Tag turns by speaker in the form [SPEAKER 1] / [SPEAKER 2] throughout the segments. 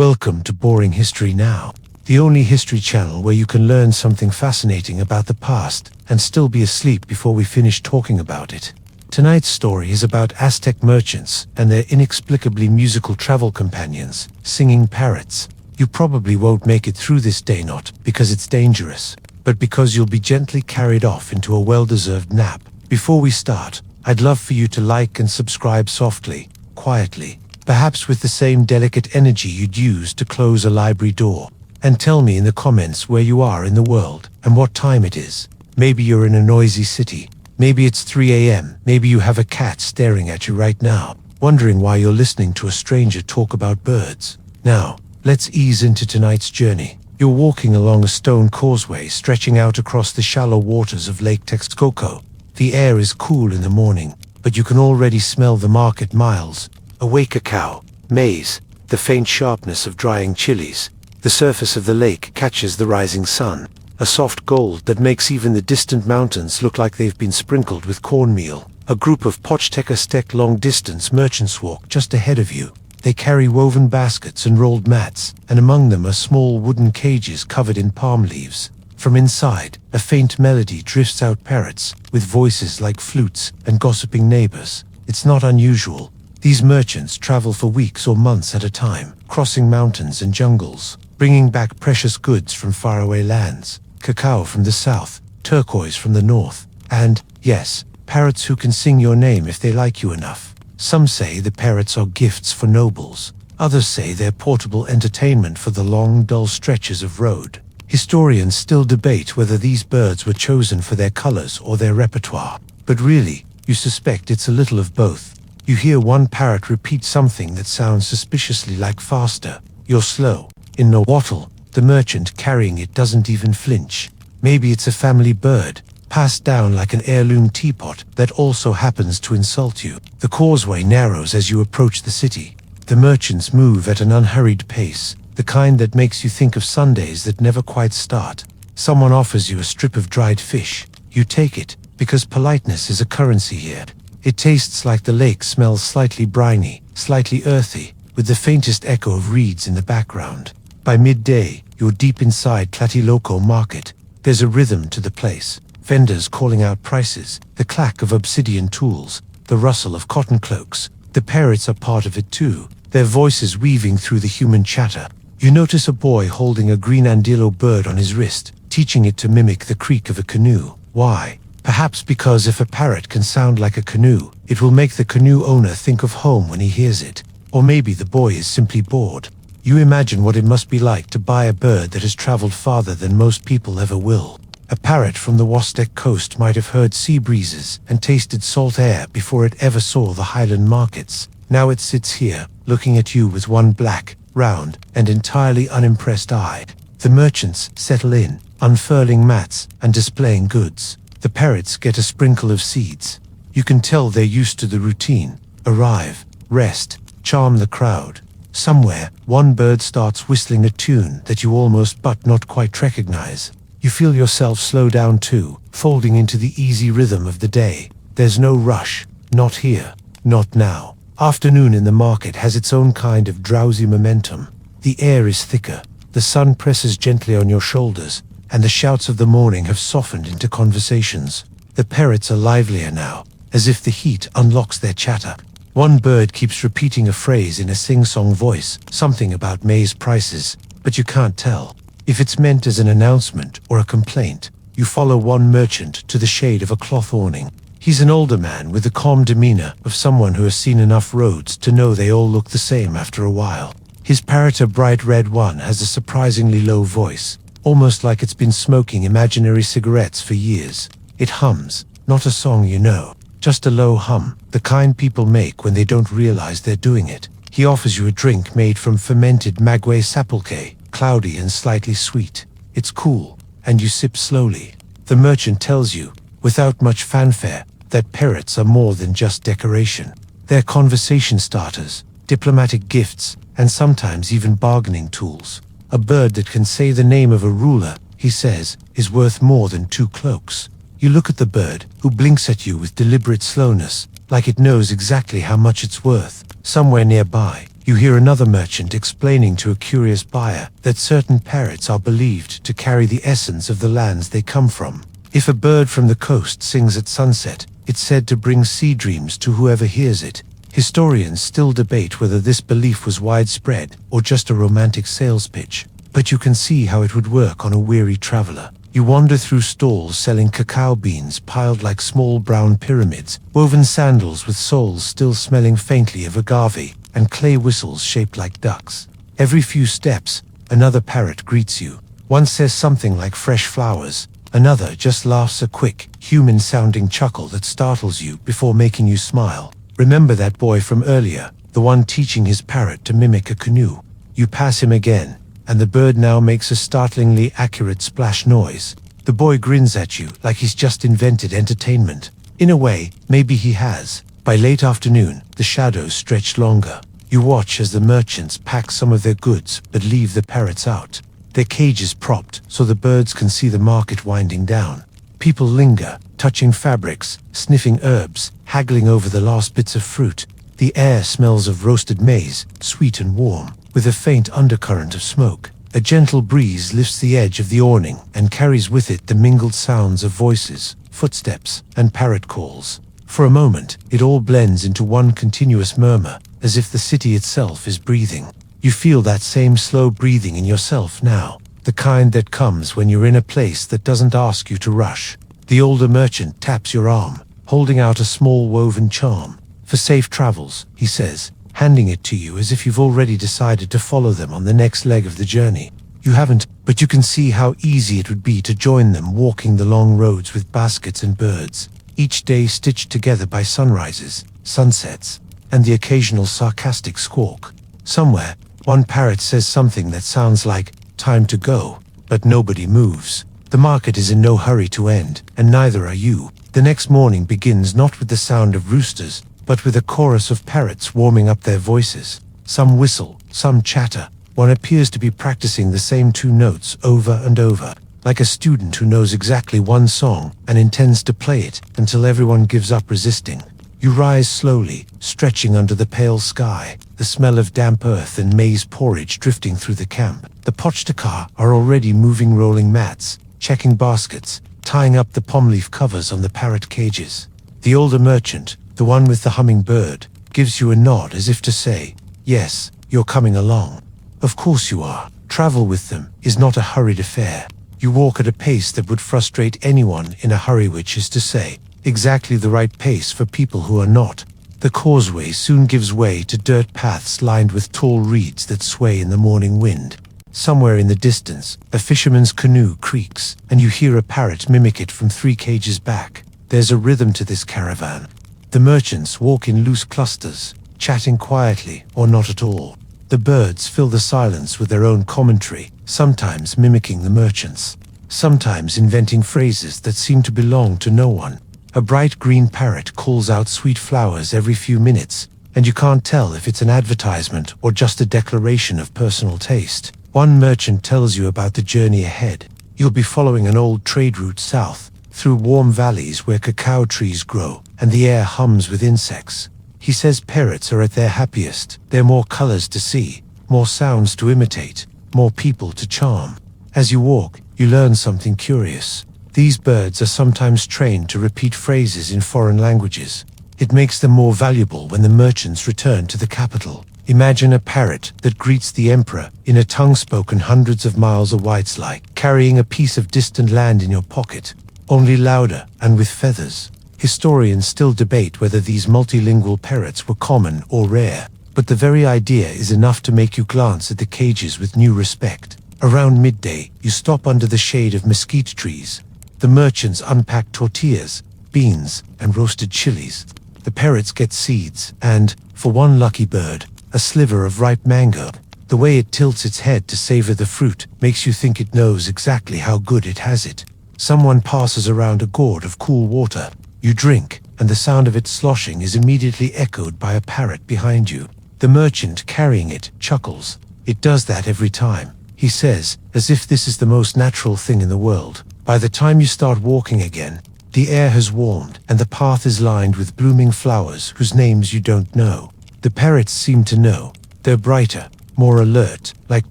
[SPEAKER 1] Welcome to Boring History Now, the only history channel where you can learn something fascinating about the past and still be asleep before we finish talking about it. Tonight's story is about Aztec merchants and their inexplicably musical travel companions, singing parrots. You probably won't make it through this day, not because it's dangerous, but because you'll be gently carried off into a well-deserved nap. Before we start, I'd love for you to like and subscribe softly, quietly, perhaps with the same delicate energy you'd use to close a library door. And tell me in the comments where you are in the world and what time it is. Maybe you're in a noisy city. Maybe it's 3 a.m. Maybe you have a cat staring at you right now, wondering why you're listening to a stranger talk about birds. Now, let's ease into tonight's journey. You're walking along a stone causeway stretching out across the shallow waters of Lake Texcoco. The air is cool in the morning, but you can already smell the market miles away. Cacao, maize, the faint sharpness of drying chilies. The surface of the lake catches the rising sun, a soft gold that makes even the distant mountains look like they've been sprinkled with cornmeal. A group of Aztec long-distance merchants walk just ahead of you. They carry woven baskets and rolled mats, and among them are small wooden cages covered in palm leaves. From inside, a faint melody drifts out. Parrots, with voices like flutes and gossiping neighbors. It's not unusual. These merchants travel for weeks or months at a time, crossing mountains and jungles, bringing back precious goods from faraway lands. Cacao from the south, turquoise from the north, and, yes, parrots who can sing your name if they like you enough. Some say the parrots are gifts for nobles. Others say they're portable entertainment for the long, dull stretches of road. Historians still debate whether these birds were chosen for their colors or their repertoire. But really, you suspect it's a little of both. You hear one parrot repeat something that sounds suspiciously like faster. You're slow. In no wattle, the merchant carrying it doesn't even flinch. Maybe it's a family bird, passed down like an heirloom teapot that also happens to insult you. The causeway narrows as you approach the city. The merchants move at an unhurried pace, the kind that makes you think of Sundays that never quite start. Someone offers you a strip of dried fish. You take it, because politeness is a currency here. It tastes like the lake, smells slightly briny, slightly earthy, with the faintest echo of reeds in the background. By midday, you're deep inside Tlatelolco Market. There's a rhythm to the place. Vendors calling out prices, the clack of obsidian tools, the rustle of cotton cloaks. The parrots are part of it too, their voices weaving through the human chatter. You notice a boy holding a green andillo bird on his wrist, teaching it to mimic the creak of a canoe. Why? Perhaps because if a parrot can sound like a canoe, it will make the canoe owner think of home when he hears it. Or maybe the boy is simply bored. You imagine what it must be like to buy a bird that has traveled farther than most people ever will. A parrot from the Aztec coast might have heard sea breezes and tasted salt air before it ever saw the highland markets. Now it sits here, looking at you with one black, round, and entirely unimpressed eye. The merchants settle in, unfurling mats and displaying goods. The parrots get a sprinkle of seeds. You can tell they're used to the routine. Arrive, rest, charm the crowd. Somewhere, one bird starts whistling a tune that you almost but not quite recognize. You feel yourself slow down too, folding into the easy rhythm of the day. There's no rush. Not here. Not now. Afternoon in the market has its own kind of drowsy momentum. The air is thicker. The sun presses gently on your shoulders, and the shouts of the morning have softened into conversations. The parrots are livelier now, as if the heat unlocks their chatter. One bird keeps repeating a phrase in a sing-song voice, something about maize prices, but you can't tell if it's meant as an announcement or a complaint. You follow one merchant to the shade of a cloth awning. He's an older man with the calm demeanor of someone who has seen enough roads to know they all look the same after a while. His parrot, a bright red one, has a surprisingly low voice, almost like it's been smoking imaginary cigarettes for years. It hums, not a song you know, just a low hum, the kind people make when they don't realize they're doing it. He offers you a drink made from fermented maguey sapulque, cloudy and slightly sweet. It's cool, and you sip slowly. The merchant tells you, without much fanfare, that parrots are more than just decoration. They're conversation starters, diplomatic gifts, and sometimes even bargaining tools. A bird that can say the name of a ruler, he says, is worth more than 2 cloaks. You look at the bird, who blinks at you with deliberate slowness, like it knows exactly how much it's worth. Somewhere nearby, You hear another merchant explaining to a curious buyer that certain parrots are believed to carry the essence of the lands they come from. If a bird from the coast sings at sunset, it's said to bring sea dreams to whoever hears it. Historians still debate whether this belief was widespread or just a romantic sales pitch, but you can see how it would work on a weary traveler. You wander through stalls selling cacao beans piled like small brown pyramids, woven sandals with soles still smelling faintly of agave, and clay whistles shaped like ducks. Every few steps, another parrot greets you. One says something like fresh flowers, another just laughs a quick, human-sounding chuckle that startles you before making you smile. Remember that boy from earlier, the one teaching his parrot to mimic a canoe? You pass him again, and the bird now makes a startlingly accurate splash noise. The boy grins at you like he's just invented entertainment. In a way, maybe he has. By late afternoon, the shadows stretch longer. You watch as the merchants pack some of their goods but leave the parrots out. Their cages propped so the birds can see the market winding down. People linger, touching fabrics, sniffing herbs, haggling over the last bits of fruit. The air smells of roasted maize, sweet and warm, with a faint undercurrent of smoke. A gentle breeze lifts the edge of the awning and carries with it the mingled sounds of voices, footsteps, and parrot calls. For a moment, it all blends into one continuous murmur, as if the city itself is breathing. You feel that same slow breathing in yourself now, the kind that comes when you're in a place that doesn't ask you to rush. The older merchant taps your arm, holding out a small woven charm. "For safe travels," he says, handing it to you as if you've already decided to follow them on the next leg of the journey. You haven't, but you can see how easy it would be to join them walking the long roads with baskets and birds, each day stitched together by sunrises, sunsets, and the occasional sarcastic squawk. Somewhere, one parrot says something that sounds like, "Time to go," but nobody moves. The market is in no hurry to end, and neither are you. The next morning begins not with the sound of roosters, but with a chorus of parrots warming up their voices. Some whistle, some chatter. One appears to be practicing the same two notes over and over, like a student who knows exactly one song and intends to play it until everyone gives up resisting. You rise slowly, stretching under the pale sky, the smell of damp earth and maize porridge drifting through the camp. The pochtakar are already moving rolling mats, checking baskets, tying up the palm leaf covers on the parrot cages. The older merchant, the one with the humming bird, gives you a nod as if to say, "Yes, you're coming along." Of course you are. Travel with them is not a hurried affair. You walk at a pace that would frustrate anyone in a hurry, which is to say, exactly the right pace for people who are not. The causeway soon gives way to dirt paths lined with tall reeds that sway in the morning wind. Somewhere in the distance, a fisherman's canoe creaks, and you hear a parrot mimic it from 3 cages back. There's a rhythm to this caravan. The merchants walk in loose clusters, chatting quietly or not at all. The birds fill the silence with their own commentary, sometimes mimicking the merchants, sometimes inventing phrases that seem to belong to no one. A bright green parrot calls out sweet flowers every few minutes, and you can't tell if it's an advertisement or just a declaration of personal taste. One merchant tells you about the journey ahead. You'll be following an old trade route south, through warm valleys where cacao trees grow and the air hums with insects. He says parrots are at their happiest. There are more colors to see, more sounds to imitate, more people to charm. As you walk, you learn something curious. These birds are sometimes trained to repeat phrases in foreign languages. It makes them more valuable when the merchants return to the capital. Imagine a parrot that greets the emperor in a tongue spoken hundreds of miles away. It's like carrying a piece of distant land in your pocket, only louder and with feathers. Historians still debate whether these multilingual parrots were common or rare, but the very idea is enough to make you glance at the cages with new respect. Around midday, you stop under the shade of mesquite trees. The merchants unpack tortillas, beans, and roasted chilies. The parrots get seeds and, for one lucky bird, a sliver of ripe mango. The way it tilts its head to savor the fruit makes you think it knows exactly how good it has it. Someone passes around a gourd of cool water. You drink, and the sound of it sloshing is immediately echoed by a parrot behind you. The merchant carrying it chuckles. "It does that every time," he says, as if this is the most natural thing in the world. By the time you start walking again, the air has warmed and the path is lined with blooming flowers whose names you don't know. The parrots seem to know. They're brighter, more alert, like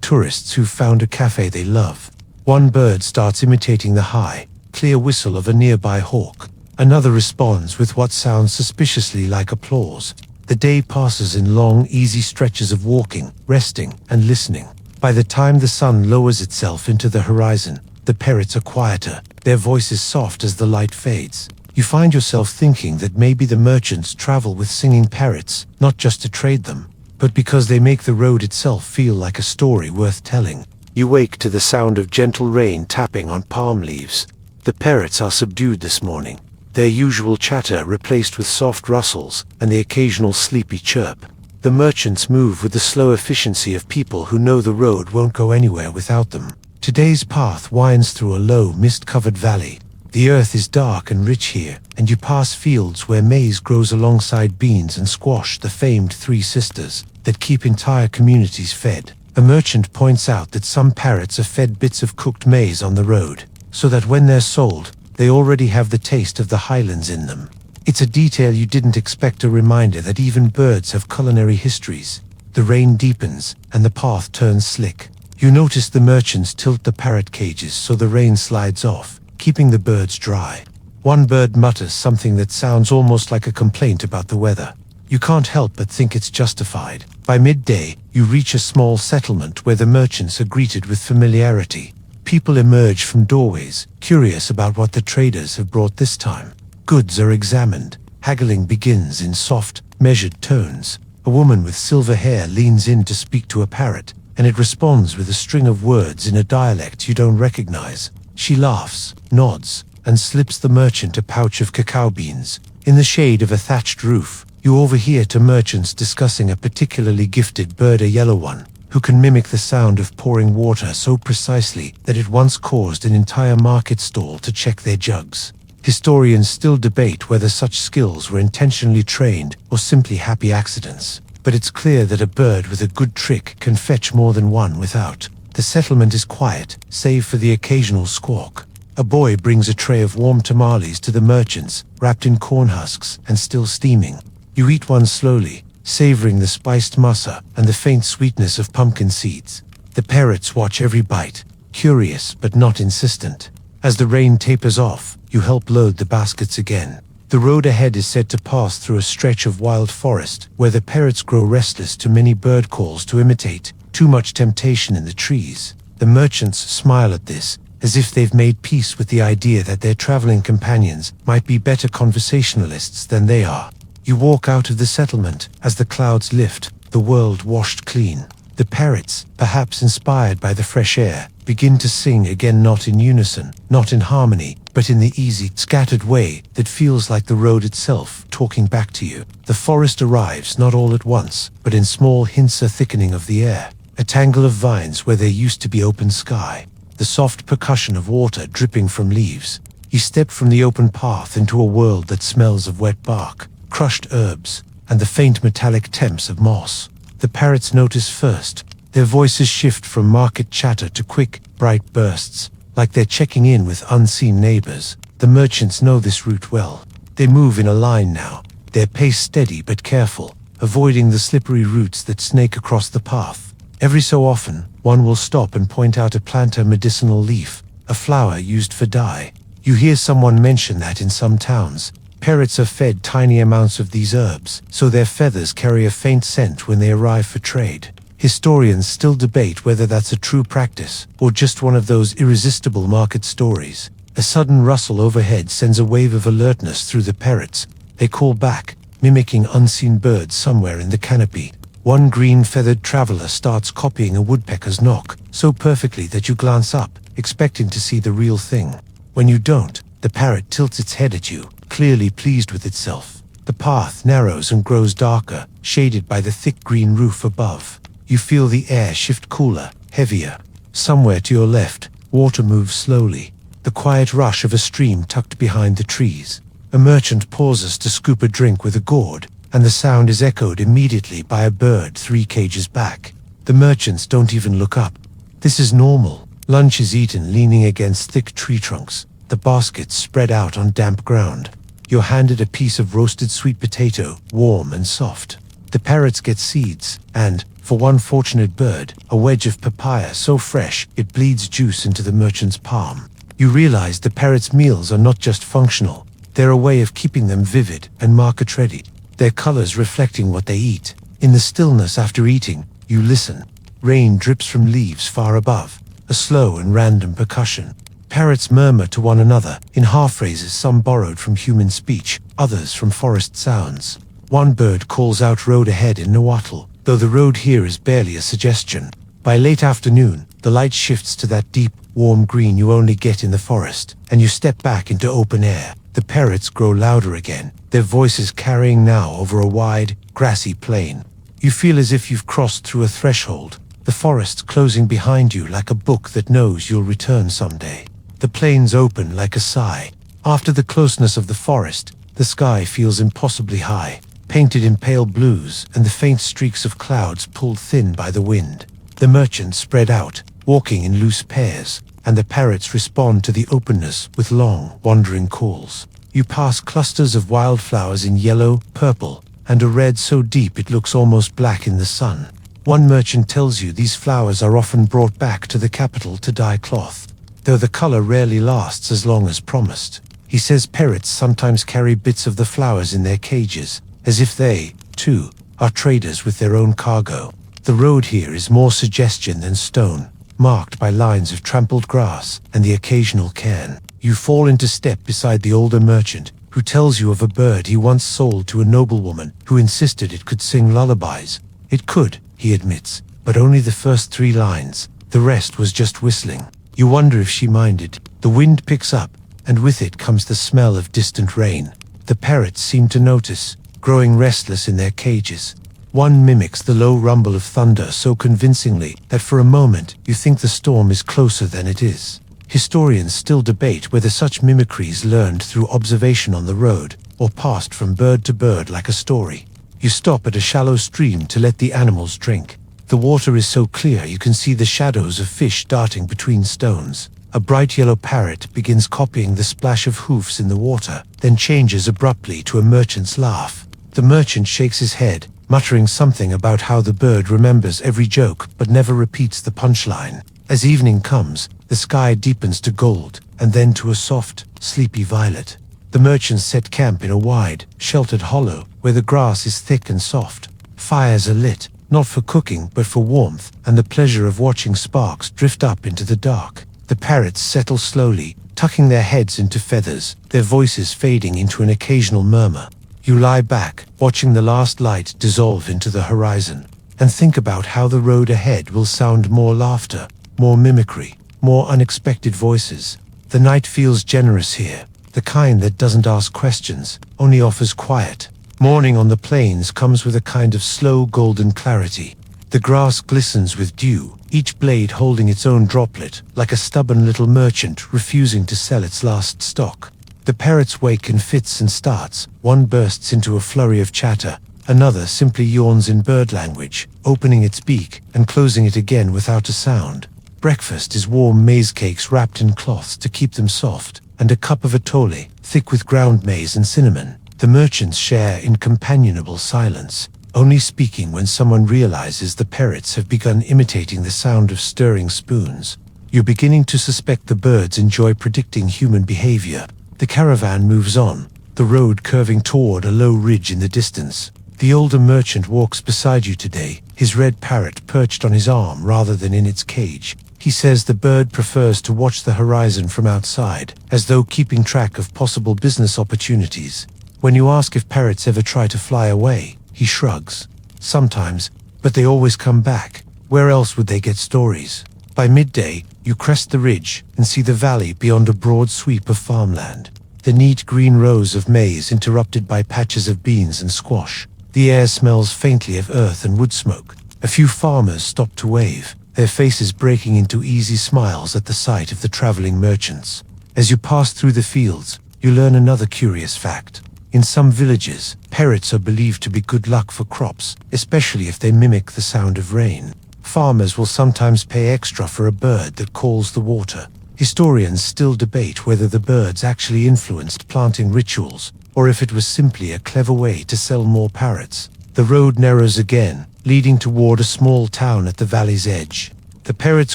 [SPEAKER 1] tourists who've found a cafe they love. One bird starts imitating the high, clear whistle of a nearby hawk. Another responds with what sounds suspiciously like applause. The day passes in long, easy stretches of walking, resting, and listening. By the time the sun lowers itself into the horizon, the parrots are quieter, their voices soft as the light fades. You find yourself thinking that maybe the merchants travel with singing parrots, not just to trade them, but because they make the road itself feel like a story worth telling. You wake to the sound of gentle rain tapping on palm leaves. The parrots are subdued this morning, their usual chatter replaced with soft rustles and the occasional sleepy chirp. The merchants move with the slow efficiency of people who know the road won't go anywhere without them. Today's path winds through a low, mist-covered valley. The earth is dark and rich here, and you pass fields where maize grows alongside beans and squash, the famed three sisters that keep entire communities fed. A merchant points out that some parrots are fed bits of cooked maize on the road, so that when they're sold, they already have the taste of the highlands in them. It's a detail you didn't expect, a reminder that even birds have culinary histories. The rain deepens, and the path turns slick. You notice the merchants tilt the parrot cages so the rain slides off, keeping the birds dry. One bird mutters something that sounds almost like a complaint about the weather. You can't help but think it's justified. By midday, you reach a small settlement where the merchants are greeted with familiarity. People emerge from doorways, curious about what the traders have brought this time. Goods are examined. Haggling begins in soft, measured tones. A woman with silver hair leans in to speak to a parrot, and it responds with a string of words in a dialect you don't recognize. She laughs, nods, and slips the merchant a pouch of cacao beans. In the shade of a thatched roof, you overhear two merchants discussing a particularly gifted bird, a yellow one, who can mimic the sound of pouring water so precisely that it once caused an entire market stall to check their jugs. Historians still debate whether such skills were intentionally trained or simply happy accidents, but it's clear that a bird with a good trick can fetch more than one without. The settlement is quiet, save for the occasional squawk. A boy brings a tray of warm tamales to the merchants, wrapped in corn husks and still steaming. You eat one slowly, savoring the spiced masa and the faint sweetness of pumpkin seeds. The parrots watch every bite, curious but not insistent. As the rain tapers off, you help load the baskets again. The road ahead is said to pass through a stretch of wild forest where the parrots grow restless, too many bird calls to imitate, too much temptation in the trees. The merchants smile at this, as if they've made peace with the idea that their traveling companions might be better conversationalists than they are. You walk out of the settlement as the clouds lift, the world washed clean. The parrots, perhaps inspired by the fresh air, begin to sing again, not in unison, not in harmony, but in the easy, scattered way that feels like the road itself talking back to you. The forest arrives not all at once, but in small hints, a thickening of the air, a tangle of vines where there used to be open sky, the soft percussion of water dripping from leaves. You step from the open path into a world that smells of wet bark, crushed herbs, and the faint metallic temps of moss. The parrots notice first. Their voices shift from market chatter to quick, bright bursts, like they're checking in with unseen neighbors. The merchants know this route well. They move in a line now, their pace steady but careful, avoiding the slippery roots that snake across the path. Every so often, one will stop and point out a plantar medicinal leaf, a flower used for dye. You hear someone mention that in some towns, parrots are fed tiny amounts of these herbs, so their feathers carry a faint scent when they arrive for trade. Historians still debate whether that's a true practice, or just one of those irresistible market stories. A sudden rustle overhead sends a wave of alertness through the parrots. They call back, mimicking unseen birds somewhere in the canopy. One green-feathered traveler starts copying a woodpecker's knock, so perfectly that you glance up, expecting to see the real thing. When you don't, the parrot tilts its head at you, clearly pleased with itself. The path narrows and grows darker, shaded by the thick green roof above. You feel the air shift cooler, heavier. Somewhere to your left, water moves slowly, the quiet rush of a stream tucked behind the trees. A merchant pauses to scoop a drink with a gourd, and the sound is echoed immediately by a bird 3 cages back. The merchants don't even look up. This is normal. Lunch is eaten leaning against thick tree trunks, the baskets spread out on damp ground. You're handed a piece of roasted sweet potato, warm and soft. The parrots get seeds, and, for one fortunate bird, a wedge of papaya so fresh it bleeds juice into the merchant's palm. You realize the parrots' meals are not just functional, they're a way of keeping them vivid and market-ready, their colors reflecting what they eat. In the stillness after eating, you listen. Rain drips from leaves far above, a slow and random percussion. Parrots murmur to one another, in half-phrases some borrowed from human speech, others from forest sounds. One bird calls out road ahead in Nahuatl, though the road here is barely a suggestion. By late afternoon, the light shifts to that deep, warm green you only get in the forest, and you step back into open air. The parrots grow louder again, their voices carrying now over a wide, grassy plain. You feel as if you've crossed through a threshold, the forest closing behind you like a book that knows you'll return someday. The plains open like a sigh. After the closeness of the forest, the sky feels impossibly high, painted in pale blues and the faint streaks of clouds pulled thin by the wind. The merchants spread out, walking in loose pairs, and the parrots respond to the openness with long, wandering calls. You pass clusters of wildflowers in yellow, purple, and a red so deep it looks almost black in the sun. One merchant tells you these flowers are often brought back to the capital to dye cloth, though the color rarely lasts as long as promised. He says parrots sometimes carry bits of the flowers in their cages, as if they, too, are traders with their own cargo. The road here is more suggestion than stone, marked by lines of trampled grass and the occasional cairn. You fall into step beside the older merchant, who tells you of a bird he once sold to a noblewoman who insisted it could sing lullabies. It could, he admits, but only the first 3 lines. The rest was just whistling. You wonder if she minded. The wind picks up, and with it comes the smell of distant rain. The parrots seem to notice, growing restless in their cages. One mimics the low rumble of thunder so convincingly that for a moment you think the storm is closer than it is. Historians still debate whether such mimicry is learned through observation on the road, or passed from bird to bird like a story. You stop at a shallow stream to let the animals drink. The water is so clear you can see the shadows of fish darting between stones. A bright yellow parrot begins copying the splash of hoofs in the water, then changes abruptly to a merchant's laugh. The merchant shakes his head, muttering something about how the bird remembers every joke but never repeats the punchline. As evening comes, the sky deepens to gold, and then to a soft, sleepy violet. The merchants set camp in a wide, sheltered hollow, where the grass is thick and soft. Fires are lit, not for cooking but for warmth, and the pleasure of watching sparks drift up into the dark. The parrots settle slowly, tucking their heads into feathers, their voices fading into an occasional murmur. You lie back, watching the last light dissolve into the horizon, and think about how the road ahead will sound more laughter, more mimicry, more unexpected voices. The night feels generous here, the kind that doesn't ask questions, only offers quiet. Morning on the plains comes with a kind of slow golden clarity. The grass glistens with dew, each blade holding its own droplet, like a stubborn little merchant refusing to sell its last stock. The parrots wake in fits and starts. One bursts into a flurry of chatter, another simply yawns in bird language, opening its beak and closing it again without a sound. Breakfast is warm maize cakes wrapped in cloths to keep them soft, and a cup of atole, thick with ground maize and cinnamon. The merchants share in companionable silence, only speaking when someone realizes the parrots have begun imitating the sound of stirring spoons. You're beginning to suspect the birds enjoy predicting human behavior. The caravan moves on, the road curving toward a low ridge in the distance. The older merchant walks beside you today, his red parrot perched on his arm rather than in its cage. He says the bird prefers to watch the horizon from outside, as though keeping track of possible business opportunities. When you ask if parrots ever try to fly away, he shrugs. Sometimes, but they always come back. Where else would they get stories? By midday, you crest the ridge and see the valley beyond a broad sweep of farmland. The neat green rows of maize interrupted by patches of beans and squash. The air smells faintly of earth and wood smoke. A few farmers stop to wave, their faces breaking into easy smiles at the sight of the traveling merchants. As you pass through the fields, you learn another curious fact. In some villages, parrots are believed to be good luck for crops, especially if they mimic the sound of rain. Farmers will sometimes pay extra for a bird that calls the water. Historians still debate whether the birds actually influenced planting rituals, or if it was simply a clever way to sell more parrots. The road narrows again, leading toward a small town at the valley's edge. The parrots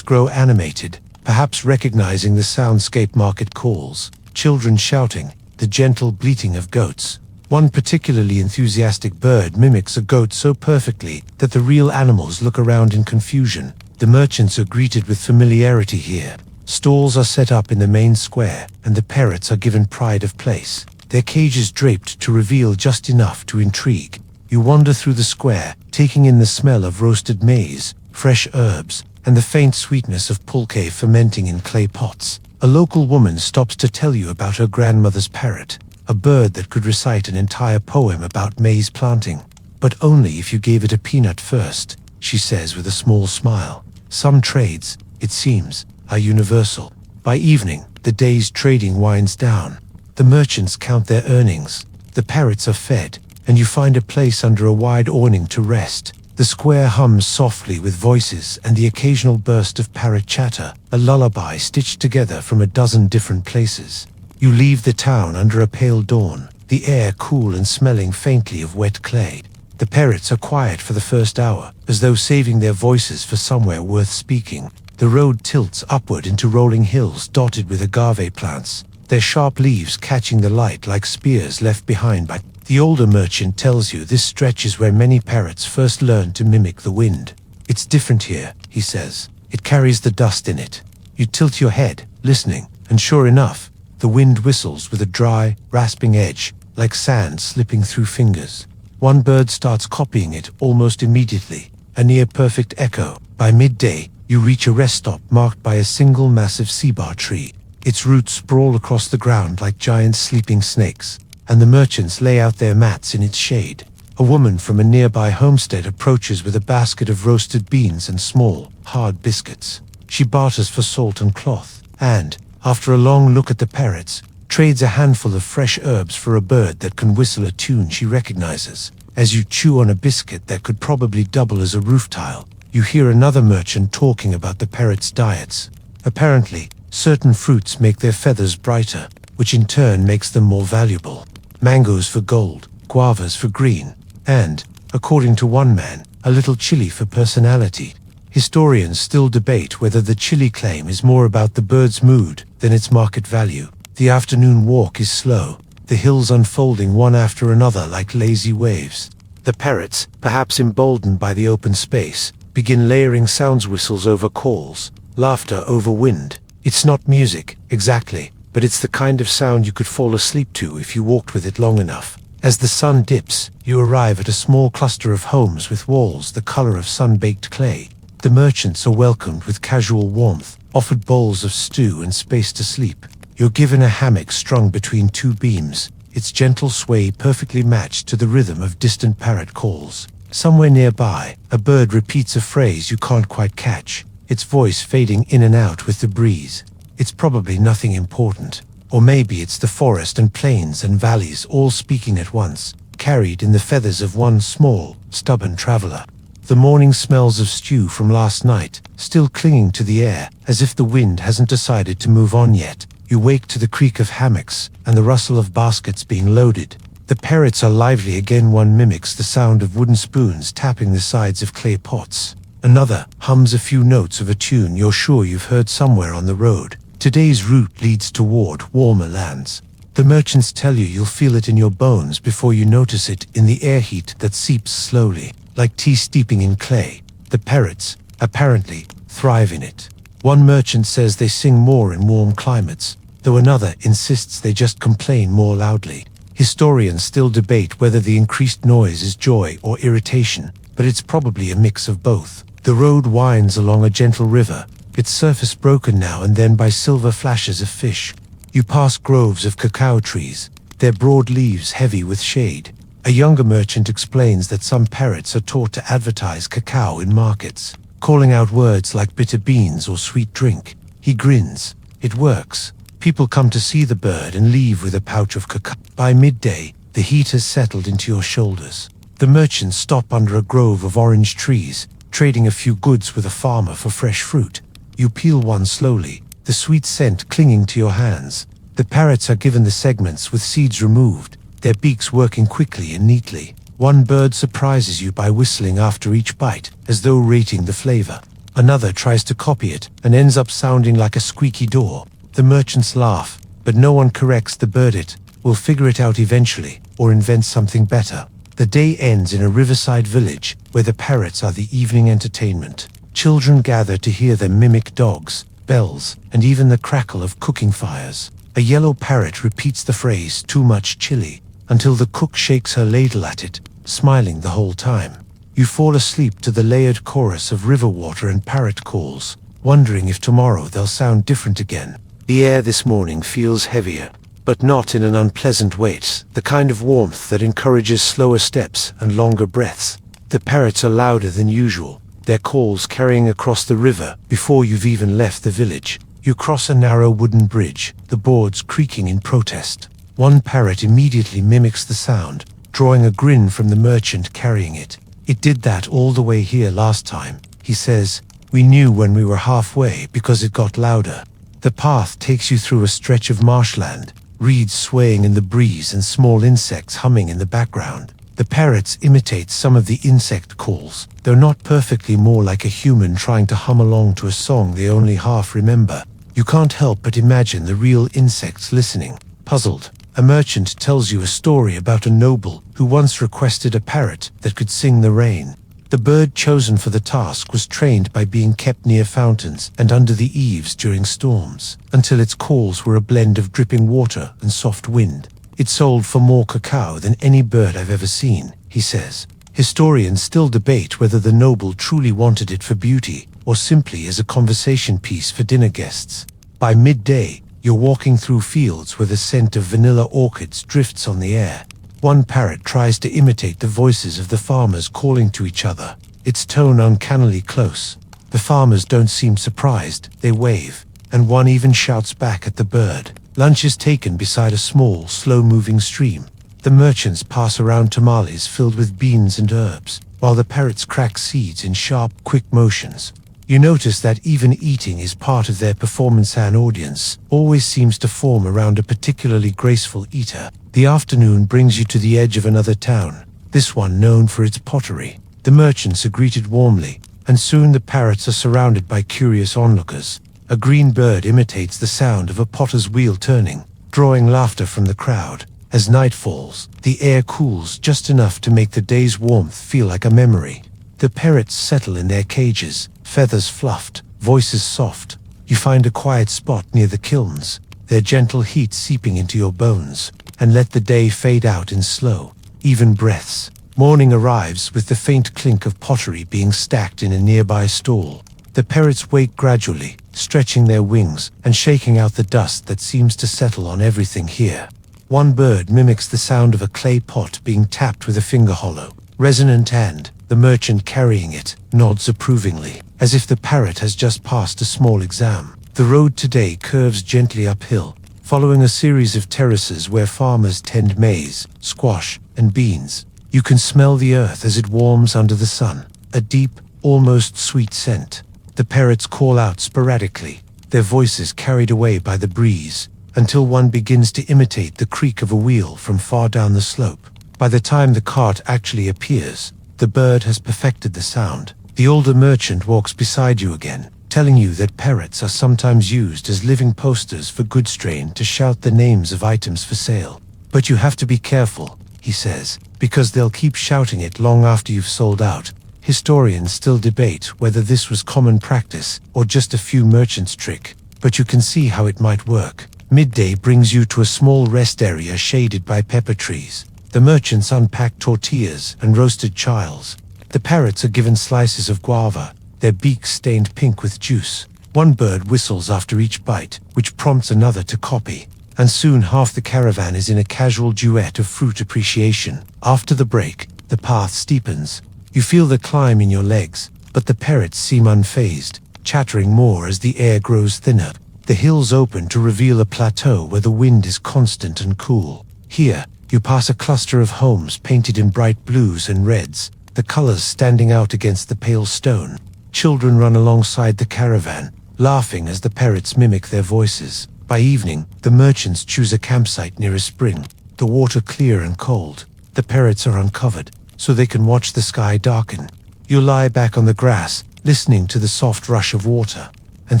[SPEAKER 1] grow animated, perhaps recognizing the soundscape market calls, children shouting, the gentle bleating of goats. One particularly enthusiastic bird mimics a goat so perfectly that the real animals look around in confusion. The merchants are greeted with familiarity here. Stalls are set up in the main square, and the parrots are given pride of place. Their cages draped to reveal just enough to intrigue. You wander through the square, taking in the smell of roasted maize, fresh herbs, and the faint sweetness of pulque fermenting in clay pots. A local woman stops to tell you about her grandmother's parrot, a bird that could recite an entire poem about maize planting. But only if you gave it a peanut first, she says with a small smile. Some trades, it seems, are universal. By evening, the day's trading winds down. The merchants count their earnings, the parrots are fed, and you find a place under a wide awning to rest. The square hums softly with voices and the occasional burst of parrot chatter, a lullaby stitched together from a dozen different places. You leave the town under a pale dawn, the air cool and smelling faintly of wet clay. The parrots are quiet for the first hour, as though saving their voices for somewhere worth speaking. The road tilts upward into rolling hills dotted with agave plants, their sharp leaves catching the light like spears left behind by... The older merchant tells you this stretch is where many parrots first learned to mimic the wind. It's different here, he says. It carries the dust in it. You tilt your head, listening, and sure enough, the wind whistles with a dry, rasping edge, like sand slipping through fingers. One bird starts copying it almost immediately, a near-perfect echo. By midday, you reach a rest stop marked by a single massive ceiba tree. Its roots sprawl across the ground like giant sleeping snakes, and the merchants lay out their mats in its shade. A woman from a nearby homestead approaches with a basket of roasted beans and small, hard biscuits. She barters for salt and cloth, and, after a long look at the parrots, trades a handful of fresh herbs for a bird that can whistle a tune she recognizes. As you chew on a biscuit that could probably double as a roof tile, you hear another merchant talking about the parrots' diets. Apparently, certain fruits make their feathers brighter, which in turn makes them more valuable. Mangoes for gold, guavas for green, and, according to one man, a little chili for personality. Historians still debate whether the chili claim is more about the bird's mood than its market value. The afternoon walk is slow, the hills unfolding one after another like lazy waves. The parrots, perhaps emboldened by the open space, begin layering sounds, whistles over calls, laughter over wind. It's not music, exactly, but it's the kind of sound you could fall asleep to if you walked with it long enough. As the sun dips, you arrive at a small cluster of homes with walls the color of sun-baked clay. The merchants are welcomed with casual warmth, offered bowls of stew and space to sleep. You're given a hammock strung between two beams, its gentle sway perfectly matched to the rhythm of distant parrot calls. Somewhere nearby, a bird repeats a phrase you can't quite catch, its voice fading in and out with the breeze. It's probably nothing important. Or maybe it's the forest and plains and valleys all speaking at once, carried in the feathers of one small, stubborn traveler. The morning smells of stew from last night, still clinging to the air, as if the wind hasn't decided to move on yet. You wake to the creak of hammocks and the rustle of baskets being loaded. The parrots are lively again. One mimics the sound of wooden spoons tapping the sides of clay pots. Another hums a few notes of a tune you're sure you've heard somewhere on the road. Today's route leads toward warmer lands. The merchants tell you you'll feel it in your bones before you notice it in the air heat that seeps slowly, like tea steeping in clay. The parrots, apparently, thrive in it. One merchant says they sing more in warm climates, though another insists they just complain more loudly. Historians still debate whether the increased noise is joy or irritation, but it's probably a mix of both. The road winds along a gentle river, its surface broken now and then by silver flashes of fish. You pass groves of cacao trees, their broad leaves heavy with shade. A younger merchant explains that some parrots are taught to advertise cacao in markets, calling out words like bitter beans or sweet drink. He grins. It works. People come to see the bird and leave with a pouch of cacao. By midday, the heat has settled into your shoulders. The merchants stop under a grove of orange trees, trading a few goods with a farmer for fresh fruit. You peel one slowly, the sweet scent clinging to your hands. The parrots are given the segments with seeds removed, their beaks working quickly and neatly. One bird surprises you by whistling after each bite, as though rating the flavor. Another tries to copy it and ends up sounding like a squeaky door. The merchants laugh, but no one corrects the bird. It will figure it out eventually, or invent something better. The day ends in a riverside village, where the parrots are the evening entertainment. Children gather to hear them mimic dogs, bells, and even the crackle of cooking fires. A yellow parrot repeats the phrase, "too much chili," until the cook shakes her ladle at it, smiling the whole time. You fall asleep to the layered chorus of river water and parrot calls, wondering if tomorrow they'll sound different again. The air this morning feels heavier, but not in an unpleasant way. It's the kind of warmth that encourages slower steps and longer breaths. The parrots are louder than usual, their calls carrying across the river before you've even left the village. You cross a narrow wooden bridge, the boards creaking in protest. One parrot immediately mimics the sound, drawing a grin from the merchant carrying it. "It did that all the way here last time," he says. "We knew when we were halfway because it got louder." The path takes you through a stretch of marshland, reeds swaying in the breeze and small insects humming in the background. The parrots imitate some of the insect calls, though not perfectly, more like a human trying to hum along to a song they only half remember. You can't help but imagine the real insects listening, puzzled. A merchant tells you a story about a noble who once requested a parrot that could sing the rain. The bird chosen for the task was trained by being kept near fountains and under the eaves during storms, until its calls were a blend of dripping water and soft wind. "It sold for more cacao than any bird I've ever seen," he says. Historians still debate whether the noble truly wanted it for beauty, or simply as a conversation piece for dinner guests. By midday, you're walking through fields where the scent of vanilla orchids drifts on the air. One parrot tries to imitate the voices of the farmers calling to each other, its tone uncannily close. The farmers don't seem surprised, they wave, and one even shouts back at the bird. Lunch is taken beside a small, slow-moving stream. The merchants pass around tamales filled with beans and herbs, while the parrots crack seeds in sharp, quick motions. You notice that even eating is part of their performance. An audience always seems to form around a particularly graceful eater. The afternoon brings you to the edge of another town, this one known for its pottery. The merchants are greeted warmly, and soon the parrots are surrounded by curious onlookers. A green bird imitates the sound of a potter's wheel turning, drawing laughter from the crowd. As night falls, the air cools just enough to make the day's warmth feel like a memory. The parrots settle in their cages, feathers fluffed, voices soft. You find a quiet spot near the kilns, their gentle heat seeping into your bones, and let the day fade out in slow, even breaths. Morning arrives with the faint clink of pottery being stacked in a nearby stall. The parrots wake gradually, stretching their wings and shaking out the dust that seems to settle on everything here. One bird mimics the sound of a clay pot being tapped with a finger hollow, resonant, and the merchant carrying it nods approvingly, as if the parrot has just passed a small exam. The road today curves gently uphill, following a series of terraces where farmers tend maize, squash, and beans. You can smell the earth as it warms under the sun, a deep, almost sweet scent. The parrots call out sporadically, their voices carried away by the breeze, until one begins to imitate the creak of a wheel from far down the slope. By the time the cart actually appears, the bird has perfected the sound. The older merchant walks beside you again, telling you that parrots are sometimes used as living posters for goods train to shout the names of items for sale. "But you have to be careful," he says, "because they'll keep shouting it long after you've sold out." Historians still debate whether this was common practice or just a few merchants' trick, but you can see how it might work. Midday brings you to a small rest area shaded by pepper trees. The merchants unpack tortillas and roasted chiles. The parrots are given slices of guava, their beaks stained pink with juice. One bird whistles after each bite, which prompts another to copy. And soon half the caravan is in a casual duet of fruit appreciation. After the break, the path steepens. You feel the climb in your legs, but the parrots seem unfazed, chattering more as the air grows thinner. The hills open to reveal a plateau where the wind is constant and cool. Here, you pass a cluster of homes painted in bright blues and reds, the colors standing out against the pale stone. Children run alongside the caravan, laughing as the parrots mimic their voices. By evening, the merchants choose a campsite near a spring, the water clear and cold. The parrots are uncovered, so they can watch the sky darken. You lie back on the grass, listening to the soft rush of water, and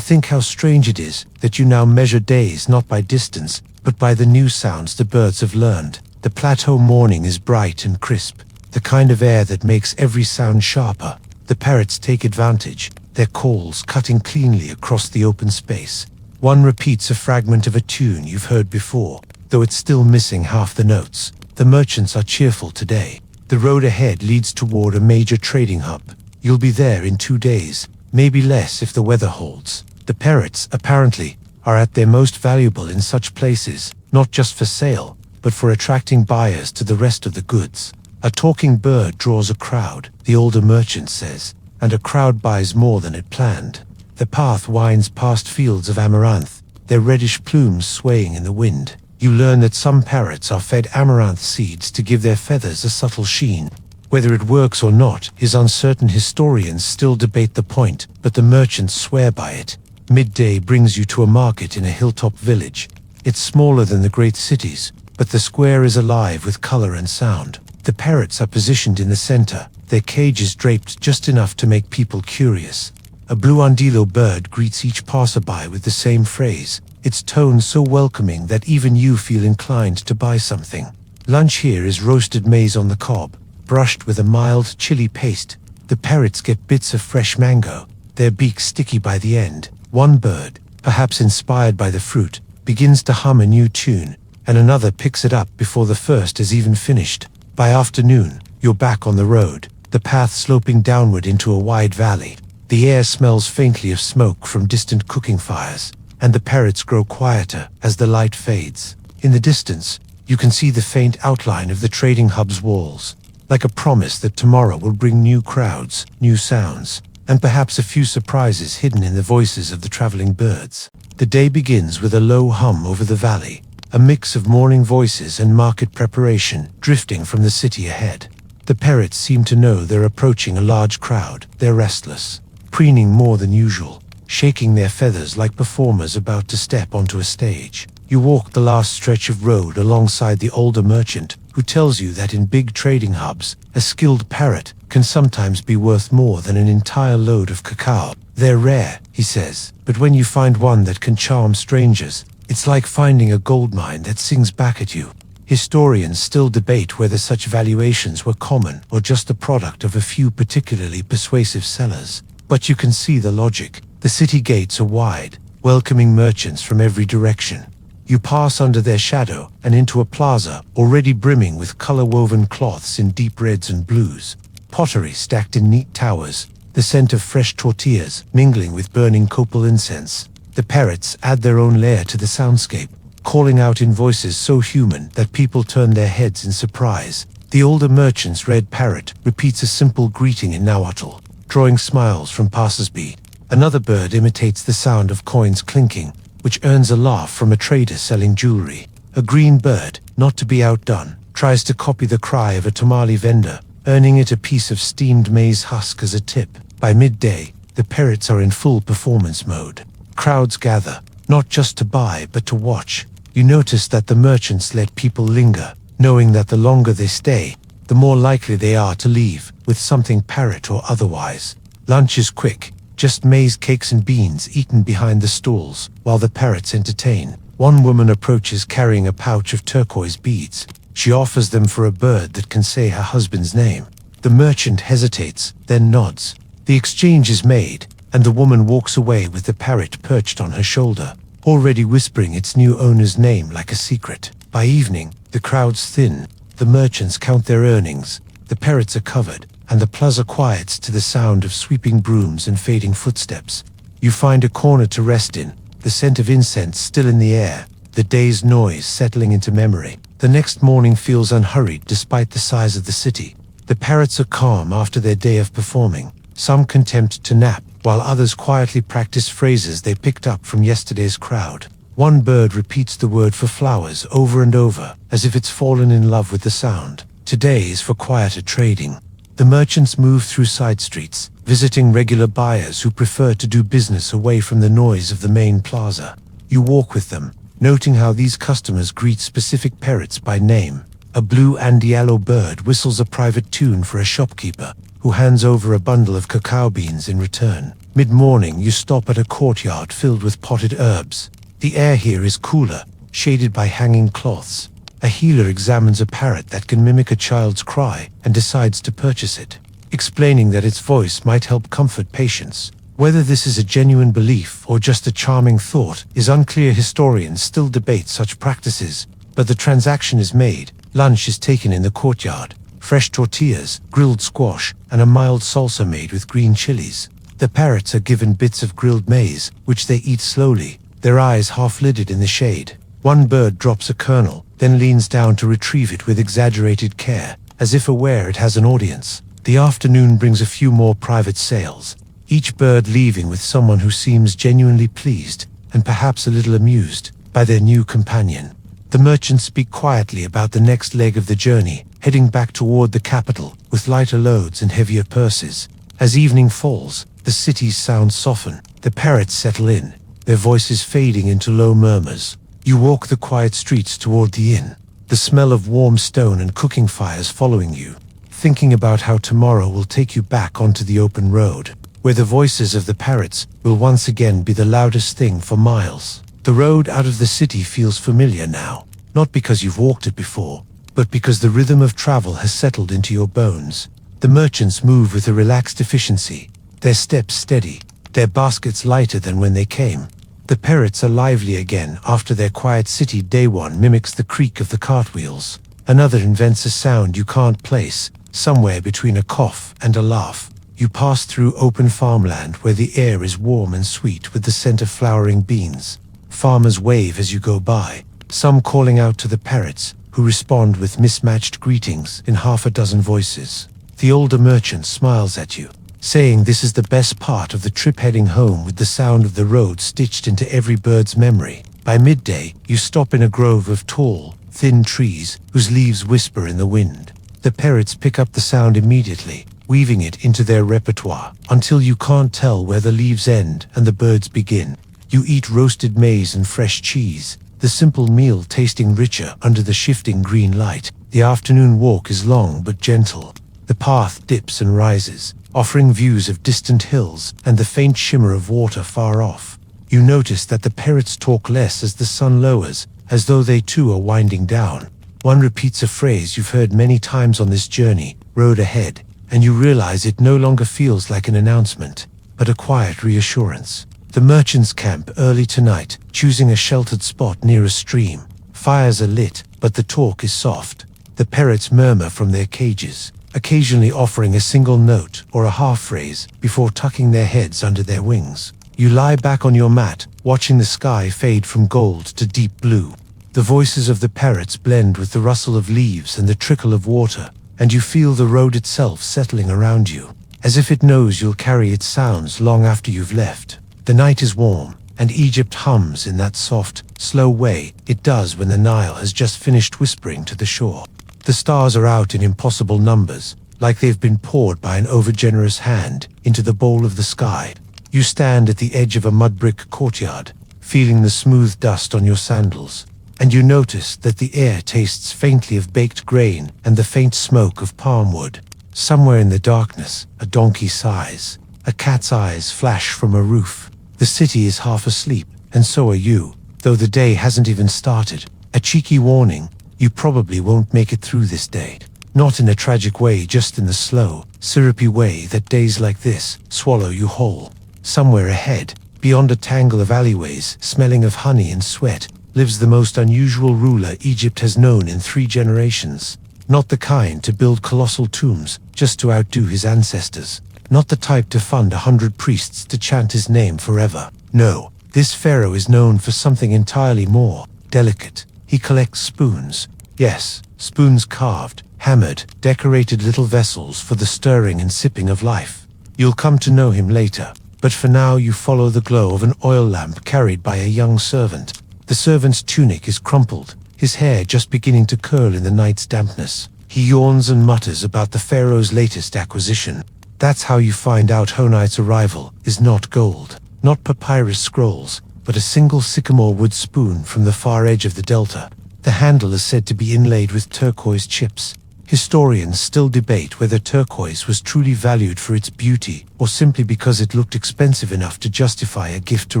[SPEAKER 1] think how strange it is that you now measure days not by distance, but by the new sounds the birds have learned. The plateau morning is bright and crisp, the kind of air that makes every sound sharper. The parrots take advantage, their calls cutting cleanly across the open space. One repeats a fragment of a tune you've heard before, though it's still missing half the notes. The merchants are cheerful today. The road ahead leads toward a major trading hub. You'll be there in 2 days, maybe less if the weather holds. The parrots, apparently, are at their most valuable in such places, not just for sale, but for attracting buyers to the rest of the goods. A talking bird draws a crowd, the older merchant says, and a crowd buys more than it planned. The path winds past fields of amaranth, their reddish plumes swaying in the wind. You learn that some parrots are fed amaranth seeds to give their feathers a subtle sheen. Whether it works or not is uncertain. Historians still debate the point, but the merchants swear by it. Midday brings you to a market in a hilltop village. It's smaller than the great cities, but the square is alive with color and sound. The parrots are positioned in the center, their cages draped just enough to make people curious. A blue armadillo bird greets each passerby with the same phrase, its tone so welcoming that even you feel inclined to buy something. Lunch here is roasted maize on the cob, brushed with a mild chili paste. The parrots get bits of fresh mango, their beaks sticky by the end. One bird, perhaps inspired by the fruit, begins to hum a new tune, and another picks it up before the first is even finished. By afternoon, you're back on the road, the path sloping downward into a wide valley. The air smells faintly of smoke from distant cooking fires, and the parrots grow quieter as the light fades. In the distance, you can see the faint outline of the trading hub's walls, like a promise that tomorrow will bring new crowds, new sounds, and perhaps a few surprises hidden in the voices of the traveling birds. The day begins with a low hum over the valley, a mix of morning voices and market preparation drifting from the city ahead. The parrots seem to know they're approaching a large crowd. They're restless, preening more than usual, shaking their feathers like performers about to step onto a stage. You walk the last stretch of road alongside the older merchant, who tells you that in big trading hubs, a skilled parrot can sometimes be worth more than an entire load of cacao. They're rare, he says, but when you find one that can charm strangers, it's like finding a goldmine that sings back at you. Historians still debate whether such valuations were common or just the product of a few particularly persuasive sellers. But you can see the logic. The city gates are wide, welcoming merchants from every direction. You pass under their shadow and into a plaza already brimming with color-woven cloths in deep reds and blues. Pottery stacked in neat towers, the scent of fresh tortillas mingling with burning copal incense. The parrots add their own layer to the soundscape, calling out in voices so human that people turn their heads in surprise. The older merchant's red parrot repeats a simple greeting in Nahuatl, drawing smiles from passers-by. Another bird imitates the sound of coins clinking, which earns a laugh from a trader selling jewelry. A green bird, not to be outdone, tries to copy the cry of a tamale vendor, earning it a piece of steamed maize husk as a tip. By midday, the parrots are in full performance mode. Crowds gather, not just to buy but to watch. You notice that the merchants let people linger, knowing that the longer they stay, the more likely they are to leave, with something parrot or otherwise. Lunch is quick, just maize cakes and beans eaten behind the stalls, while the parrots entertain. One woman approaches carrying a pouch of turquoise beads. She offers them for a bird that can say her husband's name. The merchant hesitates, then nods. The exchange is made, and the woman walks away with the parrot perched on her shoulder, already whispering its new owner's name like a secret. By evening, the crowds thin. The merchants count their earnings. The parrots are covered, and the plaza quiets to the sound of sweeping brooms and fading footsteps. You find a corner to rest in, the scent of incense still in the air, the day's noise settling into memory. The next morning feels unhurried despite the size of the city. The parrots are calm after their day of performing, some content to nap, while others quietly practice phrases they picked up from yesterday's crowd. One bird repeats the word for flowers over and over, as if it's fallen in love with the sound. Today is for quieter trading. The merchants move through side streets, visiting regular buyers who prefer to do business away from the noise of the main plaza. You walk with them, noting how these customers greet specific parrots by name. A blue and yellow bird whistles a private tune for a shopkeeper, who hands over a bundle of cacao beans in return. Mid-morning, you stop at a courtyard filled with potted herbs. The air here is cooler, shaded by hanging cloths. A healer examines a parrot that can mimic a child's cry and decides to purchase it, explaining that its voice might help comfort patients. Whether this is a genuine belief or just a charming thought is unclear. Historians still debate such practices, but the transaction is made. Lunch is taken in the courtyard. Fresh tortillas, grilled squash, and a mild salsa made with green chilies. The parrots are given bits of grilled maize, which they eat slowly, their eyes half-lidded in the shade. One bird drops a kernel, then leans down to retrieve it with exaggerated care, as if aware it has an audience. The afternoon brings a few more private sales, each bird leaving with someone who seems genuinely pleased, and perhaps a little amused, by their new companion. The merchants speak quietly about the next leg of the journey, heading back toward the capital, with lighter loads and heavier purses. As evening falls, the city's sounds soften. The parrots settle in, their voices fading into low murmurs. You walk the quiet streets toward the inn, the smell of warm stone and cooking fires following you, thinking about how tomorrow will take you back onto the open road, where the voices of the parrots will once again be the loudest thing for miles. The road out of the city feels familiar now, not because you've walked it before, but because the rhythm of travel has settled into your bones. The merchants move with a relaxed efficiency, their steps steady, their baskets lighter than when they came. The parrots are lively again after their quiet city. Day one mimics the creak of the cartwheels. Another invents a sound you can't place, somewhere between a cough and a laugh. You pass through open farmland where the air is warm and sweet with the scent of flowering beans. Farmers wave as you go by, some calling out to the parrots, who respond with mismatched greetings in half a dozen voices. The older merchant smiles at you, saying this is the best part of the trip, heading home with the sound of the road stitched into every bird's memory. By midday, you stop in a grove of tall, thin trees whose leaves whisper in the wind. The parrots pick up the sound immediately, weaving it into their repertoire, until you can't tell where the leaves end and the birds begin. You eat roasted maize and fresh cheese, the simple meal tasting richer under the shifting green light. The afternoon walk is long but gentle. The path dips and rises, offering views of distant hills and the faint shimmer of water far off. You notice that the parrots talk less as the sun lowers, as though they too are winding down. One repeats a phrase you've heard many times on this journey, "Road ahead," and you realize it no longer feels like an announcement, but a quiet reassurance. The merchants camp early tonight, choosing a sheltered spot near a stream. Fires are lit, but the talk is soft. The parrots murmur from their cages, occasionally offering a single note or a half-phrase before tucking their heads under their wings. You lie back on your mat, watching the sky fade from gold to deep blue. The voices of the parrots blend with the rustle of leaves and the trickle of water, and you feel the road itself settling around you, as if it knows you'll carry its sounds long after you've left. The night is warm, and Egypt hums in that soft, slow way it does when the Nile has just finished whispering to the shore. The stars are out in impossible numbers, like they've been poured by an overgenerous hand into the bowl of the sky. You stand at the edge of a mud-brick courtyard, feeling the smooth dust on your sandals, and you notice that the air tastes faintly of baked grain and the faint smoke of palm wood. Somewhere in the darkness, a donkey sighs. A cat's eyes flash from a roof. The city is half asleep, and so are you, though the day hasn't even started. A cheeky warning, you probably won't make it through this day. Not in a tragic way, just in the slow, syrupy way that days like this swallow you whole. Somewhere ahead, beyond a tangle of alleyways smelling of honey and sweat, lives the most unusual ruler Egypt has known in 3 generations. Not the kind to build colossal tombs just to outdo his ancestors. Not the type to fund 100 priests to chant his name forever. No, this pharaoh is known for something entirely more delicate. He collects spoons. Yes, spoons carved, hammered, decorated little vessels for the stirring and sipping of life. You'll come to know him later, but for now you follow the glow of an oil lamp carried by a young servant. The servant's tunic is crumpled, his hair just beginning to curl in the night's dampness. He yawns and mutters about the pharaoh's latest acquisition. That's how you find out Honite's arrival is not gold, not papyrus scrolls, but a single sycamore wood spoon from the far edge of the delta. The handle is said to be inlaid with turquoise chips. Historians still debate whether turquoise was truly valued for its beauty or simply because it looked expensive enough to justify a gift to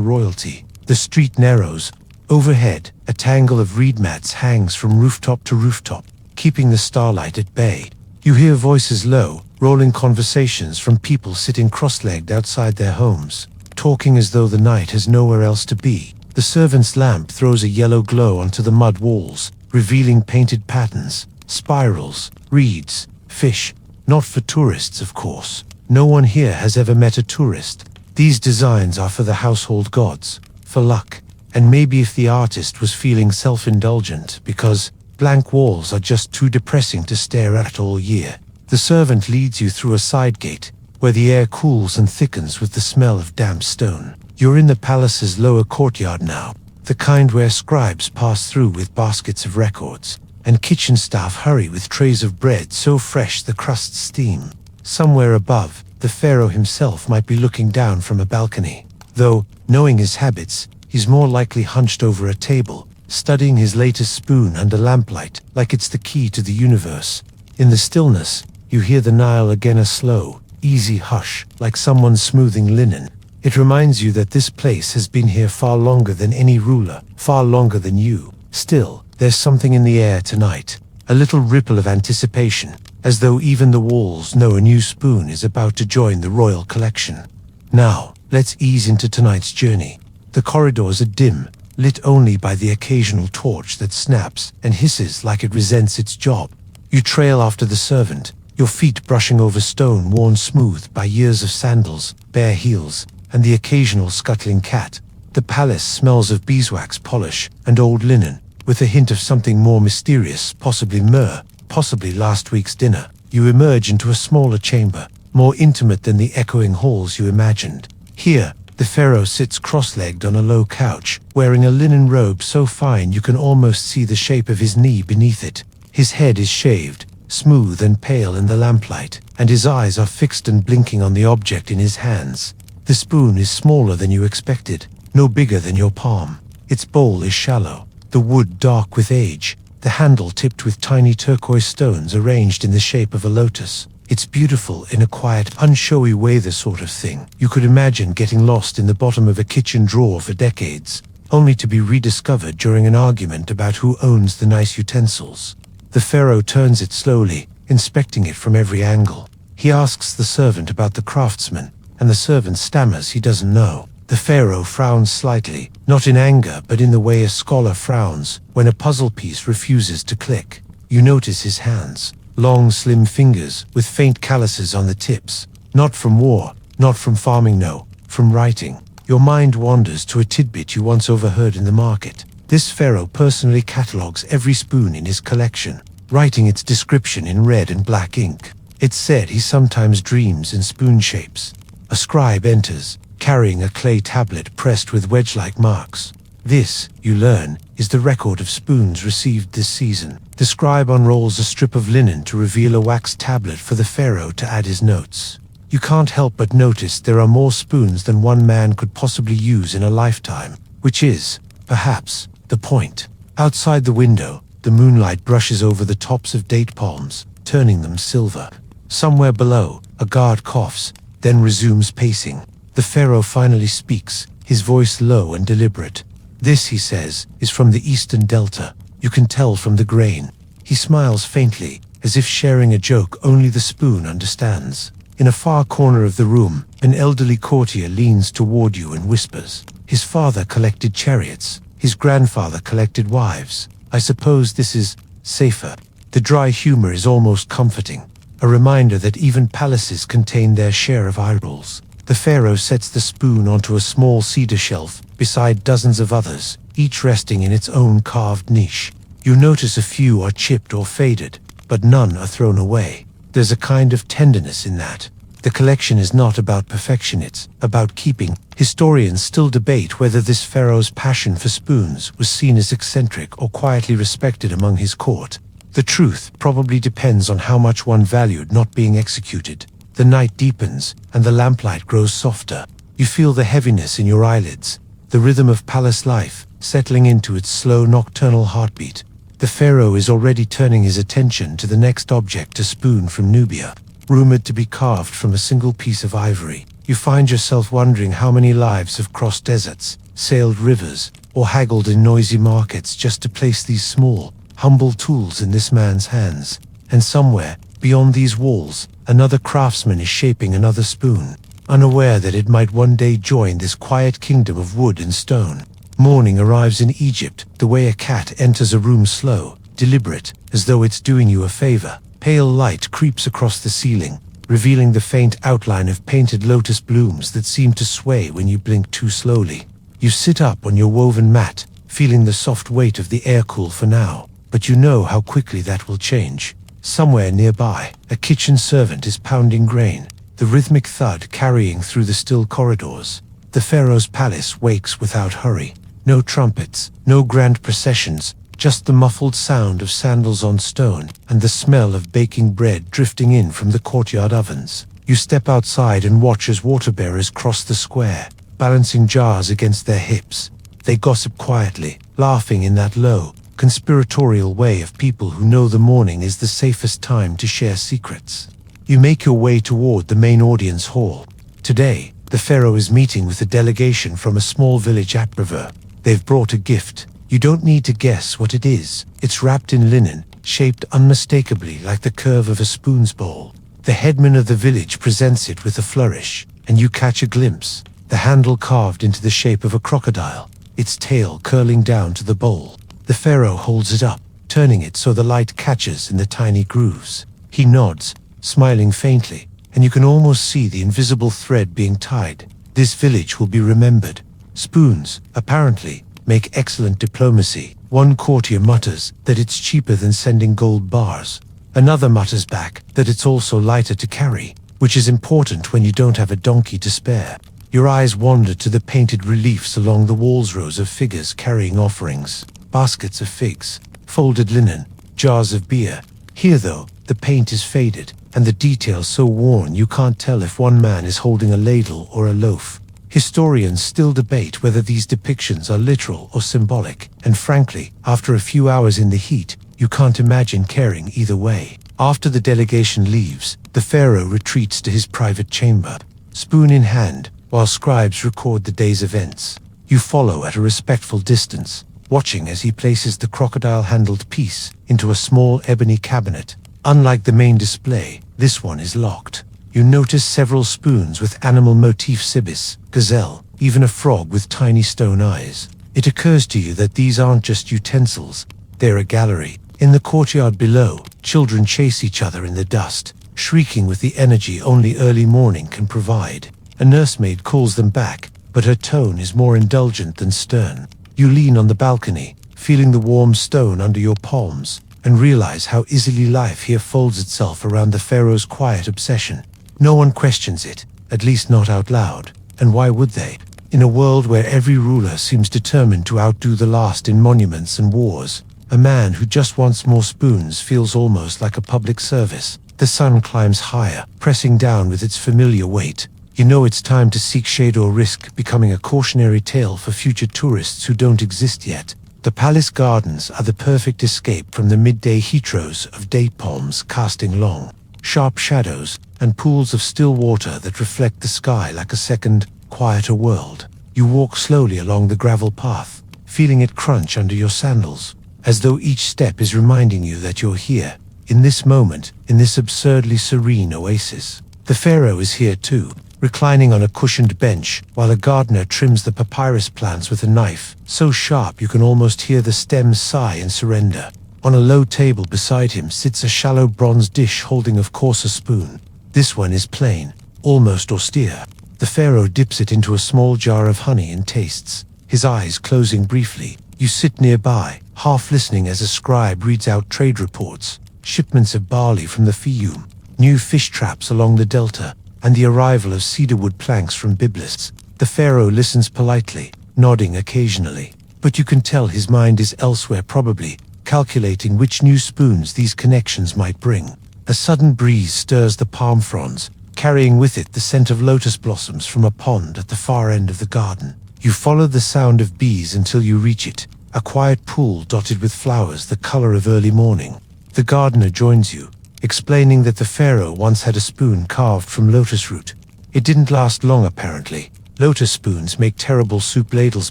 [SPEAKER 1] royalty. The street narrows. Overhead, a tangle of reed mats hangs from rooftop to rooftop, keeping the starlight at bay. You hear voices low, rolling conversations from people sitting cross-legged outside their homes, talking as though the night has nowhere else to be. The servant's lamp throws a yellow glow onto the mud walls, revealing painted patterns, spirals, reeds, fish. Not for tourists, of course. No one here has ever met a tourist. These designs are for the household gods, for luck, and maybe if the artist was feeling self-indulgent because blank walls are just too depressing to stare at all year. The servant leads you through a side gate, where the air cools and thickens with the smell of damp stone. You're in the palace's lower courtyard now, the kind where scribes pass through with baskets of records, and kitchen staff hurry with trays of bread so fresh the crusts steam. Somewhere above, the pharaoh himself might be looking down from a balcony. Though, knowing his habits, he's more likely hunched over a table, studying his latest spoon under lamplight, like it's the key to the universe. In the stillness, you hear the Nile again, a slow, easy hush, like someone smoothing linen. It reminds you that this place has been here far longer than any ruler, far longer than you. Still, there's something in the air tonight, a little ripple of anticipation, as though even the walls know a new spoon is about to join the royal collection. Now, let's ease into tonight's journey. The corridors are dim, lit only by the occasional torch that snaps and hisses like it resents its job. You trail after the servant, your feet brushing over stone worn smooth by years of sandals, bare heels, and the occasional scuttling cat. The palace smells of beeswax polish and old linen, with a hint of something more mysterious, possibly myrrh, possibly last week's dinner. You emerge into a smaller chamber, more intimate than the echoing halls you imagined. Here, the pharaoh sits cross-legged on a low couch, wearing a linen robe so fine you can almost see the shape of his knee beneath it. His head is shaved, smooth and pale in the lamplight, and his eyes are fixed and blinking on the object in his hands. The spoon is smaller than you expected, no bigger than your palm. Its bowl is shallow, the wood dark with age, the handle tipped with tiny turquoise stones arranged in the shape of a lotus. It's beautiful in a quiet, unshowy way, the sort of thing you could imagine getting lost in the bottom of a kitchen drawer for decades, only to be rediscovered during an argument about who owns the nice utensils. The pharaoh turns it slowly, inspecting it from every angle. He asks the servant about the craftsman, and the servant stammers he doesn't know. The pharaoh frowns slightly, not in anger but in the way a scholar frowns when a puzzle piece refuses to click. You notice his hands, long slim fingers with faint calluses on the tips. Not from war, not from farming, no, from writing. Your mind wanders to a tidbit you once overheard in the market. This pharaoh personally catalogues every spoon in his collection, writing its description in red and black ink. It's said he sometimes dreams in spoon shapes. A scribe enters, carrying a clay tablet pressed with wedge-like marks. This, you learn, is the record of spoons received this season. The scribe unrolls a strip of linen to reveal a wax tablet for the pharaoh to add his notes. You can't help but notice there are more spoons than one man could possibly use in a lifetime, which is, perhaps, the point. Outside the window, the moonlight brushes over the tops of date palms, turning them silver. Somewhere below, a guard coughs, then resumes pacing. The pharaoh finally speaks, his voice low and deliberate. This, he says, is from the eastern delta. You can tell from the grain. He smiles faintly, as if sharing a joke only the spoon understands. In a far corner of the room, an elderly courtier leans toward you and whispers. His father collected chariots. His grandfather collected wives. I suppose this is safer. The dry humor is almost comforting, a reminder that even palaces contain their share of eye rolls. The pharaoh sets the spoon onto a small cedar shelf beside dozens of others, each resting in its own carved niche. You notice a few are chipped or faded, but none are thrown away. There's a kind of tenderness in that. The collection is not about perfection, it's about keeping. Historians still debate whether this pharaoh's passion for spoons was seen as eccentric or quietly respected among his court. The truth probably depends on how much one valued not being executed. The night deepens, and the lamplight grows softer. You feel the heaviness in your eyelids, the rhythm of palace life settling into its slow nocturnal heartbeat. The pharaoh is already turning his attention to the next object, a spoon from Nubia, rumored to be carved from a single piece of ivory. You find yourself wondering how many lives have crossed deserts, sailed rivers, or haggled in noisy markets just to place these small, humble tools in this man's hands. And somewhere, beyond these walls, another craftsman is shaping another spoon, unaware that it might one day join this quiet kingdom of wood and stone. Morning arrives in Egypt, the way a cat enters a room, slow, deliberate, as though it's doing you a favor. Pale light creeps across the ceiling, revealing the faint outline of painted lotus blooms that seem to sway when you blink too slowly. You sit up on your woven mat, feeling the soft weight of the air cool for now, but you know how quickly that will change. Somewhere nearby, a kitchen servant is pounding grain, the rhythmic thud carrying through the still corridors. The pharaoh's palace wakes without hurry. No trumpets, no grand processions, just the muffled sound of sandals on stone and the smell of baking bread drifting in from the courtyard ovens. You step outside and watch as water bearers cross the square, balancing jars against their hips. They gossip quietly, laughing in that low, conspiratorial way of people who know the morning is the safest time to share secrets. You make your way toward the main audience hall. Today, the pharaoh is meeting with a delegation from a small village at River. They've brought a gift. You don't need to guess what it is. It's wrapped in linen, shaped unmistakably like the curve of a spoon's bowl. The headman of the village presents it with a flourish, and you catch a glimpse. The handle carved into the shape of a crocodile, its tail curling down to the bowl. The pharaoh holds it up, turning it so the light catches in the tiny grooves. He nods, smiling faintly, and you can almost see the invisible thread being tied. This village will be remembered. Spoons, apparently, make excellent diplomacy. One courtier mutters that it's cheaper than sending gold bars. Another mutters back that it's also lighter to carry, which is important when you don't have a donkey to spare. Your eyes wander to the painted reliefs along the walls, rows of figures carrying offerings, baskets of figs, folded linen, jars of beer. Here, though, the paint is faded, and the details so worn you can't tell if one man is holding a ladle or a loaf. Historians still debate whether these depictions are literal or symbolic, and frankly, after a few hours in the heat, you can't imagine caring either way. After the delegation leaves, the pharaoh retreats to his private chamber, spoon in hand, while scribes record the day's events. You follow at a respectful distance, watching as he places the crocodile-handled piece into a small ebony cabinet. Unlike the main display, this one is locked. You notice several spoons with animal motifs, ibis, gazelle, even a frog with tiny stone eyes. It occurs to you that these aren't just utensils, they're a gallery. In the courtyard below, children chase each other in the dust, shrieking with the energy only early morning can provide. A nursemaid calls them back, but her tone is more indulgent than stern. You lean on the balcony, feeling the warm stone under your palms, and realize how easily life here folds itself around the pharaoh's quiet obsession. No one questions it, at least not out loud. And why would they? In a world where every ruler seems determined to outdo the last in monuments and wars, a man who just wants more spoons feels almost like a public service. The sun climbs higher, pressing down with its familiar weight. You know it's time to seek shade or risk becoming a cautionary tale for future tourists who don't exist yet. The palace gardens are the perfect escape from the midday heat rows of date palms casting long, sharp shadows, and pools of still water that reflect the sky like a second, quieter world. You walk slowly along the gravel path, feeling it crunch under your sandals, as though each step is reminding you that you're here, in this moment, in this absurdly serene oasis. The pharaoh is here too, reclining on a cushioned bench, while a gardener trims the papyrus plants with a knife, so sharp you can almost hear the stems sigh in surrender. On a low table beside him sits a shallow bronze dish holding of course a spoon. This one is plain, almost austere. The pharaoh dips it into a small jar of honey and tastes, his eyes closing briefly. You sit nearby, half listening as a scribe reads out trade reports, shipments of barley from the Fayum, new fish traps along the delta, and the arrival of cedarwood planks from Byblis. The pharaoh listens politely, nodding occasionally, but you can tell his mind is elsewhere, probably calculating which new spoons these connections might bring. A sudden breeze stirs the palm fronds, carrying with it the scent of lotus blossoms from a pond at the far end of the garden. You follow the sound of bees until you reach it, a quiet pool dotted with flowers the color of early morning. The gardener joins you, explaining that the pharaoh once had a spoon carved from lotus root. It didn't last long apparently. Lotus spoons make terrible soup ladles,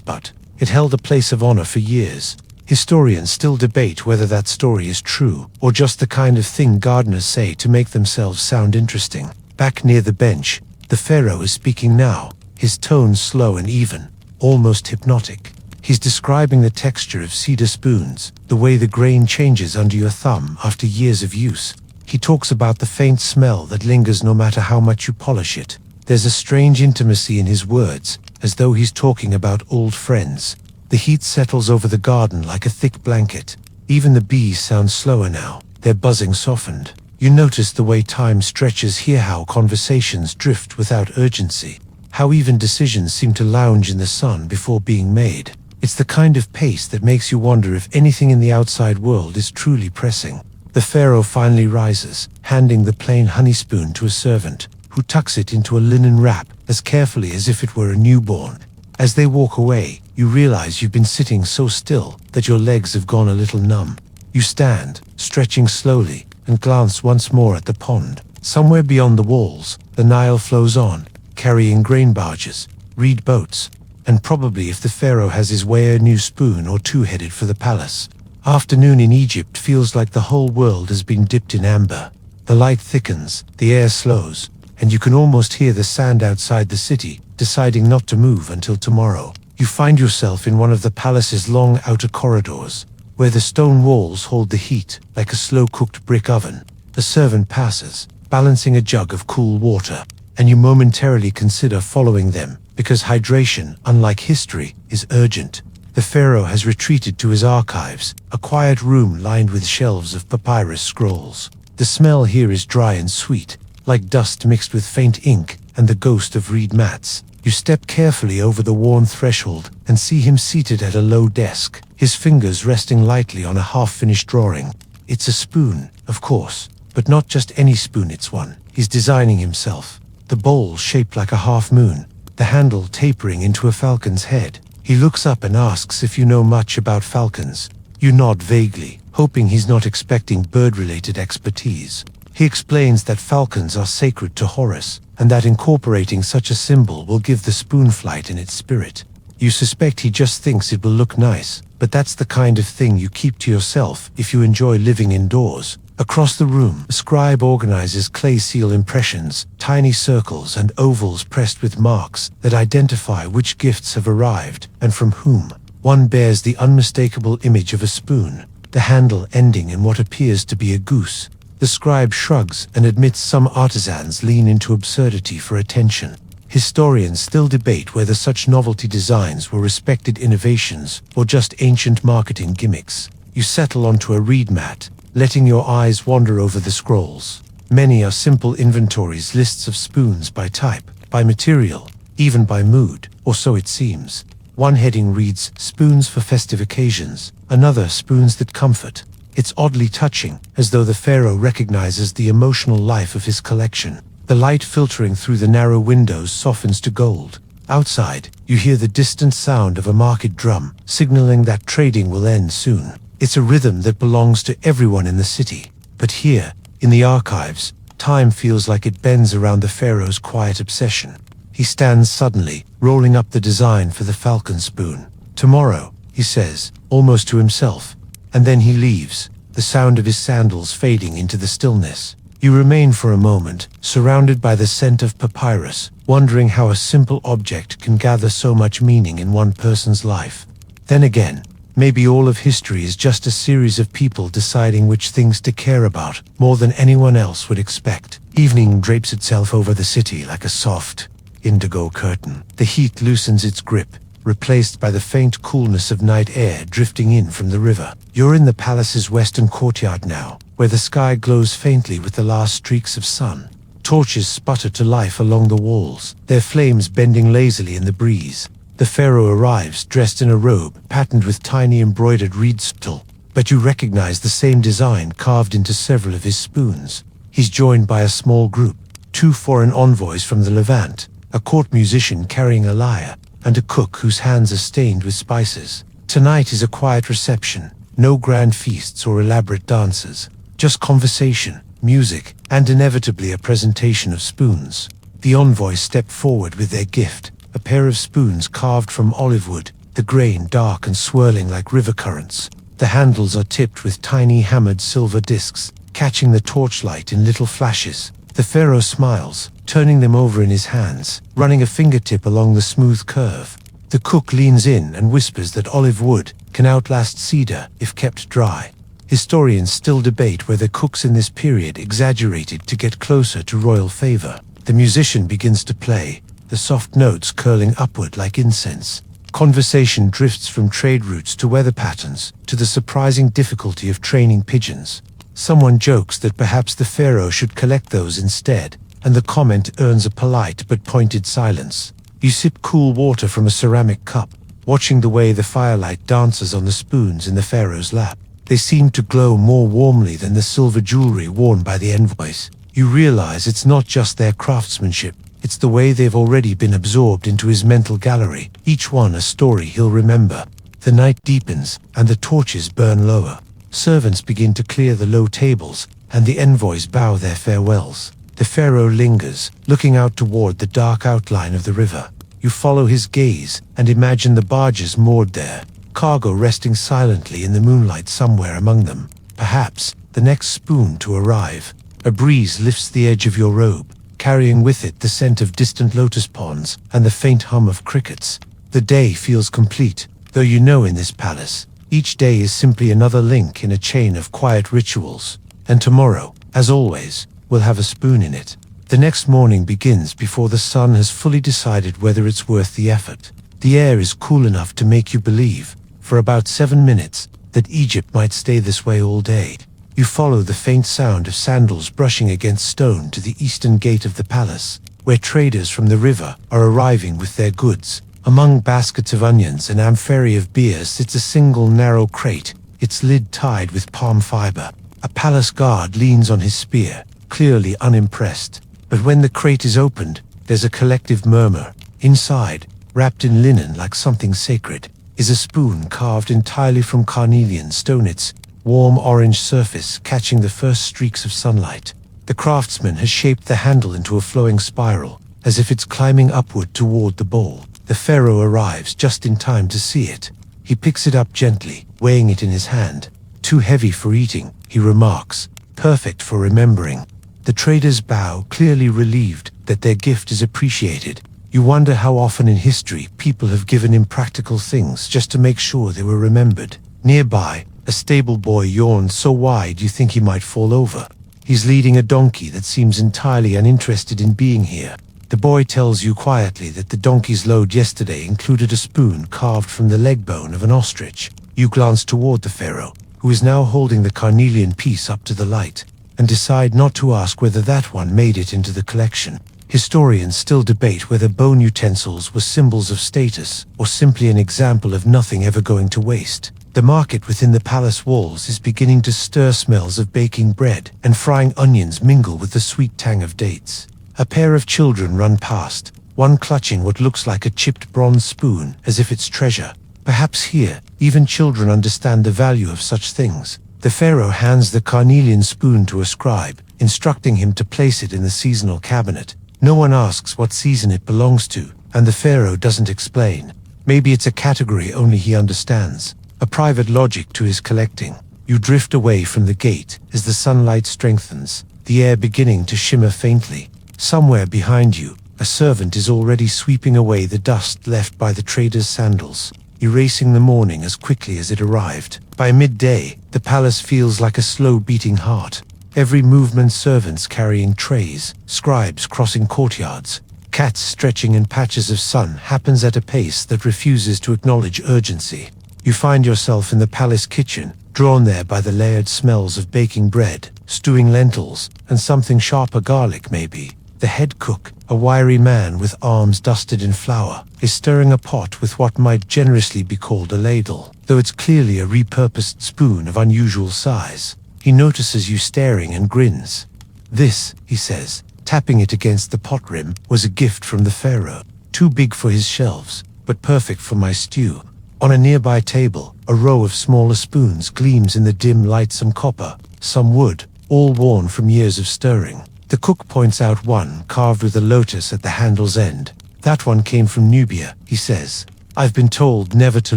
[SPEAKER 1] but it held a place of honor for years. Historians still debate whether that story is true, or just the kind of thing gardeners say to make themselves sound interesting. Back near the bench, the pharaoh is speaking now, his tone slow and even, almost hypnotic. He's describing the texture of cedar spoons, the way the grain changes under your thumb after years of use. He talks about the faint smell that lingers no matter how much you polish it. There's a strange intimacy in his words, as though he's talking about old friends. The heat settles over the garden like a thick blanket. Even the bees sound slower now, their buzzing softened. You notice the way time stretches here, how conversations drift without urgency, how even decisions seem to lounge in the sun before being made. It's the kind of pace that makes you wonder if anything in the outside world is truly pressing. The pharaoh finally rises, handing the plain honey spoon to a servant, who tucks it into a linen wrap as carefully as if it were a newborn. As they walk away, you realize you've been sitting so still that your legs have gone a little numb. You stand, stretching slowly, and glance once more at the pond. Somewhere beyond the walls, the Nile flows on, carrying grain barges, reed boats, and probably, if the pharaoh has his way, a new spoon or two headed for the palace. Afternoon in Egypt feels like the whole world has been dipped in amber. The light thickens, the air slows, and you can almost hear the sand outside the city, deciding not to move until tomorrow. You find yourself in one of the palace's long outer corridors, where the stone walls hold the heat like a slow-cooked brick oven. A servant passes, balancing a jug of cool water, and you momentarily consider following them, because hydration, unlike history, is urgent. The pharaoh has retreated to his archives, a quiet room lined with shelves of papyrus scrolls. The smell here is dry and sweet, like dust mixed with faint ink and the ghost of reed mats. You step carefully over the worn threshold and see him seated at a low desk, his fingers resting lightly on a half-finished drawing. It's a spoon, of course, but not just any spoon, it's one he's designing himself. The bowl shaped like a half-moon, the handle tapering into a falcon's head. He looks up and asks if you know much about falcons. You nod vaguely, hoping he's not expecting bird-related expertise. He explains that falcons are sacred to Horus, and that incorporating such a symbol will give the spoon flight in its spirit. You suspect he just thinks it will look nice, but that's the kind of thing you keep to yourself if you enjoy living indoors. Across the room, a scribe organizes clay seal impressions, tiny circles and ovals pressed with marks that identify which gifts have arrived and from whom. One bears the unmistakable image of a spoon, the handle ending in what appears to be a goose. The scribe shrugs and admits some artisans lean into absurdity for attention. Historians still debate whether such novelty designs were respected innovations or just ancient marketing gimmicks. You settle onto a reed mat, letting your eyes wander over the scrolls. Many are simple inventories, lists of spoons by type, by material, even by mood, or so it seems. One heading reads, "Spoons for festive occasions," another, "Spoons that comfort." It's oddly touching, as though the pharaoh recognizes the emotional life of his collection. The light filtering through the narrow windows softens to gold. Outside, you hear the distant sound of a market drum, signaling that trading will end soon. It's a rhythm that belongs to everyone in the city. But here, in the archives, time feels like it bends around the pharaoh's quiet obsession. He stands suddenly, rolling up the design for the falcon spoon. "Tomorrow," he says, almost to himself, and then he leaves, the sound of his sandals fading into the stillness. You remain for a moment, surrounded by the scent of papyrus, wondering how a simple object can gather so much meaning in one person's life. Then again, maybe all of history is just a series of people deciding which things to care about, more than anyone else would expect. Evening drapes itself over the city like a soft, indigo curtain. The heat loosens its grip, replaced by the faint coolness of night air drifting in from the river. You're in the palace's western courtyard now, where the sky glows faintly with the last streaks of sun. Torches sputter to life along the walls, their flames bending lazily in the breeze. The pharaoh arrives, dressed in a robe patterned with tiny embroidered reed stole, but you recognize the same design carved into several of his spoons. He's joined by a small group, 2 foreign envoys from the Levant, a court musician carrying a lyre, and a cook whose hands are stained with spices. Tonight is a quiet reception, no grand feasts or elaborate dances, just conversation, music, and inevitably a presentation of spoons. The envoys step forward with their gift, a pair of spoons carved from olive wood, the grain dark and swirling like river currents. The handles are tipped with tiny hammered silver discs, catching the torchlight in little flashes. The pharaoh smiles, turning them over in his hands, running a fingertip along the smooth curve. The cook leans in and whispers that olive wood can outlast cedar if kept dry. Historians still debate whether cooks in this period exaggerated to get closer to royal favor. The musician begins to play, the soft notes curling upward like incense. Conversation drifts from trade routes to weather patterns, to the surprising difficulty of training pigeons. Someone jokes that perhaps the pharaoh should collect those instead, and the comment earns a polite but pointed silence. You sip cool water from a ceramic cup, watching the way the firelight dances on the spoons in the pharaoh's lap. They seem to glow more warmly than the silver jewelry worn by the envoys. You realize it's not just their craftsmanship, it's the way they've already been absorbed into his mental gallery, each one a story he'll remember. The night deepens, and the torches burn lower. Servants begin to clear the low tables, and the envoys bow their farewells. The pharaoh lingers, looking out toward the dark outline of the river. You follow his gaze, and imagine the barges moored there, cargo resting silently in the moonlight somewhere among them. Perhaps the next spoon to arrive. A breeze lifts the edge of your robe, carrying with it the scent of distant lotus ponds and the faint hum of crickets. The day feels complete, though you know in this palace, each day is simply another link in a chain of quiet rituals. And tomorrow, as always, will have a spoon in it. The next morning begins before the sun has fully decided whether it's worth the effort. The air is cool enough to make you believe, for about 7 minutes, that Egypt might stay this way all day. You follow the faint sound of sandals brushing against stone to the eastern gate of the palace, where traders from the river are arriving with their goods. Among baskets of onions and amphorae of beer sits a single narrow crate, its lid tied with palm fiber. A palace guard leans on his spear, clearly unimpressed. But when the crate is opened, there's a collective murmur. Inside, wrapped in linen like something sacred, is a spoon carved entirely from carnelian stone, its warm orange surface catching the first streaks of sunlight. The craftsman has shaped the handle into a flowing spiral, as if it's climbing upward toward the bowl. The pharaoh arrives just in time to see it. He picks it up gently, weighing it in his hand. Too heavy for eating, he remarks, perfect for remembering. The traders bow, clearly relieved that their gift is appreciated. You wonder how often in history people have given impractical things just to make sure they were remembered. Nearby, a stable boy yawns so wide you think he might fall over. He's leading a donkey that seems entirely uninterested in being here. The boy tells you quietly that the donkey's load yesterday included a spoon carved from the leg bone of an ostrich. You glance toward the pharaoh, who is now holding the carnelian piece up to the light, and decide not to ask whether that one made it into the collection. Historians still debate whether bone utensils were symbols of status or simply an example of nothing ever going to waste. The market within the palace walls is beginning to stir. Smells of baking bread and frying onions mingle with the sweet tang of dates. A pair of children run past, one clutching what looks like a chipped bronze spoon as if it's treasure. Perhaps here, even children understand the value of such things. The pharaoh hands the carnelian spoon to a scribe, instructing him to place it in the seasonal cabinet. No one asks what season it belongs to, and the pharaoh doesn't explain. Maybe it's a category only he understands, a private logic to his collecting. You drift away from the gate as the sunlight strengthens, the air beginning to shimmer faintly. Somewhere behind you, a servant is already sweeping away the dust left by the trader's sandals, erasing the morning as quickly as it arrived. By midday, the palace feels like a slow-beating heart. Every movement, servants carrying trays, scribes crossing courtyards, cats stretching in patches of sun, happens at a pace that refuses to acknowledge urgency. You find yourself in the palace kitchen, drawn there by the layered smells of baking bread, stewing lentils, and something sharper, garlic maybe. The head cook, a wiry man with arms dusted in flour, is stirring a pot with what might generously be called a ladle, though it's clearly a repurposed spoon of unusual size. He notices you staring and grins. "This," he says, tapping it against the pot rim, "was a gift from the pharaoh. Too big for his shelves, but perfect for my stew." On a nearby table, a row of smaller spoons gleams in the dim light, some copper, some wood, all worn from years of stirring. The cook points out one carved with a lotus at the handle's end. That one came from Nubia, he says. I've been told never to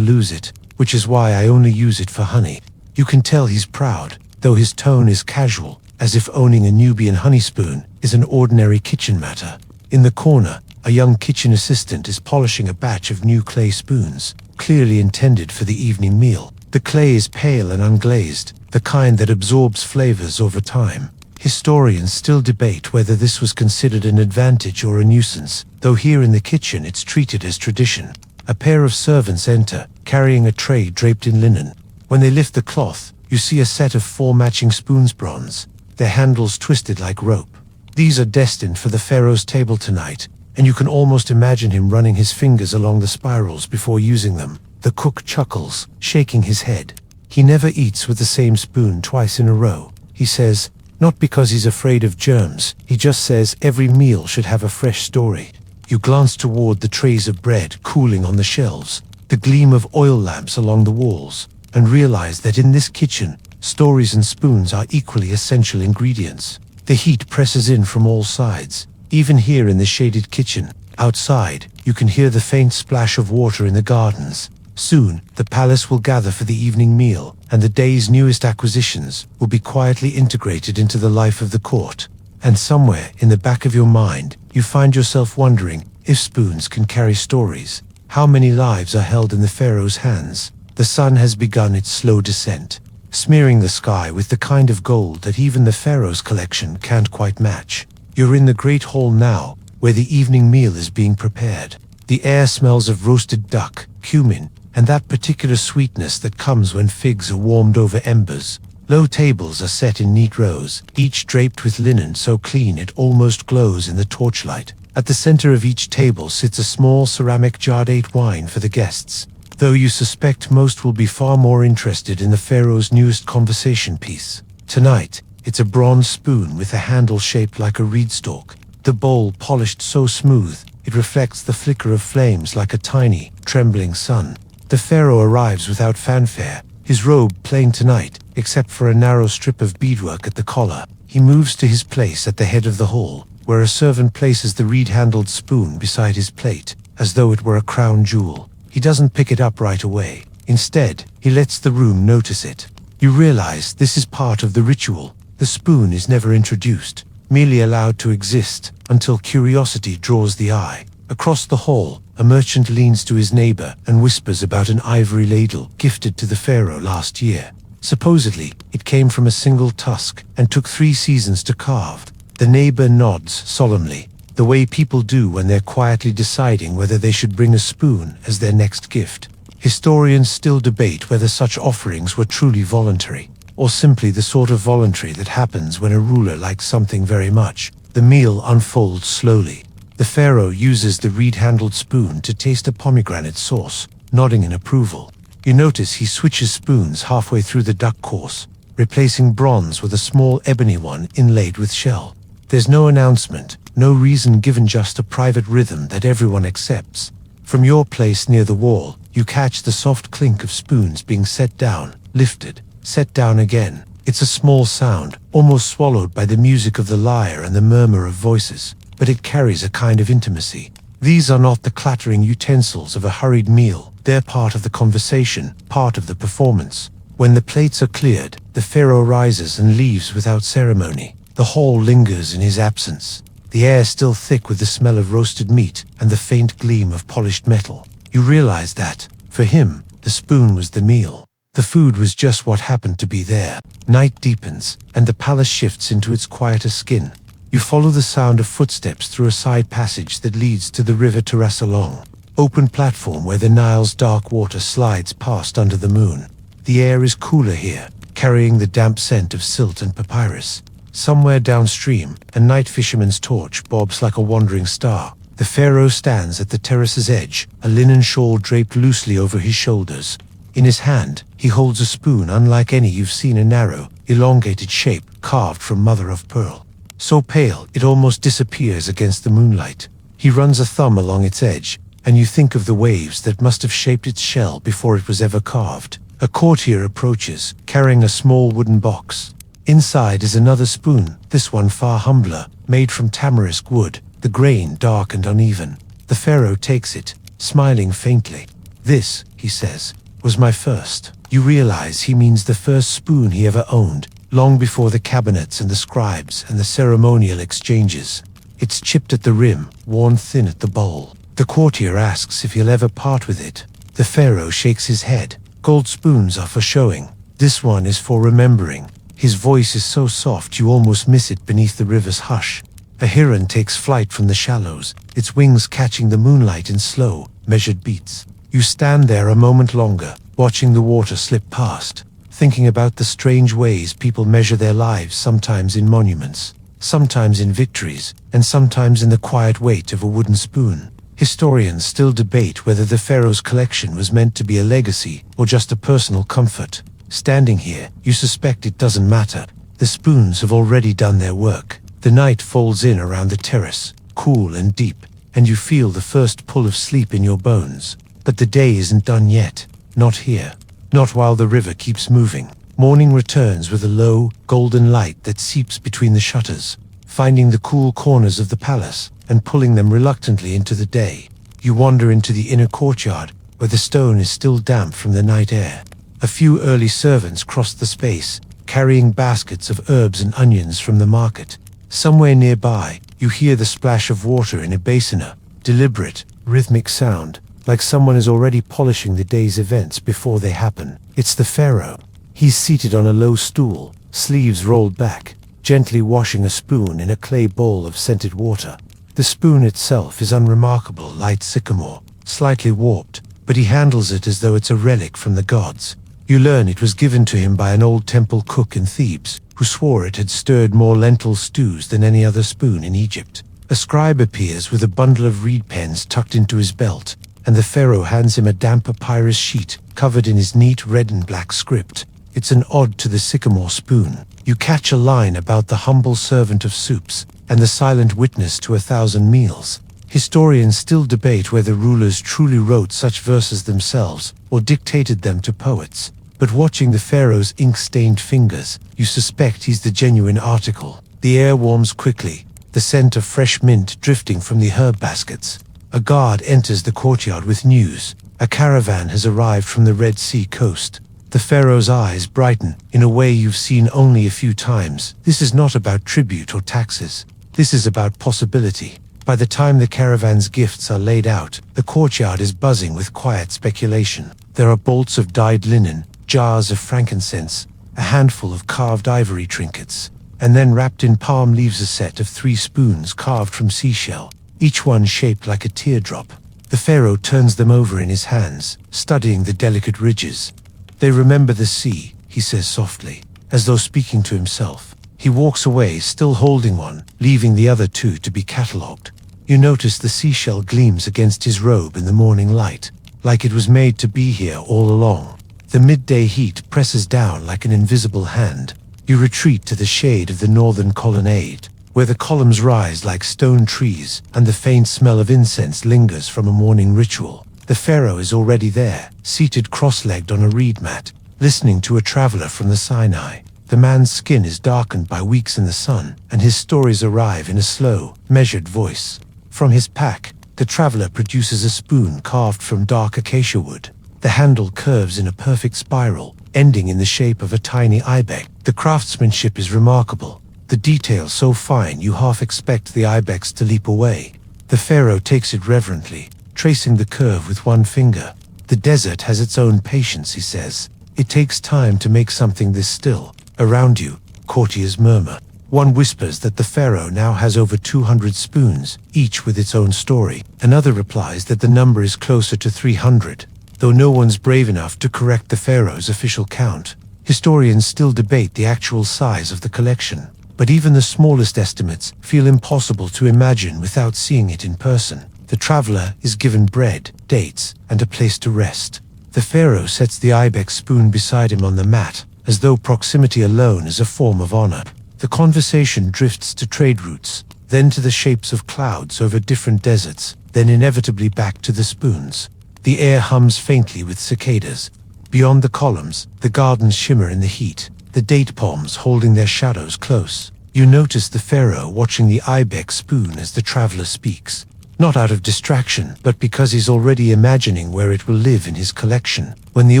[SPEAKER 1] lose it, which is why I only use it for honey. You can tell he's proud, though his tone is casual, as if owning a Nubian honey spoon is an ordinary kitchen matter. In the corner, a young kitchen assistant is polishing a batch of new clay spoons, clearly intended for the evening meal. The clay is pale and unglazed, the kind that absorbs flavors over time. Historians still debate whether this was considered an advantage or a nuisance, though here in the kitchen it's treated as tradition. A pair of servants enter, carrying a tray draped in linen. When they lift the cloth, you see a set of 4 matching spoons, bronze, their handles twisted like rope. These are destined for the pharaoh's table tonight, and you can almost imagine him running his fingers along the spirals before using them. The cook chuckles, shaking his head. He never eats with the same spoon twice in a row, he says. Not because he's afraid of germs, he just says every meal should have a fresh story. You glance toward the trays of bread cooling on the shelves, the gleam of oil lamps along the walls, and realize that in this kitchen, stories and spoons are equally essential ingredients. The heat presses in from all sides, even here in the shaded kitchen. Outside, you can hear the faint splash of water in the gardens. Soon, the palace will gather for the evening meal, and the day's newest acquisitions will be quietly integrated into the life of the court. And somewhere in the back of your mind, you find yourself wondering if spoons can carry stories. How many lives are held in the pharaoh's hands? The sun has begun its slow descent, smearing the sky with the kind of gold that even the pharaoh's collection can't quite match. You're in the great hall now, where the evening meal is being prepared. The air smells of roasted duck, cumin, and that particular sweetness that comes when figs are warmed over embers. Low tables are set in neat rows, each draped with linen so clean it almost glows in the torchlight. At the center of each table sits a small ceramic jarred wine for the guests, though you suspect most will be far more interested in the pharaoh's newest conversation piece. Tonight, it's a bronze spoon with a handle shaped like a reed stalk, the bowl polished so smooth it reflects the flicker of flames like a tiny, trembling sun. The pharaoh arrives without fanfare, his robe plain tonight, except for a narrow strip of beadwork at the collar. He moves to his place at the head of the hall, where a servant places the reed-handled spoon beside his plate, as though it were a crown jewel. He doesn't pick it up right away. Instead, he lets the room notice it. You realize this is part of the ritual. The spoon is never introduced, merely allowed to exist until curiosity draws the eye. Across the hall, a merchant leans to his neighbor and whispers about an ivory ladle gifted to the pharaoh last year. Supposedly, it came from a single tusk and took 3 seasons to carve. The neighbor nods solemnly, the way people do when they're quietly deciding whether they should bring a spoon as their next gift. Historians still debate whether such offerings were truly voluntary, or simply the sort of voluntary that happens when a ruler likes something very much. The meal unfolds slowly. The pharaoh uses the reed-handled spoon to taste a pomegranate sauce, nodding in approval. You notice he switches spoons halfway through the duck course, replacing bronze with a small ebony one inlaid with shell. There's no announcement, no reason given, just a private rhythm that everyone accepts. From your place near the wall, you catch the soft clink of spoons being set down, lifted, set down again. It's a small sound, almost swallowed by the music of the lyre and the murmur of voices, but it carries a kind of intimacy. These are not the clattering utensils of a hurried meal. They're part of the conversation, part of the performance. When the plates are cleared, the pharaoh rises and leaves without ceremony. The hall lingers in his absence, the air still thick with the smell of roasted meat and the faint gleam of polished metal. You realize that, for him, the spoon was the meal. The food was just what happened to be there. Night deepens, and the palace shifts into its quieter skin. You follow the sound of footsteps through a side passage that leads to the river terrace along. Open platform where the Nile's dark water slides past under the moon. The air is cooler here, carrying the damp scent of silt and papyrus. Somewhere downstream, a night fisherman's torch bobs like a wandering star. The pharaoh stands at the terrace's edge, a linen shawl draped loosely over his shoulders. In his hand, he holds a spoon unlike any you've seen, a narrow, elongated shape carved from mother of pearl. So pale, it almost disappears against the moonlight. He runs a thumb along its edge, and you think of the waves that must have shaped its shell before it was ever carved. A courtier approaches, carrying a small wooden box. Inside is another spoon, this one far humbler, made from tamarisk wood, the grain dark and uneven. The pharaoh takes it, smiling faintly. "This," he says, "was my first." You realize he means the first spoon he ever owned, long before the cabinets and the scribes and the ceremonial exchanges. It's chipped at the rim, worn thin at the bowl. The courtier asks if he'll ever part with it. The pharaoh shakes his head. "Gold spoons are for showing. This one is for remembering." His voice is so soft you almost miss it beneath the river's hush. A heron takes flight from the shallows, its wings catching the moonlight in slow, measured beats. You stand there a moment longer, watching the water slip past, thinking about the strange ways people measure their lives, sometimes in monuments, sometimes in victories, and sometimes in the quiet weight of a wooden spoon. Historians still debate whether the pharaoh's collection was meant to be a legacy or just a personal comfort. Standing here, you suspect it doesn't matter. The spoons have already done their work. The night falls in around the terrace, cool and deep, and you feel the first pull of sleep in your bones. But the day isn't done yet. Not here. Not while the river keeps moving. Morning returns with a low, golden light that seeps between the shutters, finding the cool corners of the palace and pulling them reluctantly into the day. You wander into the inner courtyard, where the stone is still damp from the night air. A few early servants cross the space, carrying baskets of herbs and onions from the market. Somewhere nearby, you hear the splash of water in a basin, a deliberate, rhythmic sound, like someone is already polishing the day's events before they happen. It's the pharaoh. He's seated on a low stool, sleeves rolled back, gently washing a spoon in a clay bowl of scented water. The spoon itself is unremarkable, light sycamore, slightly warped, but he handles it as though it's a relic from the gods. You learn it was given to him by an old temple cook in Thebes, who swore it had stirred more lentil stews than any other spoon in Egypt. A scribe appears with a bundle of reed pens tucked into his belt, and the pharaoh hands him a damp papyrus sheet covered in his neat red and black script. It's an ode to the sycamore spoon. You catch a line about the humble servant of soups and the silent witness to 1,000 meals. Historians still debate whether rulers truly wrote such verses themselves or dictated them to poets. But watching the pharaoh's ink-stained fingers, you suspect he's the genuine article. The air warms quickly, the scent of fresh mint drifting from the herb baskets. A guard enters the courtyard with news. A caravan has arrived from the Red Sea coast. The pharaoh's eyes brighten in a way you've seen only a few times. This is not about tribute or taxes. This is about possibility. By the time the caravan's gifts are laid out, the courtyard is buzzing with quiet speculation. There are bolts of dyed linen, jars of frankincense, a handful of carved ivory trinkets, and then wrapped in palm leaves a set of 3 spoons carved from seashell, each one shaped like a teardrop. The pharaoh turns them over in his hands, studying the delicate ridges. "They remember the sea," he says softly, as though speaking to himself. He walks away, still holding one, leaving the other 2 to be catalogued. You notice the seashell gleams against his robe in the morning light, like it was made to be here all along. The midday heat presses down like an invisible hand. You retreat to the shade of the northern colonnade, where the columns rise like stone trees and the faint smell of incense lingers from a morning ritual. The pharaoh is already there, seated cross-legged on a reed mat, listening to a traveler from the Sinai. The man's skin is darkened by weeks in the sun, and his stories arrive in a slow, measured voice. From his pack, the traveler produces a spoon carved from dark acacia wood. The handle curves in a perfect spiral, ending in the shape of a tiny ibex. The craftsmanship is remarkable, the detail so fine you half expect the ibex to leap away. The pharaoh takes it reverently, tracing the curve with one finger. "The desert has its own patience," he says. "It takes time to make something this still." Around you, courtiers murmur. One whispers that the pharaoh now has over 200 spoons, each with its own story. Another replies that the number is closer to 300, though no one's brave enough to correct the pharaoh's official count. Historians still debate the actual size of the collection, but even the smallest estimates feel impossible to imagine without seeing it in person. The traveler is given bread, dates, and a place to rest. The pharaoh sets the ibex spoon beside him on the mat, as though proximity alone is a form of honor. The conversation drifts to trade routes, then to the shapes of clouds over different deserts, then inevitably back to the spoons. The air hums faintly with cicadas. Beyond the columns, the gardens shimmer in the heat, the date palms holding their shadows close. You notice the pharaoh watching the ibex spoon as the traveler speaks. Not out of distraction, but because he's already imagining where it will live in his collection. When the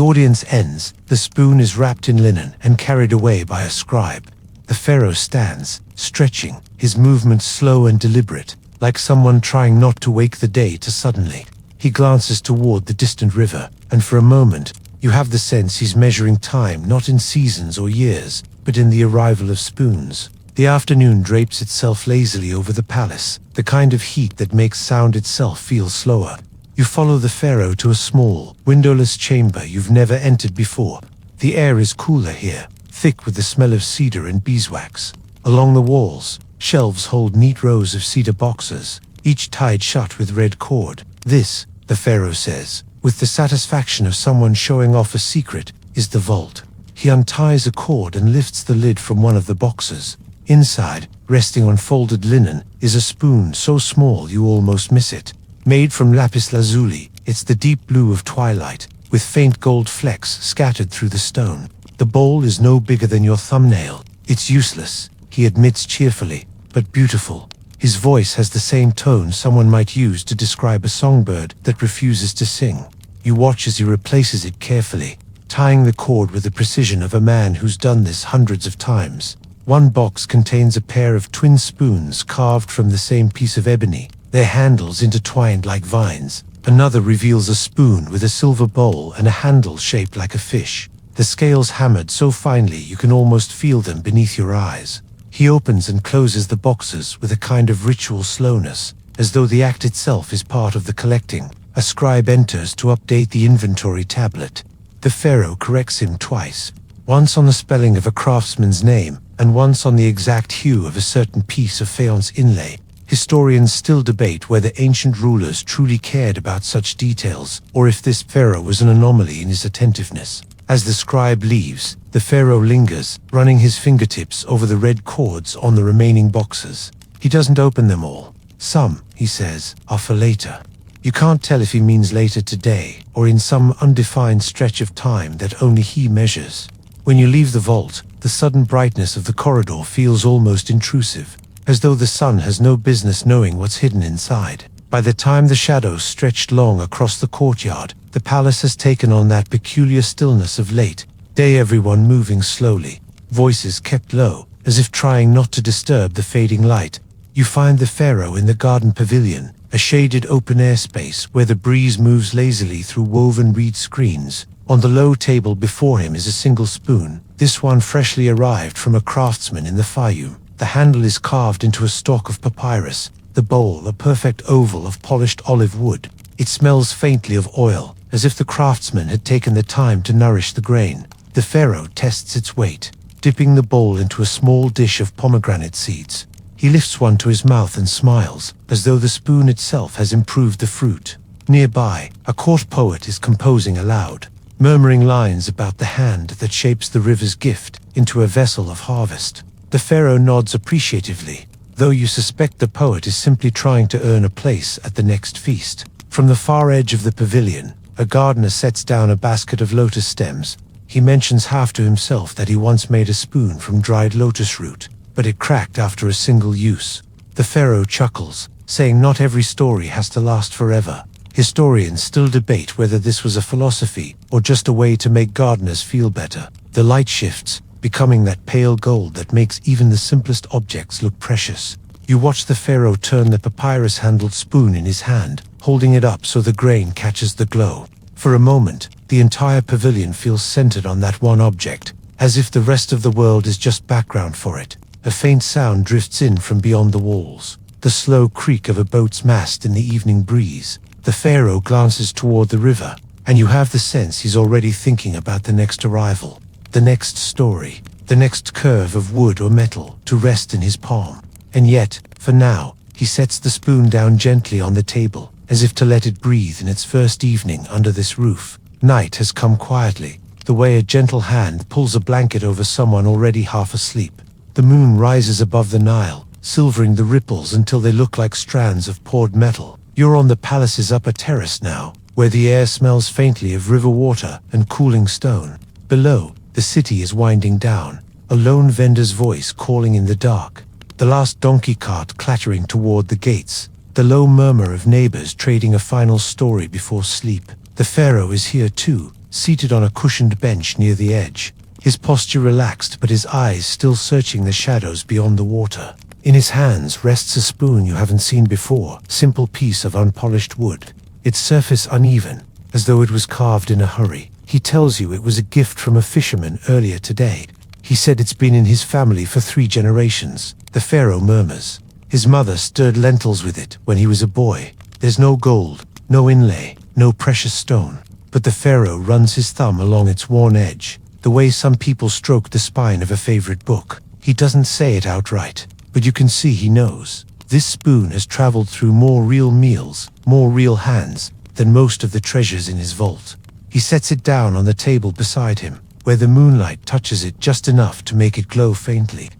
[SPEAKER 1] audience ends, the spoon is wrapped in linen and carried away by a scribe. The pharaoh stands, stretching, his movements slow and deliberate, like someone trying not to wake the day too suddenly. He glances toward the distant river, and for a moment, you have the sense he's measuring time not in seasons or years, but in the arrival of spoons. The afternoon drapes itself lazily over the palace, the kind of heat that makes sound itself feel slower. You follow the pharaoh to a small, windowless chamber you've never entered before. The air is cooler here, thick with the smell of cedar and beeswax. Along the walls, shelves hold neat rows of cedar boxes, each tied shut with red cord. This, the pharaoh says, with the satisfaction of someone showing off a secret, is the vault. He unties a cord and lifts the lid from one of the boxes. Inside, resting on folded linen, is a spoon so small you almost miss it. Made from lapis lazuli, it's the deep blue of twilight, with faint gold flecks scattered through the stone. The bowl is no bigger than your thumbnail. It's useless, he admits cheerfully, but beautiful. His voice has the same tone someone might use to describe a songbird that refuses to sing. You watch as he replaces it carefully, tying the cord with the precision of a man who's done this hundreds of times. One box contains a pair of twin spoons carved from the same piece of ebony, their handles intertwined like vines. Another reveals a spoon with a silver bowl and a handle shaped like a fish, the scales hammered so finely you can almost feel them beneath your eyes. He opens and closes the boxes with a kind of ritual slowness, as though the act itself is part of the collecting. A scribe enters to update the inventory tablet. The pharaoh corrects him twice, once on the spelling of a craftsman's name, and once on the exact hue of a certain piece of faience inlay. Historians still debate whether ancient rulers truly cared about such details, or if this pharaoh was an anomaly in his attentiveness. As the scribe leaves, the pharaoh lingers, running his fingertips over the red cords on the remaining boxes. He doesn't open them all. Some, he says, are for later. You can't tell if he means later today, or in some undefined stretch of time that only he measures. When you leave the vault, the sudden brightness of the corridor feels almost intrusive, as though the sun has no business knowing what's hidden inside. By the time the shadows stretched long across the courtyard, the palace has taken on that peculiar stillness of late day, everyone moving slowly, voices kept low, as if trying not to disturb the fading light. You find the pharaoh in the garden pavilion, a shaded open-air space where the breeze moves lazily through woven reed screens. On the low table before him is a single spoon, this one freshly arrived from a craftsman in the Fayum. The handle is carved into a stalk of papyrus, the bowl a perfect oval of polished olive wood. It smells faintly of oil, as if the craftsman had taken the time to nourish the grain. The pharaoh tests its weight, dipping the bowl into a small dish of pomegranate seeds. He lifts one to his mouth and smiles, as though the spoon itself has improved the fruit. Nearby, a court poet is composing aloud, murmuring lines about the hand that shapes the river's gift into a vessel of harvest. The pharaoh nods appreciatively, though you suspect the poet is simply trying to earn a place at the next feast. From the far edge of the pavilion, a gardener sets down a basket of lotus stems. He mentions half to himself that he once made a spoon from dried lotus root, but it cracked after a single use. The pharaoh chuckles, saying not every story has to last forever. Historians still debate whether this was a philosophy or just a way to make gardeners feel better. The light shifts, becoming that pale gold that makes even the simplest objects look precious. You watch the pharaoh turn the papyrus-handled spoon in his hand, holding it up so the grain catches the glow. For a moment, the entire pavilion feels centered on that one object, as if the rest of the world is just background for it. A faint sound drifts in from beyond the walls, the slow creak of a boat's mast in the evening breeze. The pharaoh glances toward the river, and you have the sense he's already thinking about the next arrival, the next story, the next curve of wood or metal to rest in his palm. And yet, for now, he sets the spoon down gently on the table, as if to let it breathe in its first evening under this roof. Night has come quietly, the way a gentle hand pulls a blanket over someone already half asleep. The moon rises above the Nile, silvering the ripples until they look like strands of poured metal. You're on the palace's upper terrace now, where the air smells faintly of river water and cooling stone. Below, the city is winding down, a lone vendor's voice calling in the dark, the last donkey cart clattering toward the gates, the low murmur of neighbors trading a final story before sleep. The Pharaoh is here too, seated on a cushioned bench near the edge, his posture relaxed but his eyes still searching the shadows beyond the water. In his hands rests a spoon you haven't seen before, simple piece of unpolished wood, its surface uneven, as though it was carved in a hurry. He tells you it was a gift from a fisherman earlier today. He said it's been in his family for 3 generations. The Pharaoh murmurs. His mother stirred lentils with it when he was a boy. There's no gold, no inlay, no precious stone. But the Pharaoh runs his thumb along its worn edge, the way some people stroke the spine of a favorite book. He doesn't say it outright, but you can see he knows. This spoon has traveled through more real meals, more real hands, than most of the treasures in his vault. He sets it down on the table beside him, where the moonlight touches it just enough to make it glow faintly.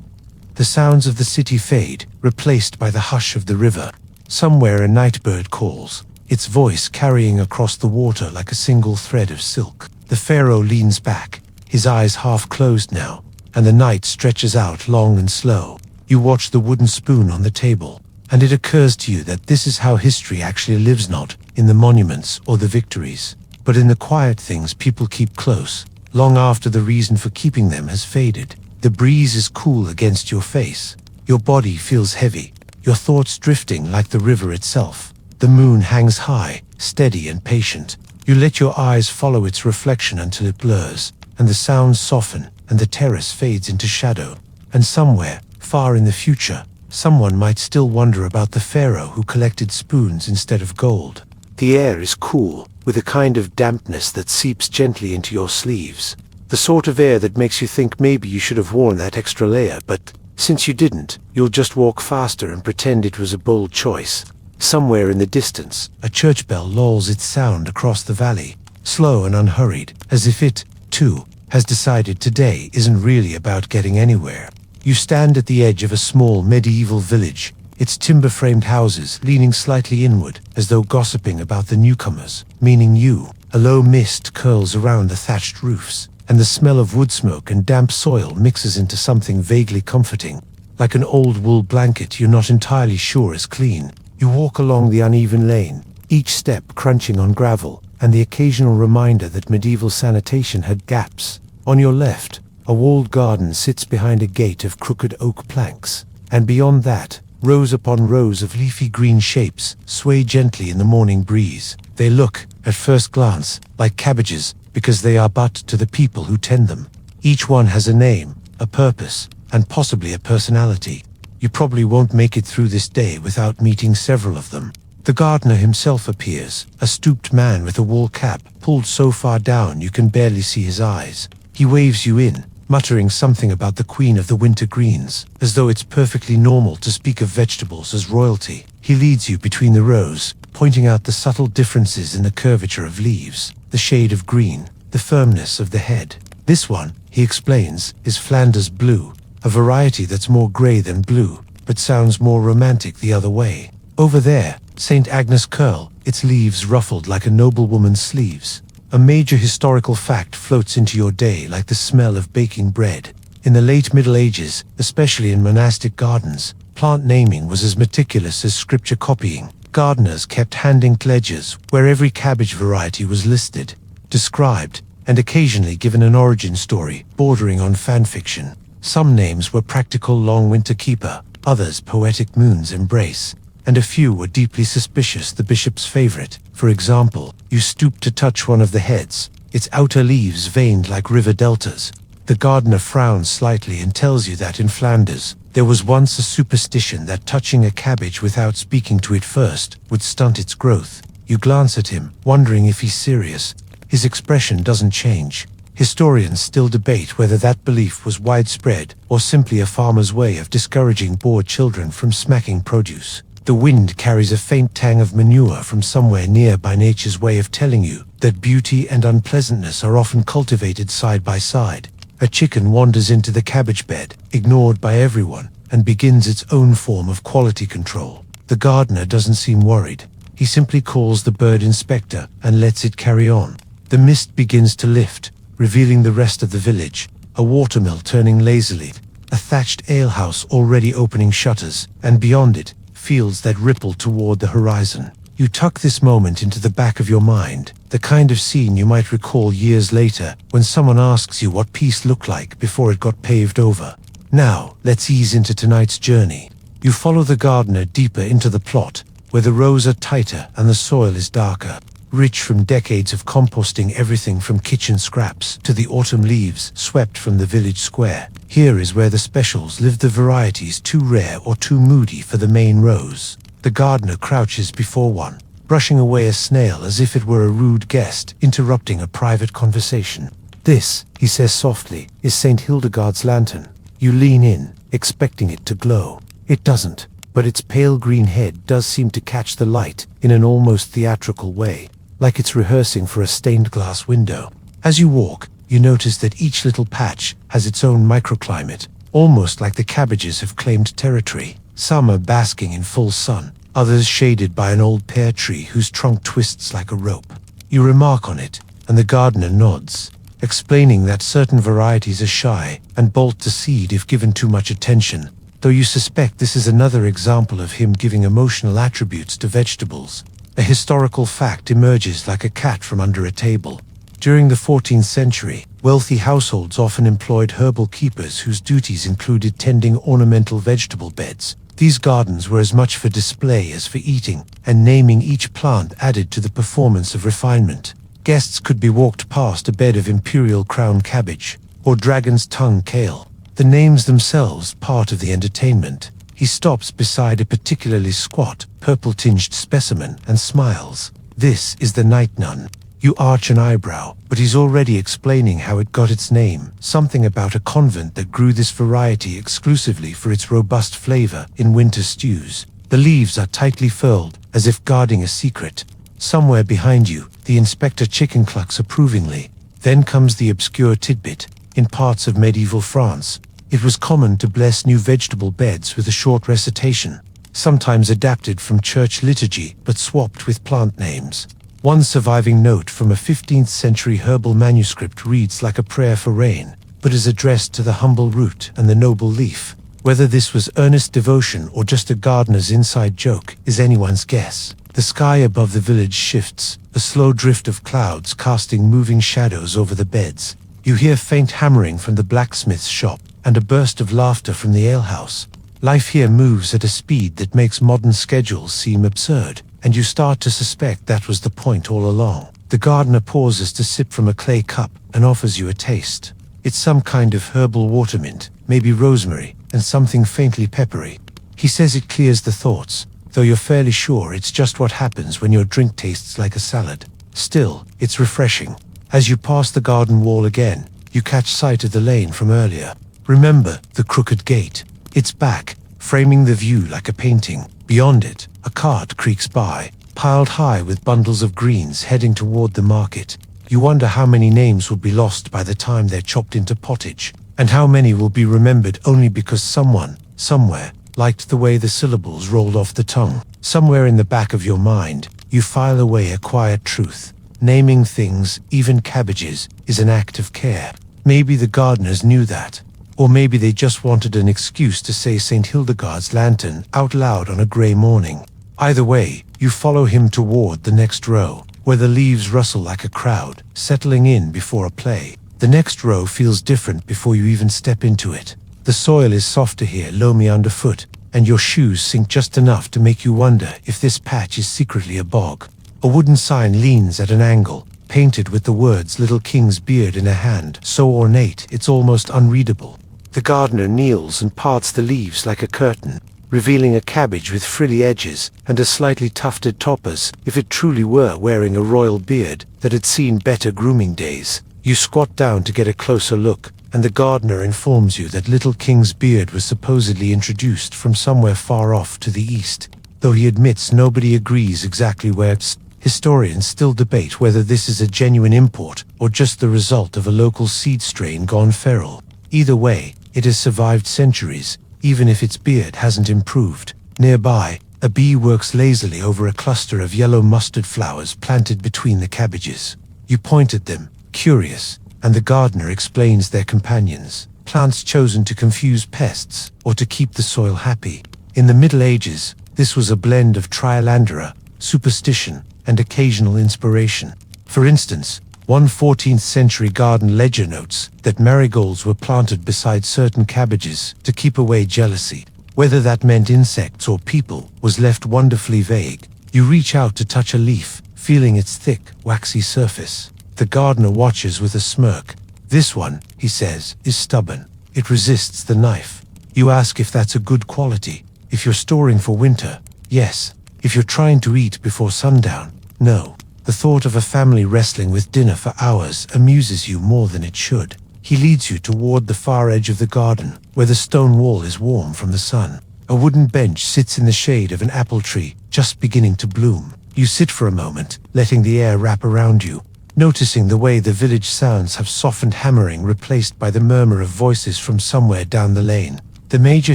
[SPEAKER 1] The sounds of the city fade, replaced by the hush of the river. Somewhere a nightbird calls, its voice carrying across the water like a single thread of silk. The Pharaoh leans back, his eyes half closed now, and the night stretches out long and slow. You watch the wooden spoon on the table, and it occurs to you that this is how history actually lives, not in the monuments or the victories, but in the quiet things people keep close, long after the reason for keeping them has faded. The breeze is cool against your face. Your body feels heavy, your thoughts drifting like the river itself. The moon hangs high, steady and patient. You let your eyes follow its reflection until it blurs, and the sounds soften, and the terrace fades into shadow. And somewhere, far in the future, someone might still wonder about the Pharaoh who collected spoons instead of gold. The air is cool, with a kind of dampness that seeps gently into your sleeves. The sort of air that makes you think maybe you should have worn that extra layer, but since you didn't, you'll just walk faster and pretend it was a bold choice. Somewhere in the distance, a church bell lulls its sound across the valley, slow and unhurried, as if it, too, has decided today isn't really about getting anywhere. You stand at the edge of a small medieval village, its timber-framed houses leaning slightly inward, as though gossiping about the newcomers, meaning you. A low mist curls around the thatched roofs, and the smell of wood smoke and damp soil mixes into something vaguely comforting, like an old wool blanket you're not entirely sure is clean. You walk along the uneven lane, each step crunching on gravel, and the occasional reminder that medieval sanitation had gaps. On your left, a walled garden sits behind a gate of crooked oak planks, and beyond that, rows upon rows of leafy green shapes sway gently in the morning breeze. They look, at first glance, like cabbages, because they are but to the people who tend them. Each one has a name, a purpose, and possibly a personality. You probably won't make it through this day without meeting several of them. The gardener himself appears, a stooped man with a wool cap pulled so far down you can barely see his eyes. He waves you in, muttering something about the queen of the winter greens, as though it's perfectly normal to speak of vegetables as royalty. He leads you between the rows, pointing out the subtle differences in the curvature of leaves, the shade of green, the firmness of the head. This one, he explains, is Flanders blue, a variety that's more grey than blue, but sounds more romantic the other way. Over there, St. Agnes curl, its leaves ruffled like a noblewoman's sleeves. A major historical fact floats into your day like the smell of baking bread. In the late Middle Ages, especially in monastic gardens, plant naming was as meticulous as scripture copying. Gardeners kept hand-inked ledgers where every cabbage variety was listed, described, and occasionally given an origin story bordering on fanfiction. Some names were practical long winter keeper, others poetic moon's embrace, and a few were deeply suspicious the bishop's favorite. For example, you stoop to touch one of the heads, its outer leaves veined like river deltas. The gardener frowns slightly and tells you that in Flanders, there was once a superstition that touching a cabbage without speaking to it first would stunt its growth. You glance at him, wondering if he's serious. His expression doesn't change. Historians still debate whether that belief was widespread or simply a farmer's way of discouraging bored children from smacking produce. The wind carries a faint tang of manure from somewhere near by nature's way of telling you that beauty and unpleasantness are often cultivated side by side. A chicken wanders into the cabbage bed, ignored by everyone, and begins its own form of quality control. The gardener doesn't seem worried. He simply calls the bird inspector and lets it carry on. The mist begins to lift, revealing the rest of the village, a watermill turning lazily, a thatched alehouse already opening shutters, and beyond it, fields that ripple toward the horizon. You tuck this moment into the back of your mind, the kind of scene you might recall years later when someone asks you what peace looked like before it got paved over. Now, let's ease into tonight's journey. You follow the gardener deeper into the plot, where the rows are tighter and the soil is darker, rich from decades of composting everything from kitchen scraps to the autumn leaves swept from the village square. Here is where the specials live, the varieties too rare or too moody for the main rows. The gardener crouches before one, brushing away a snail as if it were a rude guest interrupting a private conversation. "This," he says softly, "is St. Hildegard's lantern." You lean in, expecting it to glow. It doesn't, but its pale green head does seem to catch the light in an almost theatrical way, like it's rehearsing for a stained glass window. As you walk, you notice that each little patch has its own microclimate, almost like the cabbages have claimed territory. Some are basking in full sun, others shaded by an old pear tree whose trunk twists like a rope. You remark on it, and the gardener nods, explaining that certain varieties are shy and bolt to seed if given too much attention, though you suspect this is another example of him giving emotional attributes to vegetables. A historical fact emerges like a cat from under a table. During the 14th century, wealthy households often employed herbal keepers whose duties included tending ornamental vegetable beds. These gardens were as much for display as for eating, and naming each plant added to the performance of refinement. Guests could be walked past a bed of imperial crown cabbage, or dragon's tongue kale, the names themselves part of the entertainment. He stops beside a particularly squat, purple-tinged specimen and smiles. "This is the night nun." You arch an eyebrow, but he's already explaining how it got its name, something about a convent that grew this variety exclusively for its robust flavor in winter stews. The leaves are tightly furled, as if guarding a secret. Somewhere behind you, the inspector chicken clucks approvingly. Then comes the obscure tidbit. In parts of medieval France, it was common to bless new vegetable beds with a short recitation, sometimes adapted from church liturgy but swapped with plant names. One surviving note from a 15th century herbal manuscript reads like a prayer for rain, but is addressed to the humble root and the noble leaf. Whether this was earnest devotion or just a gardener's inside joke is anyone's guess. The sky above the village shifts, a slow drift of clouds casting moving shadows over the beds. You hear faint hammering from the blacksmith's shop, and a burst of laughter from the alehouse. Life here moves at a speed that makes modern schedules seem absurd, and you start to suspect that was the point all along. The gardener pauses to sip from a clay cup and offers you a taste. It's some kind of herbal watermint, maybe rosemary, and something faintly peppery. He says it clears the thoughts, though you're fairly sure it's just what happens when your drink tastes like a salad. Still, it's refreshing. As you pass the garden wall again, you catch sight of the lane from earlier. Remember the crooked gate? It's back, framing the view like a painting. Beyond it, a cart creaks by, piled high with bundles of greens heading toward the market. You wonder how many names will be lost by the time they're chopped into pottage, and how many will be remembered only because someone, somewhere, liked the way the syllables rolled off the tongue. Somewhere in the back of your mind, you file away a quiet truth. Naming things, even cabbages, is an act of care. Maybe the gardeners knew that. Or maybe they just wanted an excuse to say St. Hildegard's lantern out loud on a grey morning. Either way, you follow him toward the next row, where the leaves rustle like a crowd, settling in before a play. The next row feels different before you even step into it. The soil is softer here, loamy underfoot, and your shoes sink just enough to make you wonder if this patch is secretly a bog. A wooden sign leans at an angle, painted with the words "Little King's Beard" in a hand, so ornate it's almost unreadable. The gardener kneels and parts the leaves like a curtain, revealing a cabbage with frilly edges and a slightly tufted top as if it truly were wearing a royal beard that had seen better grooming days. You squat down to get a closer look, and the gardener informs you that Little King's Beard was supposedly introduced from somewhere far off to the east, though he admits nobody agrees exactly where it's. Historians still debate whether this is a genuine import or just the result of a local seed strain gone feral. Either way, it has survived centuries, even if its beard hasn't improved. Nearby, A bee works lazily over a cluster of yellow mustard flowers planted between the cabbages. You point at them, curious, and the gardener explains their companions, plants chosen to confuse pests or to keep the soil happy. In the Middle Ages, this was a blend of trialandera, superstition, and occasional inspiration. For instance, one 14th century garden ledger notes that marigolds were planted beside certain cabbages to keep away jealousy. Whether that meant insects or people was left wonderfully vague. You reach out to touch a leaf, feeling its thick, waxy surface. The gardener watches with a smirk. "This one," he says, "is stubborn. It resists the knife." You ask if that's a good quality. If you're storing for winter, yes. If you're trying to eat before sundown, no. The thought of a family wrestling with dinner for hours amuses you more than it should. He leads you toward the far edge of the garden, where the stone wall is warm from the sun. A wooden bench sits in the shade of an apple tree, just beginning to bloom. You sit for a moment, letting the air wrap around you, noticing the way the village sounds have softened hammering replaced by the murmur of voices from somewhere down the lane. The major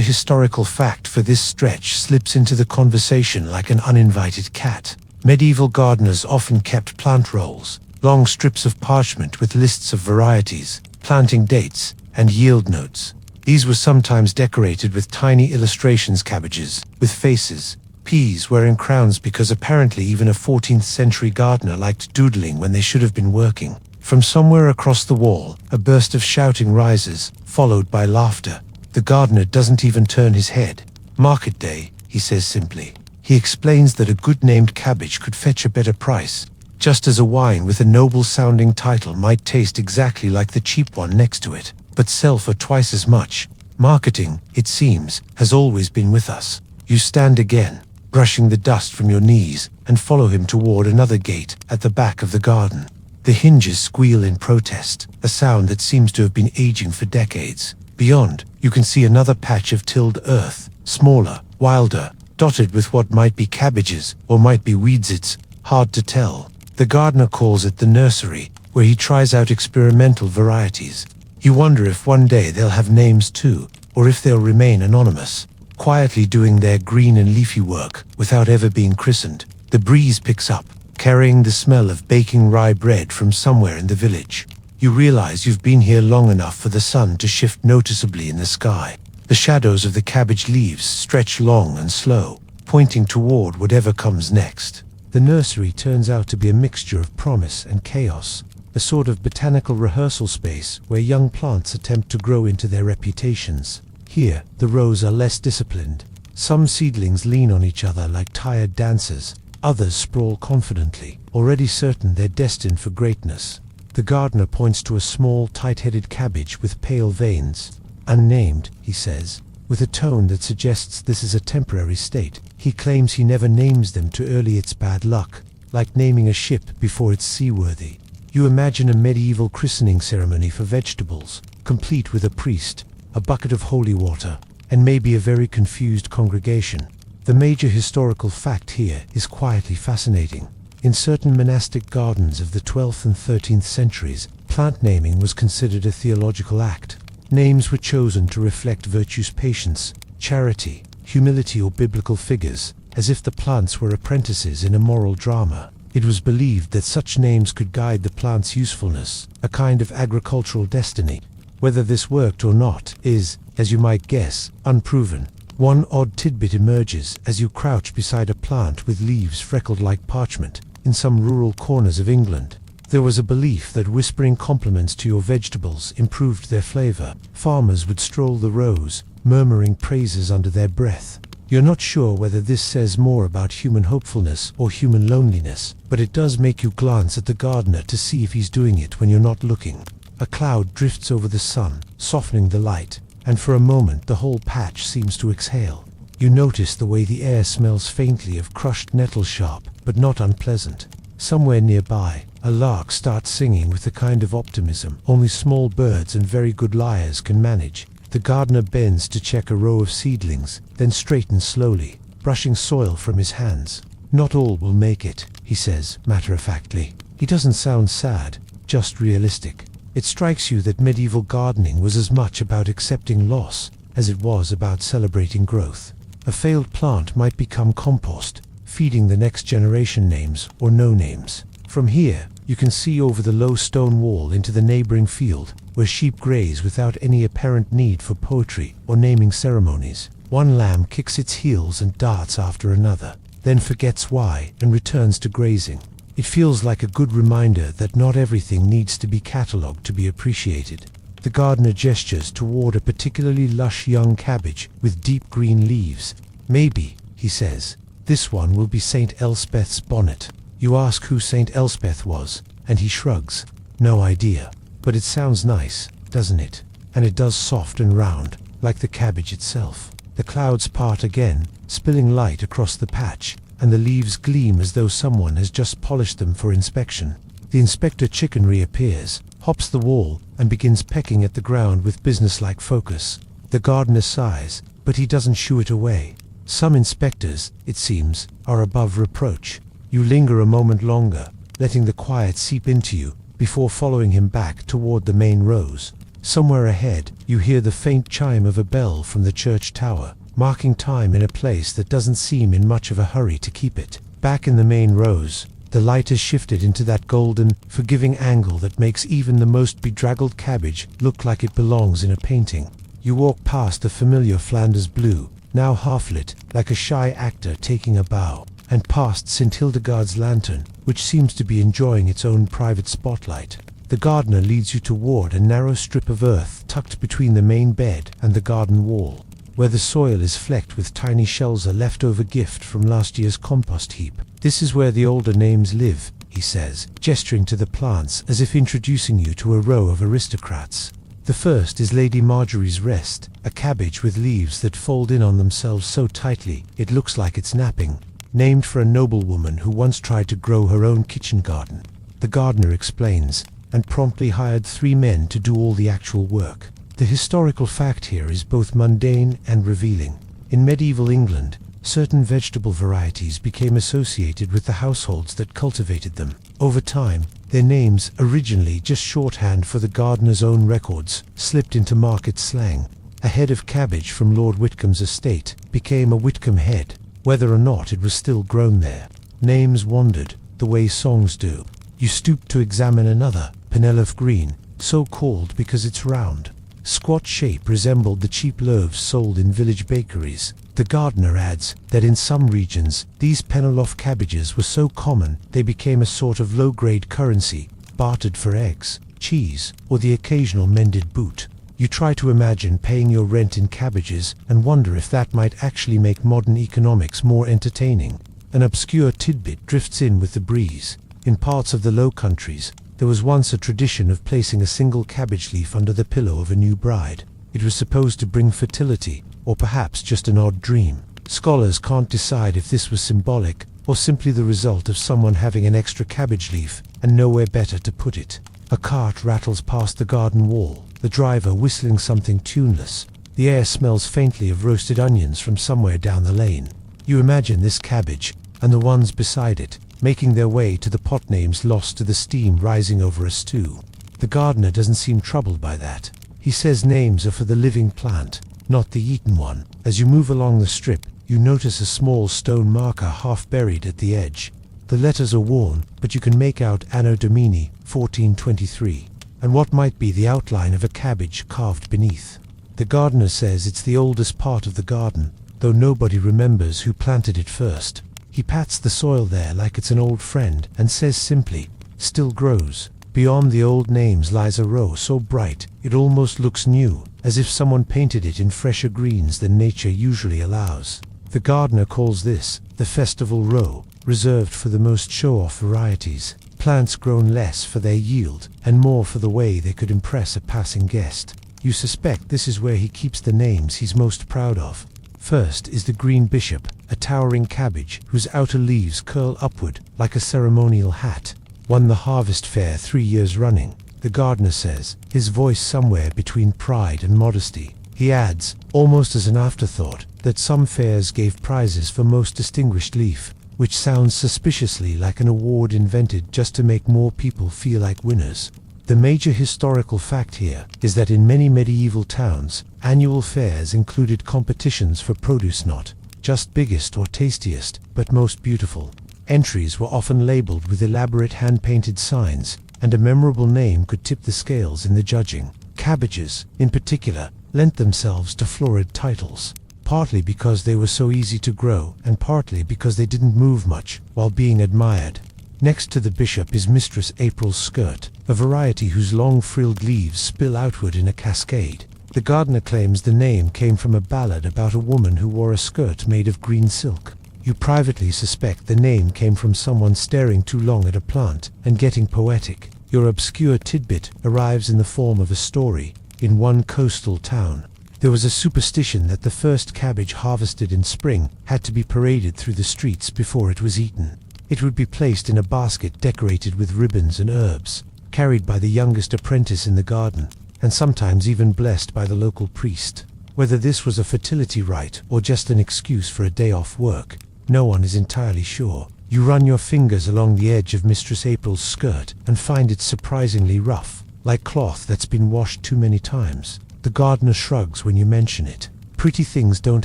[SPEAKER 1] historical fact for this stretch slips into the conversation like an uninvited cat. Medieval gardeners often kept plant rolls, long strips of parchment with lists of varieties, planting dates, and yield notes. These were sometimes decorated with tiny illustrations, cabbages with faces, peas wearing crowns, because apparently even a 14th century gardener liked doodling when they should have been working. From somewhere across the wall, a burst of shouting rises, followed by laughter. The gardener doesn't even turn his head. "Market day," he says simply. He explains that a good-named cabbage could fetch a better price, just as a wine with a noble-sounding title might taste exactly like the cheap one next to it, but sell for twice as much. Marketing, it seems, has always been with us. You stand again, brushing the dust from your knees, and follow him toward another gate at the back of the garden. The hinges squeal in protest, a sound that seems to have been aging for decades. Beyond, you can see another patch of tilled earth, smaller, wilder, dotted with what might be cabbages or might be weeds. It's hard to tell. The gardener calls it the nursery, where he tries out experimental varieties. You wonder if one day they'll have names too, or if they'll remain anonymous, quietly doing their green and leafy work without ever being christened. The breeze picks up, carrying the smell of baking rye bread from somewhere in the village. You realize you've been here long enough for the sun to shift noticeably in the sky. The shadows of the cabbage leaves stretch long and slow, pointing toward whatever comes next. The nursery turns out to be a mixture of promise and chaos, a sort of botanical rehearsal space where young plants attempt to grow into their reputations. Here, the rows are less disciplined. Some seedlings lean on each other like tired dancers. Others sprawl confidently, already certain they're destined for greatness. The gardener points to a small, tight-headed cabbage with pale veins. "Unnamed," he says, with a tone that suggests this is a temporary state. He claims he never names them to early its bad luck, like naming a ship before it's seaworthy. You imagine a medieval christening ceremony for vegetables, complete with a priest, a bucket of holy water, and maybe a very confused congregation. The major historical fact here is quietly fascinating. In certain monastic gardens of the 12th and 13th centuries, plant naming was considered a theological act. Names were chosen to reflect virtues, patience, charity, humility, or biblical figures, as if the plants were apprentices in a moral drama. It was believed that such names could guide the plant's usefulness, a kind of agricultural destiny. Whether this worked or not is, as you might guess, unproven. One odd tidbit emerges as you crouch beside a plant with leaves freckled like parchment in some rural corners of England. There was a belief that whispering compliments to your vegetables improved their flavor. Farmers would stroll the rows, murmuring praises under their breath. You're not sure whether this says more about human hopefulness or human loneliness, but it does make you glance at the gardener to see if he's doing it when you're not looking. A cloud drifts over the sun, softening the light, and for a moment the whole patch seems to exhale. You notice the way the air smells faintly of crushed nettle sharp, but not unpleasant. Somewhere nearby, a lark starts singing with the kind of optimism only small birds and very good liars can manage. The gardener bends to check a row of seedlings, then straightens slowly, brushing soil from his hands. "Not all will make it," he says, matter-of-factly. He doesn't sound sad, just realistic. It strikes you that medieval gardening was as much about accepting loss as it was about celebrating growth. A failed plant might become compost, feeding the next generation names or no names. From here, you can see over the low stone wall into the neighboring field, where sheep graze without any apparent need for poetry or naming ceremonies. One lamb kicks its heels and darts after another, then forgets why and returns to grazing. It feels like a good reminder that not everything needs to be catalogued to be appreciated. The gardener gestures toward a particularly lush young cabbage with deep green leaves. Maybe, he says, this one will be St. Elspeth's bonnet. You ask who St. Elspeth was, and he shrugs. No idea. But it sounds nice, doesn't it? And it does, soft and round, like the cabbage itself. The clouds part again, spilling light across the patch, and the leaves gleam as though someone has just polished them for inspection. The inspector chicken reappears, hops the wall, and begins pecking at the ground with businesslike focus. The gardener sighs, but he doesn't shoo it away. Some inspectors, it seems, are above reproach. You linger a moment longer, letting the quiet seep into you, before following him back toward the main rows. Somewhere ahead, you hear the faint chime of a bell from the church tower, marking time in a place that doesn't seem in much of a hurry to keep it. Back in the main rows, the light has shifted into that golden, forgiving angle that makes even the most bedraggled cabbage look like it belongs in a painting. You walk past the familiar Flanders blue, now half-lit, like a shy actor taking a bow, and past St. Hildegard's lantern, which seems to be enjoying its own private spotlight. The gardener leads you toward a narrow strip of earth tucked between the main bed and the garden wall, where the soil is flecked with tiny shells, a leftover gift from last year's compost heap. This is where the older names live, he says, gesturing to the plants as if introducing you to a row of aristocrats. The first is Lady Marjorie's Rest, a cabbage with leaves that fold in on themselves so tightly it looks like it's napping, named for a noblewoman who once tried to grow her own kitchen garden. The gardener explains, and promptly hired 3 men to do all the actual work. The historical fact here is both mundane and revealing. In medieval England, certain vegetable varieties became associated with the households that cultivated them. Over time, their names, originally just shorthand for the gardener's own records, slipped into market slang. A head of cabbage from Lord Whitcomb's estate became a Whitcomb head, whether or not it was still grown there. Names wandered, the way songs do. You stooped to examine another, Penelope Green, so called because it's round. Squat shape resembled the cheap loaves sold in village bakeries. The gardener adds that in some regions, these Penelope cabbages were so common they became a sort of low-grade currency, bartered for eggs, cheese, or the occasional mended boot. You try to imagine paying your rent in cabbages and wonder if that might actually make modern economics more entertaining. An obscure tidbit drifts in with the breeze. In parts of the Low Countries, there was once a tradition of placing a single cabbage leaf under the pillow of a new bride. It was supposed to bring fertility, or perhaps just an odd dream. Scholars can't decide if this was symbolic, or simply the result of someone having an extra cabbage leaf, and nowhere better to put it. A cart rattles past the garden wall, the driver whistling something tuneless. The air smells faintly of roasted onions from somewhere down the lane. You imagine this cabbage, and the ones beside it, making their way to the pot names lost to the steam rising over a stew. The gardener doesn't seem troubled by that. He says names are for the living plant, not the eaten one. As you move along the strip, you notice a small stone marker half buried at the edge. The letters are worn, but you can make out Anno Domini 1423, and what might be the outline of a cabbage carved beneath. The gardener says it's the oldest part of the garden, though nobody remembers who planted it first. He pats the soil there like it's an old friend and says simply, "Still grows." Beyond the old names lies a row so bright it almost looks new, as if someone painted it in fresher greens than nature usually allows. The gardener calls this the festival row, reserved for the most show-off varieties, plants grown less for their yield and more for the way they could impress a passing guest. You suspect this is where he keeps the names he's most proud of. First is the Green Bishop, a towering cabbage whose outer leaves curl upward like a ceremonial hat. Won the harvest fair 3 years running, the gardener says, his voice somewhere between pride and modesty. He adds, almost as an afterthought, that some fairs gave prizes for most distinguished leaf, which sounds suspiciously like an award invented just to make more people feel like winners. The major historical fact here is that in many medieval towns, annual fairs included competitions for produce, not just biggest or tastiest, but most beautiful. Entries were often labeled with elaborate hand-painted signs, and a memorable name could tip the scales in the judging. Cabbages, in particular, lent themselves to florid titles, partly because they were so easy to grow and partly because they didn't move much while being admired. Next to the bishop is Mistress April's skirt, a variety whose long frilled leaves spill outward in a cascade. The gardener claims the name came from a ballad about a woman who wore a skirt made of green silk. You privately suspect the name came from someone staring too long at a plant and getting poetic. Your obscure tidbit arrives in the form of a story. In one coastal town, there was a superstition that the first cabbage harvested in spring had to be paraded through the streets before it was eaten. It would be placed in a basket decorated with ribbons and herbs, carried by the youngest apprentice in the garden, and sometimes even blessed by the local priest. Whether this was a fertility rite or just an excuse for a day off work, no one is entirely sure. You run your fingers along the edge of Mistress April's skirt and find it surprisingly rough, like cloth that's been washed too many times. The gardener shrugs when you mention it. Pretty things don't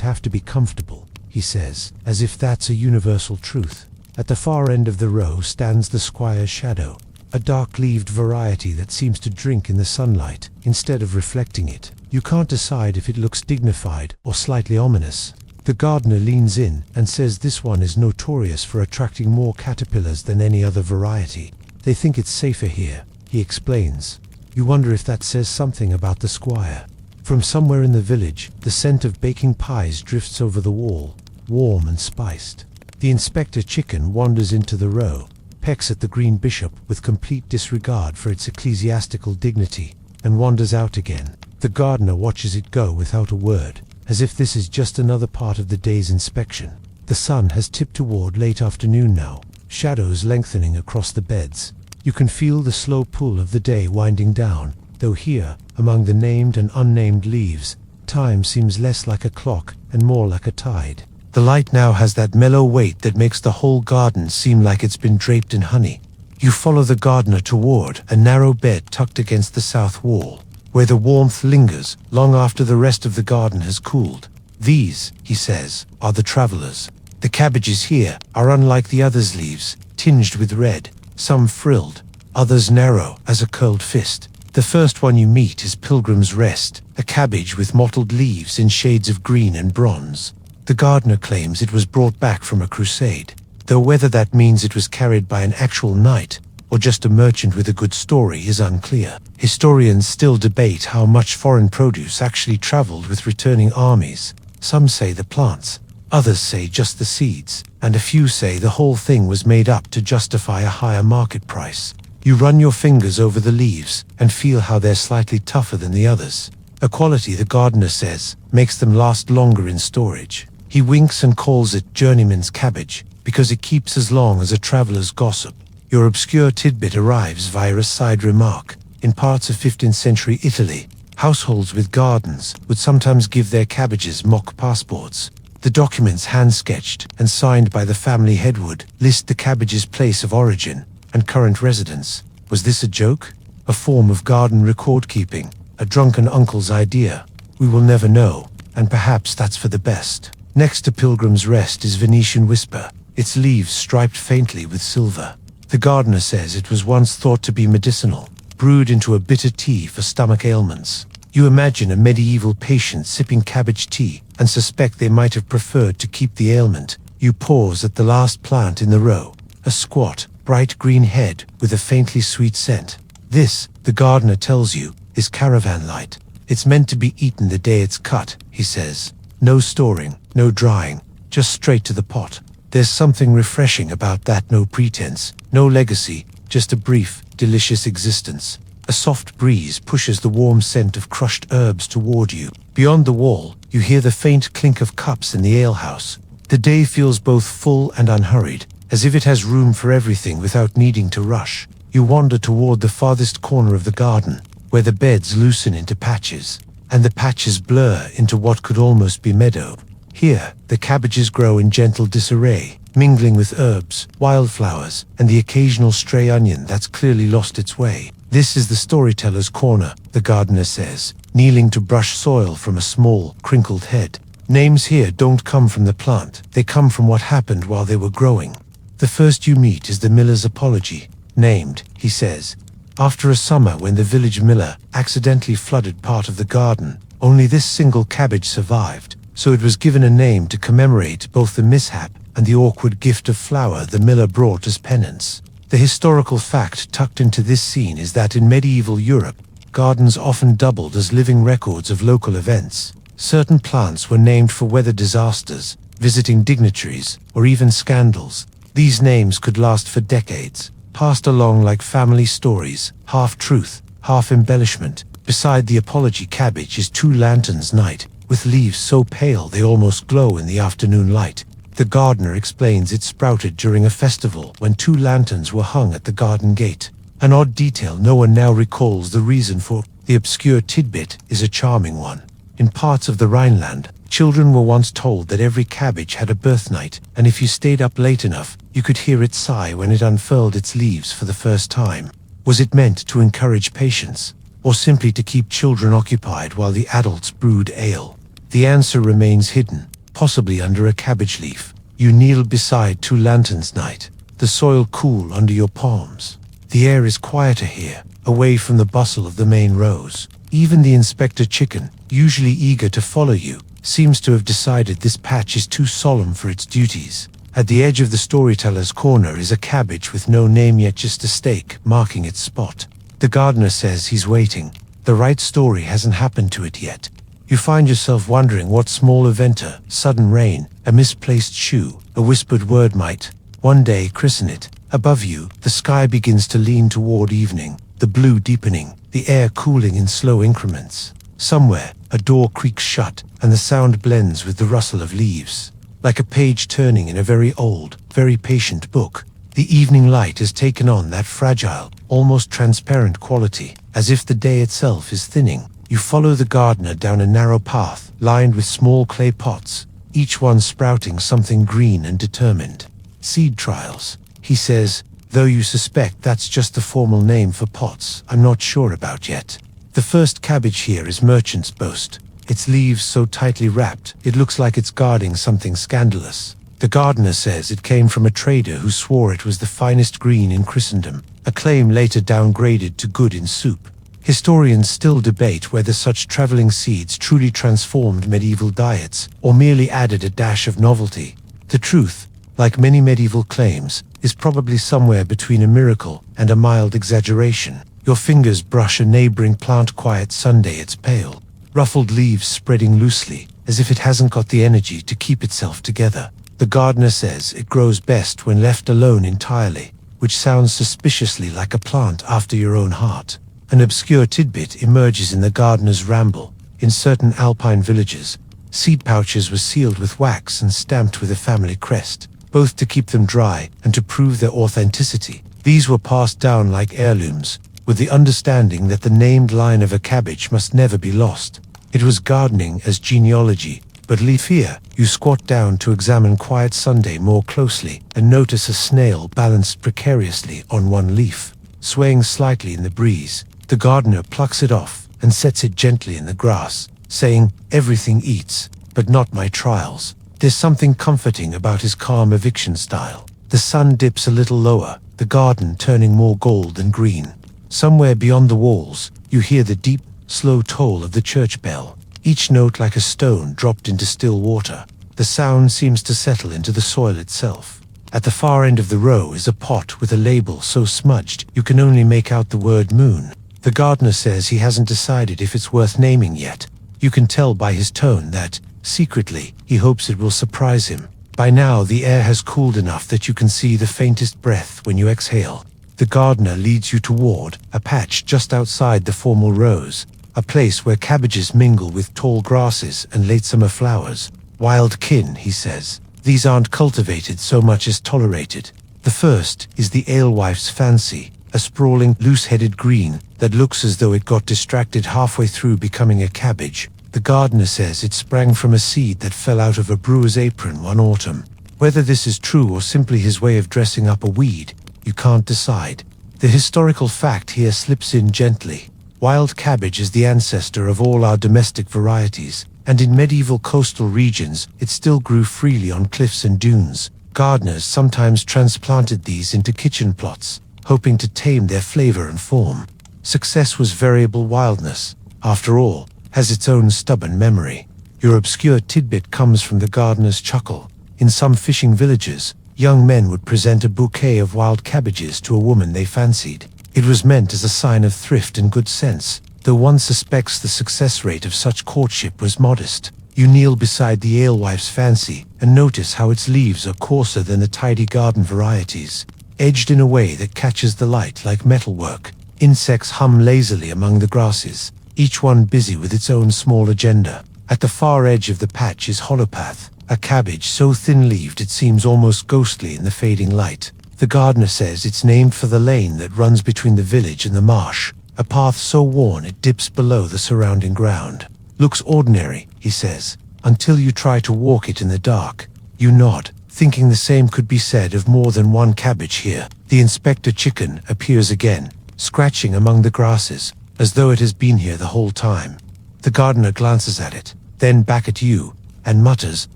[SPEAKER 1] have to be comfortable, he says, as if that's a universal truth. At the far end of the row stands the squire's shadow, a dark-leaved variety that seems to drink in the sunlight instead of reflecting it. You can't decide if it looks dignified or slightly ominous. The gardener leans in and says this one is notorious for attracting more caterpillars than any other variety. They think it's safer here, he explains. You wonder if that says something about the squire. From somewhere in the village, the scent of baking pies drifts over the wall, warm and spiced. The inspector chicken wanders into the row, pecks at the green bishop with complete disregard for its ecclesiastical dignity, and wanders out again. The gardener watches it go without a word, as if this is just another part of the day's inspection. The sun has tipped toward late afternoon now, shadows lengthening across the beds. You can feel the slow pull of the day winding down, though here, among the named and unnamed leaves, time seems less like a clock and more like a tide. The light now has that mellow weight that makes the whole garden seem like it's been draped in honey. You follow the gardener toward a narrow bed tucked against the south wall, where the warmth lingers long after the rest of the garden has cooled. These, he says, are the travelers. The cabbages here are unlike the others' leaves, tinged with red, some frilled, others narrow as a curled fist. The first one you meet is Pilgrim's Rest, a cabbage with mottled leaves in shades of green and bronze. The gardener claims it was brought back from a crusade, though whether that means it was carried by an actual knight or just a merchant with a good story is unclear. Historians still debate how much foreign produce actually traveled with returning armies. Some say the plants, others say just the seeds, and a few say the whole thing was made up to justify a higher market price. You run your fingers over the leaves and feel how they're slightly tougher than the others, a quality the gardener says makes them last longer in storage. He winks and calls it journeyman's cabbage because it keeps as long as a traveler's gossip. Your obscure tidbit arrives via a side remark. In parts of 15th century Italy, households with gardens would sometimes give their cabbages mock passports. The documents, hand-sketched and signed by the family head, would list the cabbage's place of origin and current residence. Was this a joke? A form of garden record-keeping? A drunken uncle's idea? We will never know, and perhaps that's for the best. Next to Pilgrim's Rest is Venetian Whisper, its leaves striped faintly with silver. The gardener says it was once thought to be medicinal, brewed into a bitter tea for stomach ailments. You imagine a medieval patient sipping cabbage tea and suspect they might have preferred to keep the ailment. You pause at the last plant in the row, a squat, bright green head with a faintly sweet scent. This, the gardener tells you, is caravan light. It's meant to be eaten the day it's cut, he says. No storing, no drying, just straight to the pot. There's something refreshing about that, no pretense, no legacy, just a brief, delicious existence. A soft breeze pushes the warm scent of crushed herbs toward you. Beyond the wall, you hear the faint clink of cups in the alehouse. The day feels both full and unhurried, as if it has room for everything without needing to rush. You wander toward the farthest corner of the garden, where the beds loosen into patches, and the patches blur into what could almost be meadow. Here, the cabbages grow in gentle disarray, mingling with herbs, wildflowers, and the occasional stray onion that's clearly lost its way. This is the storyteller's corner, the gardener says, kneeling to brush soil from a small, crinkled head. Names here don't come from the plant, they come from what happened while they were growing. The first you meet is the miller's apology. Named, he says, after a summer when the village miller accidentally flooded part of the garden, only this single cabbage survived, so it was given a name to commemorate both the mishap and the awkward gift of flour the miller brought as penance. The historical fact tucked into this scene is that in medieval Europe, gardens often doubled as living records of local events. Certain plants were named for weather disasters, visiting dignitaries, or even scandals. These names could last for decades, passed along like family stories, half truth, half embellishment. Beside the apology cabbage is Two Lanterns Night, with leaves so pale they almost glow in the afternoon light. The gardener explains it sprouted during a festival when 2 lanterns were hung at the garden gate. An odd detail no one now recalls the reason for. The obscure tidbit is a charming one. In parts of the Rhineland, children were once told that every cabbage had a birthnight, and if you stayed up late enough, you could hear it sigh when it unfurled its leaves for the first time. Was it meant to encourage patience, or simply to keep children occupied while the adults brewed ale? The answer remains hidden, possibly under a cabbage leaf. You kneel beside 2 lanterns night, the soil cool under your palms. The air is quieter here, away from the bustle of the main rows. Even the inspector chicken, usually eager to follow you, seems to have decided this patch is too solemn for its duties. At the edge of the storyteller's corner is a cabbage with no name yet just a stake marking its spot. The gardener says he's waiting. The right story hasn't happened to it yet. You find yourself wondering what small event, a sudden rain, a misplaced shoe, a whispered word might one day christen it. Above you, the sky begins to lean toward evening, the blue deepening, the air cooling in slow increments. Somewhere, a door creaks shut, and the sound blends with the rustle of leaves. Like a page turning in a very old, very patient book, the evening light has taken on that fragile, almost transparent quality, as if the day itself is thinning. You follow the gardener down a narrow path, lined with small clay pots, each one sprouting something green and determined. Seed trials, he says, though you suspect that's just the formal name for pots I'm not sure about yet. The first cabbage here is Merchant's Boast. Its leaves so tightly wrapped, it looks like it's guarding something scandalous. The gardener says it came from a trader who swore it was the finest green in Christendom, a claim later downgraded to good in soup. Historians still debate whether such traveling seeds truly transformed medieval diets, or merely added a dash of novelty. The truth, like many medieval claims, is probably somewhere between a miracle and a mild exaggeration. Your fingers brush a neighboring plant. Quiet Sunday, it's pale, ruffled leaves spreading loosely, as if it hasn't got the energy to keep itself together. The gardener says it grows best when left alone entirely, which sounds suspiciously like a plant after your own heart. An obscure tidbit emerges in the gardener's ramble. In certain alpine villages, seed pouches were sealed with wax and stamped with a family crest, both to keep them dry and to prove their authenticity. These were passed down like heirlooms, with the understanding that the named line of a cabbage must never be lost. It was gardening as genealogy, but leave here, you squat down to examine Quiet Sunday more closely and notice a snail balanced precariously on one leaf, swaying slightly in the breeze. The gardener plucks it off and sets it gently in the grass, saying, "Everything eats, but not my trials." There's something comforting about his calm eviction style. The sun dips a little lower, the garden turning more gold and green. Somewhere beyond the walls, you hear the deep, slow toll of the church bell, each note like a stone dropped into still water. The sound seems to settle into the soil itself. At the far end of the row is a pot with a label so smudged you can only make out the word moon. The gardener says he hasn't decided if it's worth naming yet. You can tell by his tone that, secretly, he hopes it will surprise him. By now the air has cooled enough that you can see the faintest breath when you exhale. The gardener leads you toward a patch just outside the formal rows, a place where cabbages mingle with tall grasses and late summer flowers. Wild kin, he says. These aren't cultivated so much as tolerated. The first is the alewife's fancy, a sprawling, loose-headed green that looks as though it got distracted halfway through becoming a cabbage. The gardener says it sprang from a seed that fell out of a brewer's apron one autumn. Whether this is true or simply his way of dressing up a weed, you can't decide. The historical fact here slips in gently. Wild cabbage is the ancestor of all our domestic varieties. and in medieval coastal regions it still grew freely on cliffs and dunes. Gardeners sometimes transplanted these into kitchen plots, hoping to tame their flavor and form. Success was variable wildness, after all, has its own stubborn memory. Your obscure tidbit comes from the gardener's chuckle. In some fishing villages, young men would present a bouquet of wild cabbages to a woman they fancied. It was meant as a sign of thrift and good sense, though one suspects the success rate of such courtship was modest. You kneel beside the alewife's fancy and notice how its leaves are coarser than the tidy garden varieties, edged in a way that catches the light like metalwork. Insects hum lazily among the grasses, each one busy with its own small agenda. At the far edge of the patch is Holopath, a cabbage so thin-leaved it seems almost ghostly in the fading light. The gardener says it's named for the lane that runs between the village and the marsh, a path so worn it dips below the surrounding ground. Looks ordinary, he says, until you try to walk it in the dark. You nod, thinking the same could be said of more than one cabbage here. The inspector chicken appears again, scratching among the grasses, as though it has been here the whole time. The gardener glances at it, then back at you, and mutters,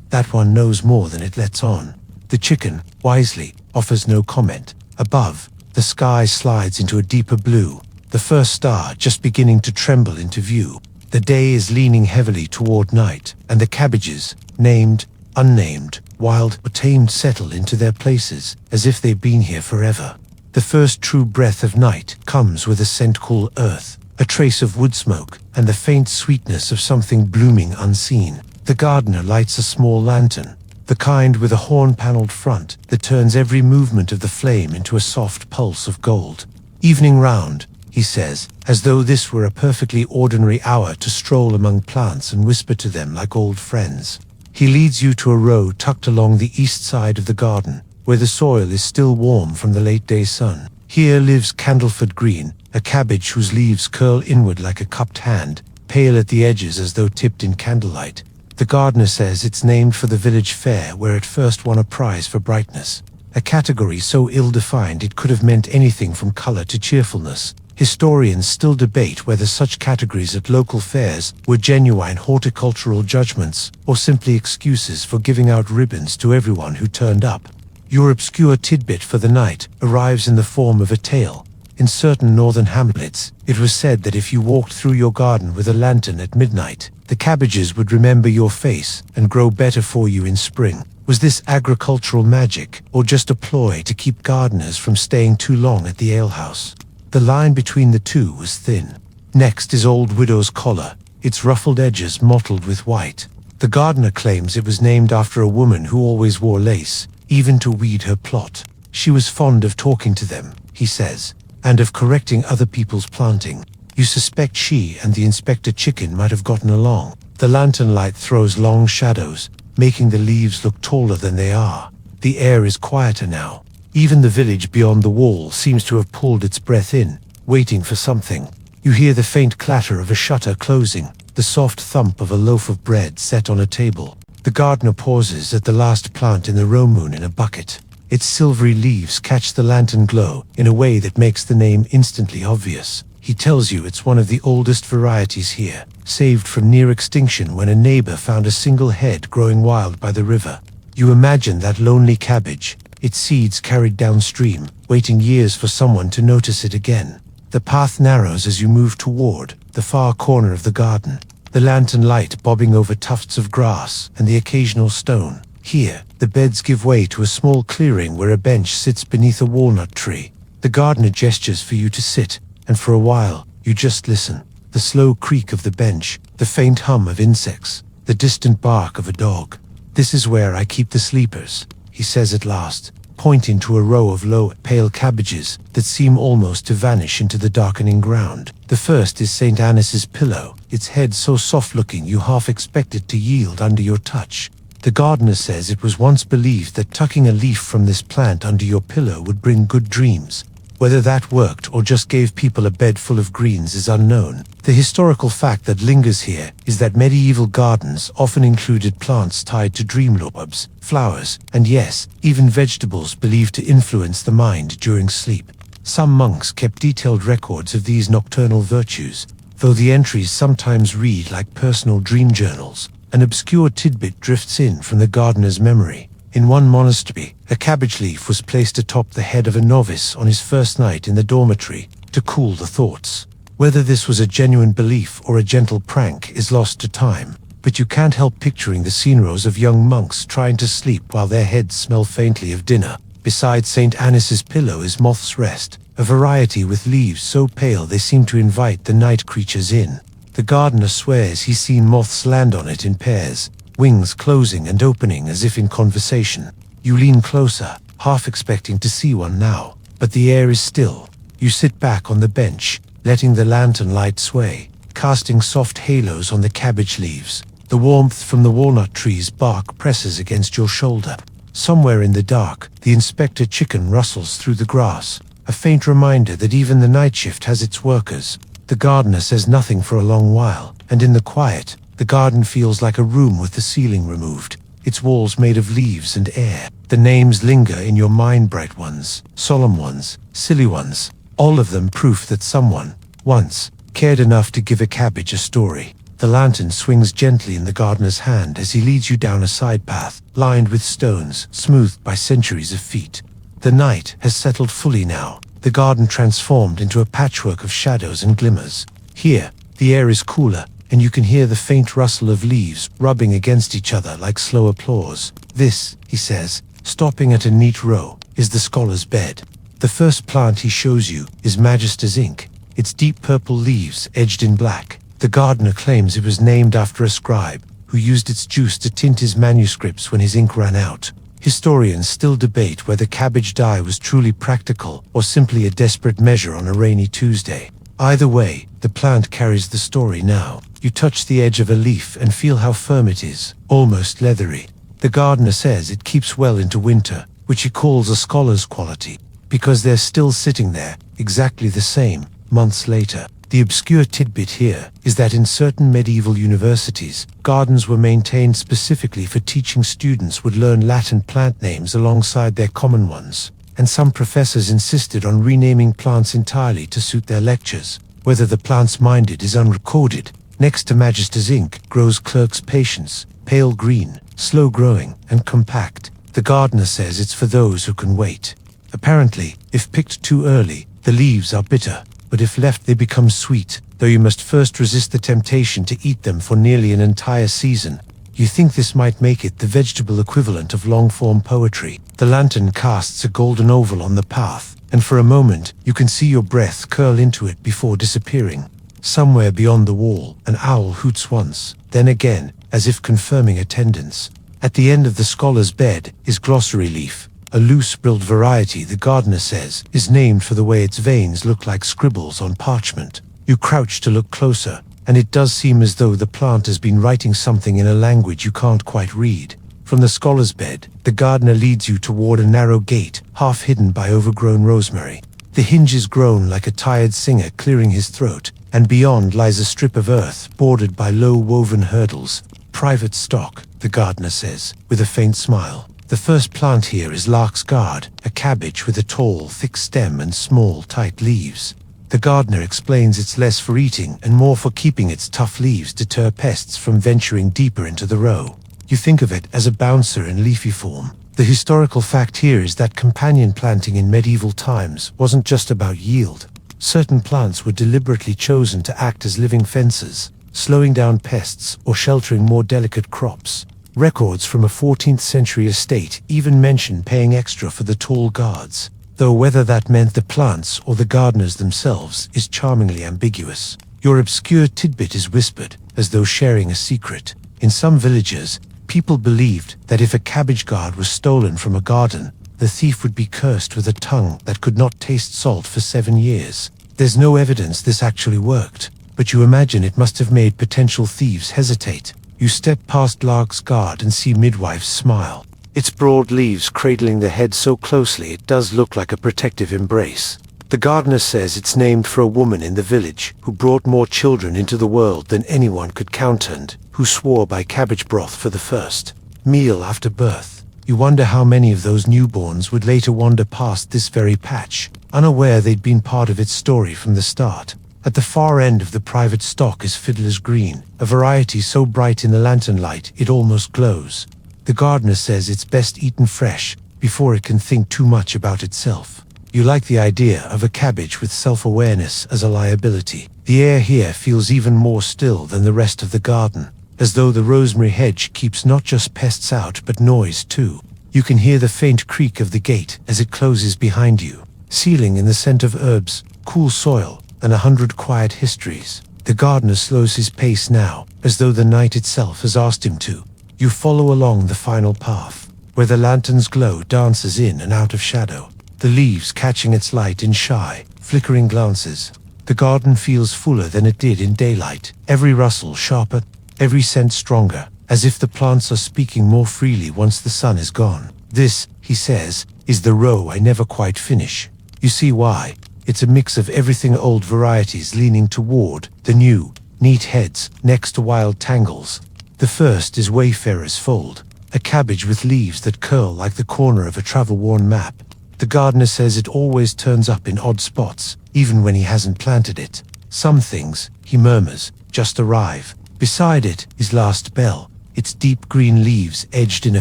[SPEAKER 1] "That one knows more than it lets on." The chicken, wisely, offers no comment. Above, the sky slides into a deeper blue, the first star just beginning to tremble into view. The day is leaning heavily toward night, and the cabbages, named, unnamed, wild or tamed, settle into their places, as if they've been here forever. The first true breath of night comes with a scent cool earth, a trace of wood smoke, and the faint sweetness of something blooming unseen. The gardener lights a small lantern, the kind with a horn-paneled front that turns every movement of the flame into a soft pulse of gold. "Evening round," he says, as though this were a perfectly ordinary hour to stroll among plants and whisper to them like old friends. He leads you to a row tucked along the east side of the garden, where the soil is still warm from the late-day sun. Here lives Candleford Green, a cabbage whose leaves curl inward like a cupped hand, pale at the edges as though tipped in candlelight. The gardener says it's named for the village fair where it first won a prize for brightness, a category so ill-defined it could have meant anything from color to cheerfulness. Historians still debate whether such categories at local fairs were genuine horticultural judgments or simply excuses for giving out ribbons to everyone who turned up. Your obscure tidbit for the night arrives in the form of a tale. In certain northern hamlets, it was said that if you walked through your garden with a lantern at midnight, the cabbages would remember your face and grow better for you in spring. Was this agricultural magic, or just a ploy to keep gardeners from staying too long at the alehouse? The line between the two was thin. Next is Old Widow's collar, its ruffled edges mottled with white. The gardener claims it was named after a woman who always wore lace, even to weed her plot. She was fond of talking to them, he says, and of correcting other people's planting. You suspect she and the inspector chicken might have gotten along. The lantern light throws long shadows, making the leaves look taller than they are. The air is quieter now. Even the village beyond the wall seems to have pulled its breath in, waiting for something. You hear the faint clatter of a shutter closing, the soft thump of a loaf of bread set on a table. The gardener pauses at the last plant in the row moon in a bucket. Its silvery leaves catch the lantern glow in a way that makes the name instantly obvious. He tells you it's one of the oldest varieties here, saved from near extinction when a neighbor found a single head growing wild by the river. You imagine that lonely cabbage, its seeds carried downstream, waiting years for someone to notice it again. The path narrows as you move toward the far corner of the garden, the lantern light bobbing over tufts of grass and the occasional stone. Here, the beds give way to a small clearing where a bench sits beneath a walnut tree. The gardener gestures for you to sit, and for a while, you just listen. The slow creak of the bench, the faint hum of insects, the distant bark of a dog. "This is where I keep the sleepers," he says at last, pointing to a row of low, pale cabbages that seem almost to vanish into the darkening ground. The first is St. Annis's pillow, its head so soft-looking you half expect it to yield under your touch. The gardener says it was once believed that tucking a leaf from this plant under your pillow would bring good dreams. Whether that worked or just gave people a bed full of greens is unknown. The historical fact that lingers here is that medieval gardens often included plants tied to dream herbs, flowers, and yes, even vegetables believed to influence the mind during sleep. Some monks kept detailed records of these nocturnal virtues, though the entries sometimes read like personal dream journals. an obscure tidbit drifts in from the gardener's memory. In one monastery, a cabbage leaf was placed atop the head of a novice on his first night in the dormitory to cool the thoughts. Whether this was a genuine belief or a gentle prank is lost to time, but you can't help picturing the scenarios of young monks trying to sleep while their heads smell faintly of dinner. Beside St. Annis's pillow is Moth's Rest, a variety with leaves so pale they seem to invite the night creatures in. The gardener swears he's seen moths land on it in pairs, wings closing and opening as if in conversation. You lean closer, half expecting to see one now, but the air is still. You sit back on the bench, letting the lantern light sway, casting soft halos on the cabbage leaves. The warmth from the walnut tree's bark presses against your shoulder. Somewhere in the dark, the inspector chicken rustles through the grass, a faint reminder that even the night shift has its workers. The gardener says nothing for a long while, and in the quiet, the garden feels like a room with the ceiling removed, its walls made of leaves and air. The names linger in your mind, bright ones, solemn ones, silly ones, all of them proof that someone, once, cared enough to give a cabbage a story. The lantern swings gently in the gardener's hand as he leads you down a side path, lined with stones, smoothed by centuries of feet. The night has settled fully now, the garden transformed into a patchwork of shadows and glimmers. Here, the air is cooler, and you can hear the faint rustle of leaves rubbing against each other like slow applause. This, he says, stopping at a neat row, is the scholar's bed. The first plant he shows you is Magister's ink, its deep purple leaves edged in black. The gardener claims it was named after a scribe who used its juice to tint his manuscripts when his ink ran out. Historians still debate whether cabbage dye was truly practical or simply a desperate measure on a rainy Tuesday. Either way, the plant carries the story now. You touch the edge of a leaf and feel how firm it is, almost leathery. The gardener says it keeps well into winter, which he calls a scholar's quality, because they're still sitting there, exactly the same, months later. The obscure tidbit here is that in certain medieval universities, gardens were maintained specifically for teaching students would learn Latin plant names alongside their common ones, and some professors insisted on renaming plants entirely to suit their lectures. Whether the plants minded is unrecorded. Next to Magister's ink grows Clerk's patience, pale green, slow-growing, and compact. The gardener says it's for those who can wait. Apparently, if picked too early, the leaves are bitter, but if left they become sweet, though you must first resist the temptation to eat them for nearly an entire season. You think this might make it the vegetable equivalent of long-form poetry. The lantern casts a golden oval on the path, and for a moment you can see your breath curl into it before disappearing. Somewhere beyond the wall, an owl hoots once, then again, as if confirming attendance. At the end of the scholar's bed is glossary leaf, a loose-brilled variety the gardener says is named for the way its veins look like scribbles on parchment. You crouch to look closer, and it does seem as though the plant has been writing something in a language you can't quite read. From the scholar's bed, the gardener leads you toward a narrow gate, half hidden by overgrown rosemary. The hinges groan like a tired singer clearing his throat, and beyond lies a strip of earth bordered by low woven hurdles. Private stock, the gardener says, with a faint smile. The first plant here is Lark's Guard, a cabbage with a tall, thick stem and small, tight leaves. The gardener explains it's less for eating and more for keeping its tough leaves deter pests from venturing deeper into the row. You think of it as a bouncer in leafy form. The historical fact here is that companion planting in medieval times wasn't just about yield. Certain plants were deliberately chosen to act as living fences, slowing down pests or sheltering more delicate crops. Records from a 14th century estate even mention paying extra for the tall guards, though whether that meant the plants or the gardeners themselves is charmingly ambiguous. Your obscure tidbit is whispered, as though sharing a secret. In some villages, people believed that if a cabbage guard was stolen from a garden, the thief would be cursed with a tongue that could not taste salt for 7 years. There's no evidence this actually worked, but you imagine it must have made potential thieves hesitate. You step past Lark's Guard and see Midwife's smile. Its broad leaves cradling the head so closely it does look like a protective embrace. The gardener says it's named for a woman in the village who brought more children into the world than anyone could count and who swore by cabbage broth for the first meal after birth. You wonder how many of those newborns would later wander past this very patch, unaware they'd been part of its story from the start. At the far end of the private stock is fiddler's green, a variety so bright in the lantern light it almost glows. The gardener says it's best eaten fresh, before it can think too much about itself. You like the idea of a cabbage with self-awareness as a liability. The air here feels even more still than the rest of the garden, as though the rosemary hedge keeps not just pests out but noise too. You can hear the faint creak of the gate as it closes behind you, sealing in the scent of herbs, cool soil, and 100 quiet histories. The gardener slows his pace now, as though the night itself has asked him to. You follow along the final path, where the lantern's glow dances in and out of shadow, the leaves catching its light in shy, flickering glances. The garden feels fuller than it did in daylight, every rustle sharper, every scent stronger, as if the plants are speaking more freely once the sun is gone. This, he says, is the row I never quite finish. You see why? It's a mix of everything, old varieties leaning toward the new, neat heads next to wild tangles. The first is Wayfarer's Fold, a cabbage with leaves that curl like the corner of a travel-worn map. The gardener says it always turns up in odd spots, even when he hasn't planted it. Some things, he murmurs, just arrive. Beside it is Last Bell, its deep green leaves edged in a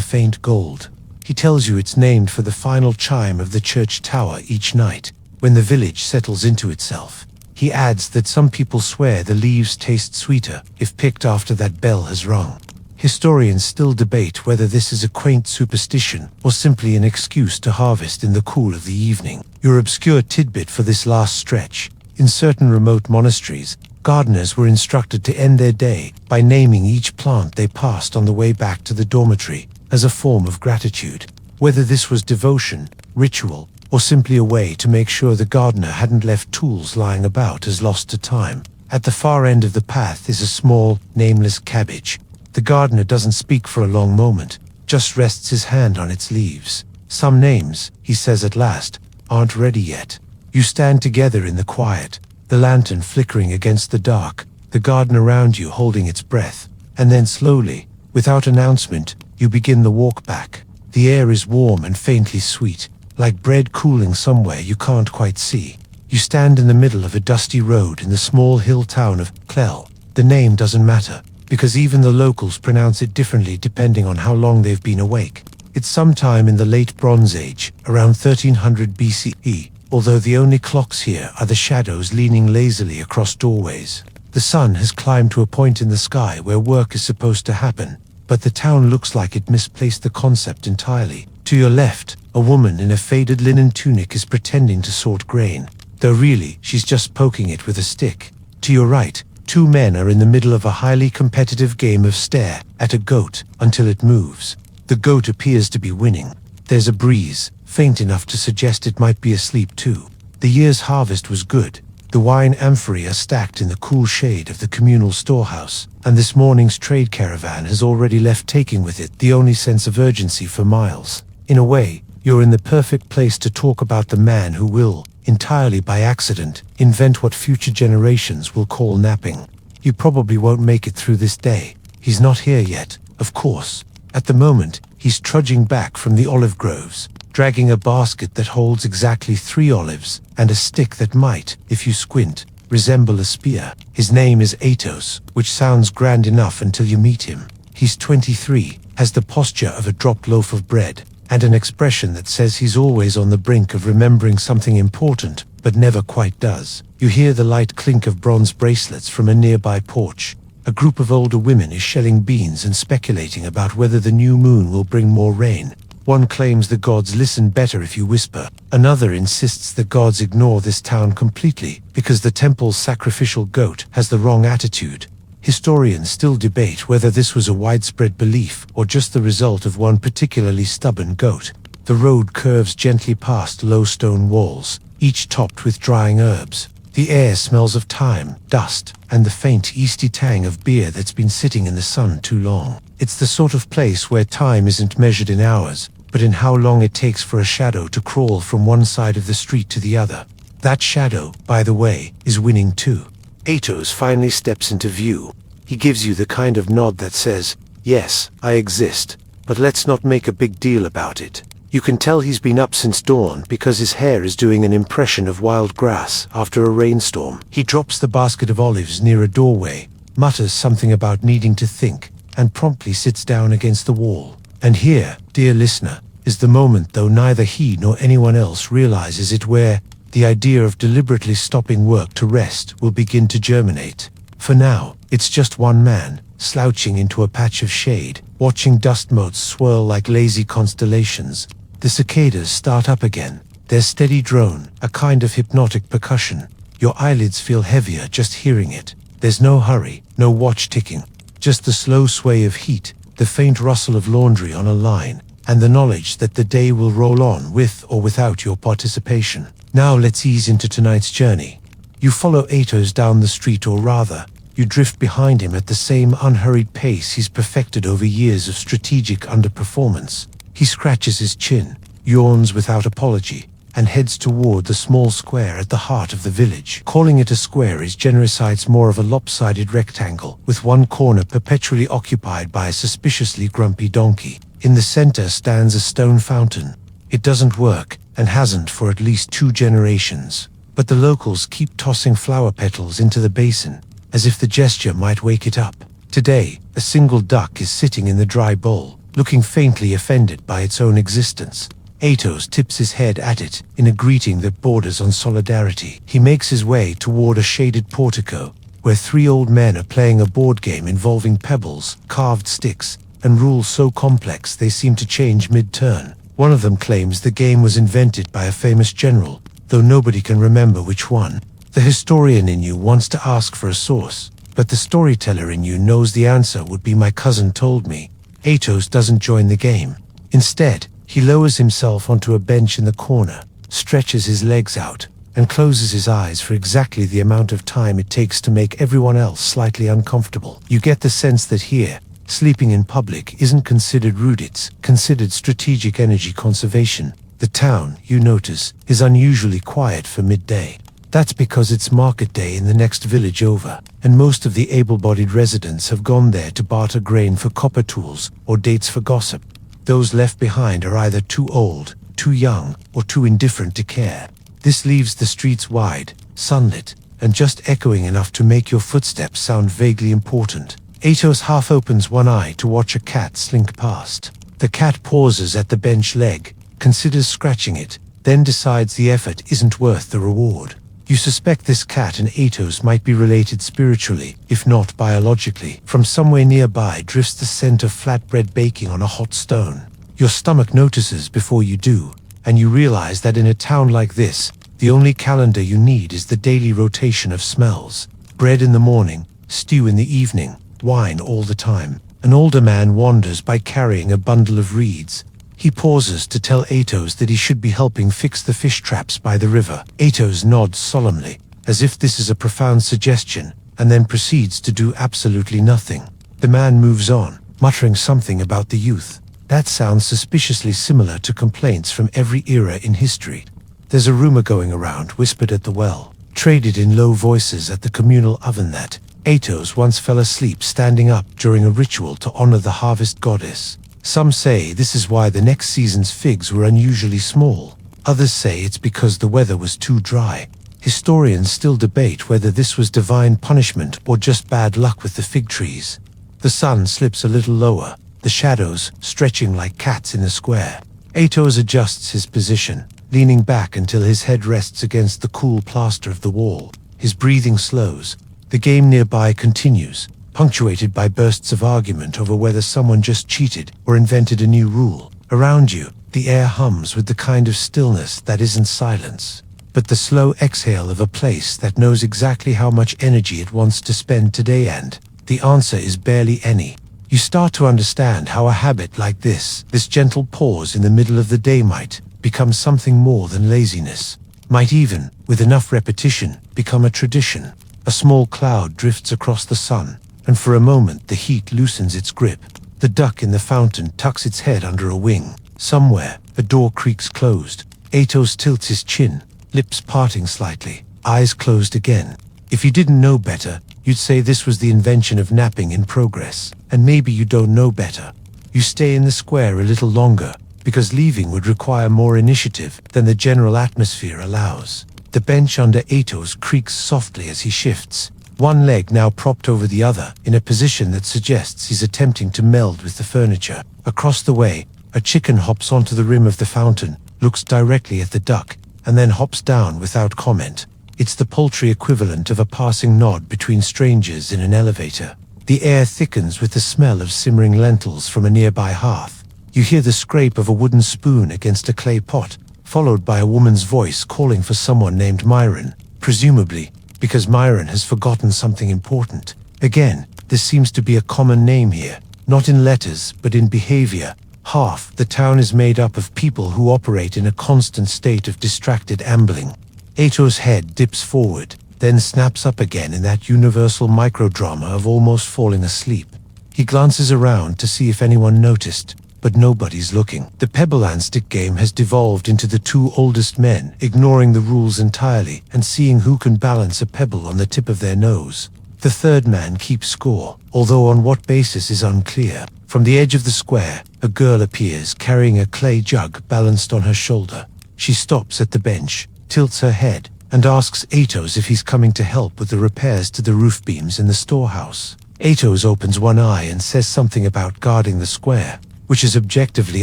[SPEAKER 1] faint gold. He tells you it's named for the final chime of the church tower each night, when the village settles into itself. He adds that some people swear the leaves taste sweeter if picked after that bell has rung. Historians still debate whether this is a quaint superstition or simply an excuse to harvest in the cool of the evening. Your obscure tidbit for this last stretch: in certain remote monasteries, gardeners were instructed to end their day by naming each plant they passed on the way back to the dormitory, as a form of gratitude. Whether this was devotion, ritual, or simply a way to make sure the gardener hadn't left tools lying about as lost to time. At the far end of the path is a small, nameless cabbage. The gardener doesn't speak for a long moment, just rests his hand on its leaves. Some names, he says at last, aren't ready yet. You stand together in the quiet, the lantern flickering against the dark, the garden around you holding its breath, and then slowly, without announcement, you begin the walk back. The air is warm and faintly sweet, like bread cooling somewhere you can't quite see. You stand in the middle of a dusty road in the small hill town of Clell. The name doesn't matter, because even the locals pronounce it differently depending on how long they've been awake. It's sometime in the late Bronze Age, around 1300 BCE, although the only clocks here are the shadows leaning lazily across doorways. The sun has climbed to a point in the sky where work is supposed to happen, but the town looks like it misplaced the concept entirely. To your left, a woman in a faded linen tunic is pretending to sort grain, though really she's just poking it with a stick. To your right, two men are in the middle of a highly competitive game of stare at a goat until it moves. The goat appears to be winning. There's a breeze, faint enough to suggest it might be asleep too. The year's harvest was good. The wine amphorae are stacked in the cool shade of the communal storehouse, and this morning's trade caravan has already left, taking with it the only sense of urgency for miles. In a way, you're in the perfect place to talk about the man who will, entirely by accident, invent what future generations will call napping. You probably won't make it through this day. He's not here yet, of course. At the moment, he's trudging back from the olive groves, dragging a basket that holds exactly 3 olives, and a stick that might, if you squint, resemble a spear. His name is Athos, which sounds grand enough until you meet him. He's 23, has the posture of a dropped loaf of bread, and an expression that says he's always on the brink of remembering something important, but never quite does. You hear the light clink of bronze bracelets from a nearby porch. A group of older women is shelling beans and speculating about whether the new moon will bring more rain. One claims the gods listen better if you whisper. Another insists the gods ignore this town completely because the temple's sacrificial goat has the wrong attitude. Historians still debate whether this was a widespread belief or just the result of one particularly stubborn goat. The road curves gently past low stone walls, each topped with drying herbs. The air smells of thyme, dust, and the faint yeasty tang of beer that's been sitting in the sun too long. It's the sort of place where time isn't measured in hours, but in how long it takes for a shadow to crawl from one side of the street to the other. That shadow, by the way, is winning too. Athos finally steps into view. He gives you the kind of nod that says, "Yes, I exist, but let's not make a big deal about it." You can tell he's been up since dawn because his hair is doing an impression of wild grass after a rainstorm. He drops the basket of olives near a doorway, mutters something about needing to think, and promptly sits down against the wall. And here, dear listener, is the moment, though neither he nor anyone else realizes it, where the idea of deliberately stopping work to rest will begin to germinate. For now, it's just one man, slouching into a patch of shade, watching dust motes swirl like lazy constellations. The cicadas start up again, their steady drone, a kind of hypnotic percussion. Your eyelids feel heavier just hearing it. There's no hurry, no watch ticking, just the slow sway of heat, the faint rustle of laundry on a line, and the knowledge that the day will roll on with or without your participation. Now let's ease into tonight's journey. You follow Atos down the street, or rather, you drift behind him at the same unhurried pace he's perfected over years of strategic underperformance. He scratches his chin, yawns without apology, and heads toward the small square at the heart of the village. Calling it a square is generous. It's more of a lopsided rectangle, with one corner perpetually occupied by a suspiciously grumpy donkey. In the center stands a stone fountain. It doesn't work, and hasn't for at least 2 generations. But the locals keep tossing flower petals into the basin, as if the gesture might wake it up. Today, a single duck is sitting in the dry bowl, looking faintly offended by its own existence. Atos tips his head at it in a greeting that borders on solidarity. He makes his way toward a shaded portico, where 3 old men are playing a board game involving pebbles, carved sticks, and rules so complex they seem to change mid-turn. One of them claims the game was invented by a famous general, though nobody can remember which one. The historian in you wants to ask for a source, but the storyteller in you knows the answer would be "my cousin told me." Atos doesn't join the game. Instead, he lowers himself onto a bench in the corner, stretches his legs out, and closes his eyes for exactly the amount of time it takes to make everyone else slightly uncomfortable. You get the sense that here, sleeping in public isn't considered rude, it's considered strategic energy conservation. The town, you notice, is unusually quiet for midday. That's because it's market day in the next village over, and most of the able-bodied residents have gone there to barter grain for copper tools or dates for gossip. Those left behind are either too old, too young, or too indifferent to care. This leaves the streets wide, sunlit, and just echoing enough to make your footsteps sound vaguely important. Atos half opens one eye to watch a cat slink past. The cat pauses at the bench leg, considers scratching it, then decides the effort isn't worth the reward. You suspect this cat and Atos might be related spiritually, if not biologically. From somewhere nearby drifts the scent of flatbread baking on a hot stone. Your stomach notices before you do, and you realize that in a town like this, the only calendar you need is the daily rotation of smells. Bread in the morning, stew in the evening, wine all the time. An older man wanders by carrying a bundle of reeds. He pauses to tell Atos that he should be helping fix the fish traps by the river. Atos nods solemnly, as if this is a profound suggestion, and then proceeds to do absolutely nothing. The man moves on, muttering something about the youth. That sounds suspiciously similar to complaints from every era in history. There's a rumor going around, whispered at the well, traded in low voices at the communal oven, that Atos once fell asleep standing up during a ritual to honor the harvest goddess. Some say this is why the next season's figs were unusually small. Others say it's because the weather was too dry. Historians still debate whether this was divine punishment or just bad luck with the fig trees. The sun slips a little lower, the shadows stretching like cats in a square. Atos adjusts his position, leaning back until his head rests against the cool plaster of the wall. His breathing slows. The game nearby continues, punctuated by bursts of argument over whether someone just cheated or invented a new rule. Around you, the air hums with the kind of stillness that isn't silence, but the slow exhale of a place that knows exactly how much energy it wants to spend today, and the answer is barely any. You start to understand how a habit like this gentle pause in the middle of the day might become something more than laziness. Might even, with enough repetition, become a tradition. A small cloud drifts across the sun, and for a moment the heat loosens its grip. The duck in the fountain tucks its head under a wing. Somewhere, a door creaks closed. Atos tilts his chin, lips parting slightly, eyes closed again. If you didn't know better, you'd say this was the invention of napping in progress. And maybe you don't know better. You stay in the square a little longer, because leaving would require more initiative than the general atmosphere allows. The bench under Atos creaks softly as he shifts, one leg now propped over the other in a position that suggests he's attempting to meld with the furniture. Across the way, a chicken hops onto the rim of the fountain, looks directly at the duck, and then hops down without comment. It's the poultry equivalent of a passing nod between strangers in an elevator. The air thickens with the smell of simmering lentils from a nearby hearth. You hear the scrape of a wooden spoon against a clay pot, followed by a woman's voice calling for someone named Myron, presumably because Myron has forgotten something important. Again, this seems to be a common name here, not in letters but in behavior. Half the town is made up of people who operate in a constant state of distracted ambling. Ato's head dips forward, then snaps up again in that universal microdrama of almost falling asleep. He glances around to see if anyone noticed, but nobody's looking. The pebble and stick game has devolved into the two oldest men ignoring the rules entirely and seeing who can balance a pebble on the tip of their nose. The third man keeps score, although on what basis is unclear. From the edge of the square, a girl appears carrying a clay jug balanced on her shoulder. She stops at the bench, tilts her head, and asks Atos if he's coming to help with the repairs to the roof beams in the storehouse. Atos opens one eye and says something about guarding the square, which is objectively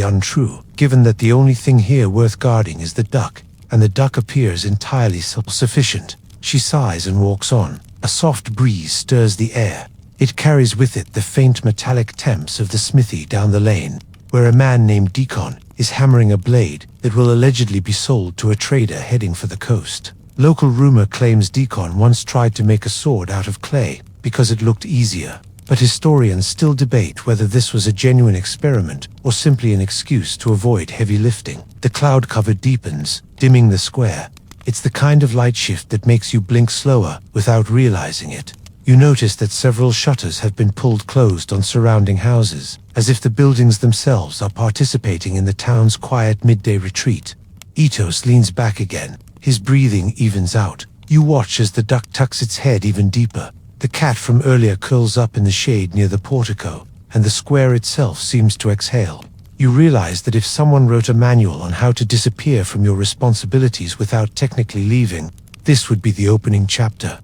[SPEAKER 1] untrue, given that the only thing here worth guarding is the duck, and the duck appears entirely self-sufficient. She sighs and walks on. A soft breeze stirs the air. It carries with it the faint metallic temps of the smithy down the lane, where a man named Deacon is hammering a blade that will allegedly be sold to a trader heading for the coast. Local rumor claims Deacon once tried to make a sword out of clay because it looked easier, but historians still debate whether this was a genuine experiment or simply an excuse to avoid heavy lifting. The cloud cover deepens, dimming the square. It's the kind of light shift that makes you blink slower without realizing it. You notice that several shutters have been pulled closed on surrounding houses, as if the buildings themselves are participating in the town's quiet midday retreat. Atos leans back again. His breathing evens out. You watch as the duck tucks its head even deeper. The cat from earlier curls up in the shade near the portico, and the square itself seems to exhale. You realize that if someone wrote a manual on how to disappear from your responsibilities without technically leaving, this would be the opening chapter.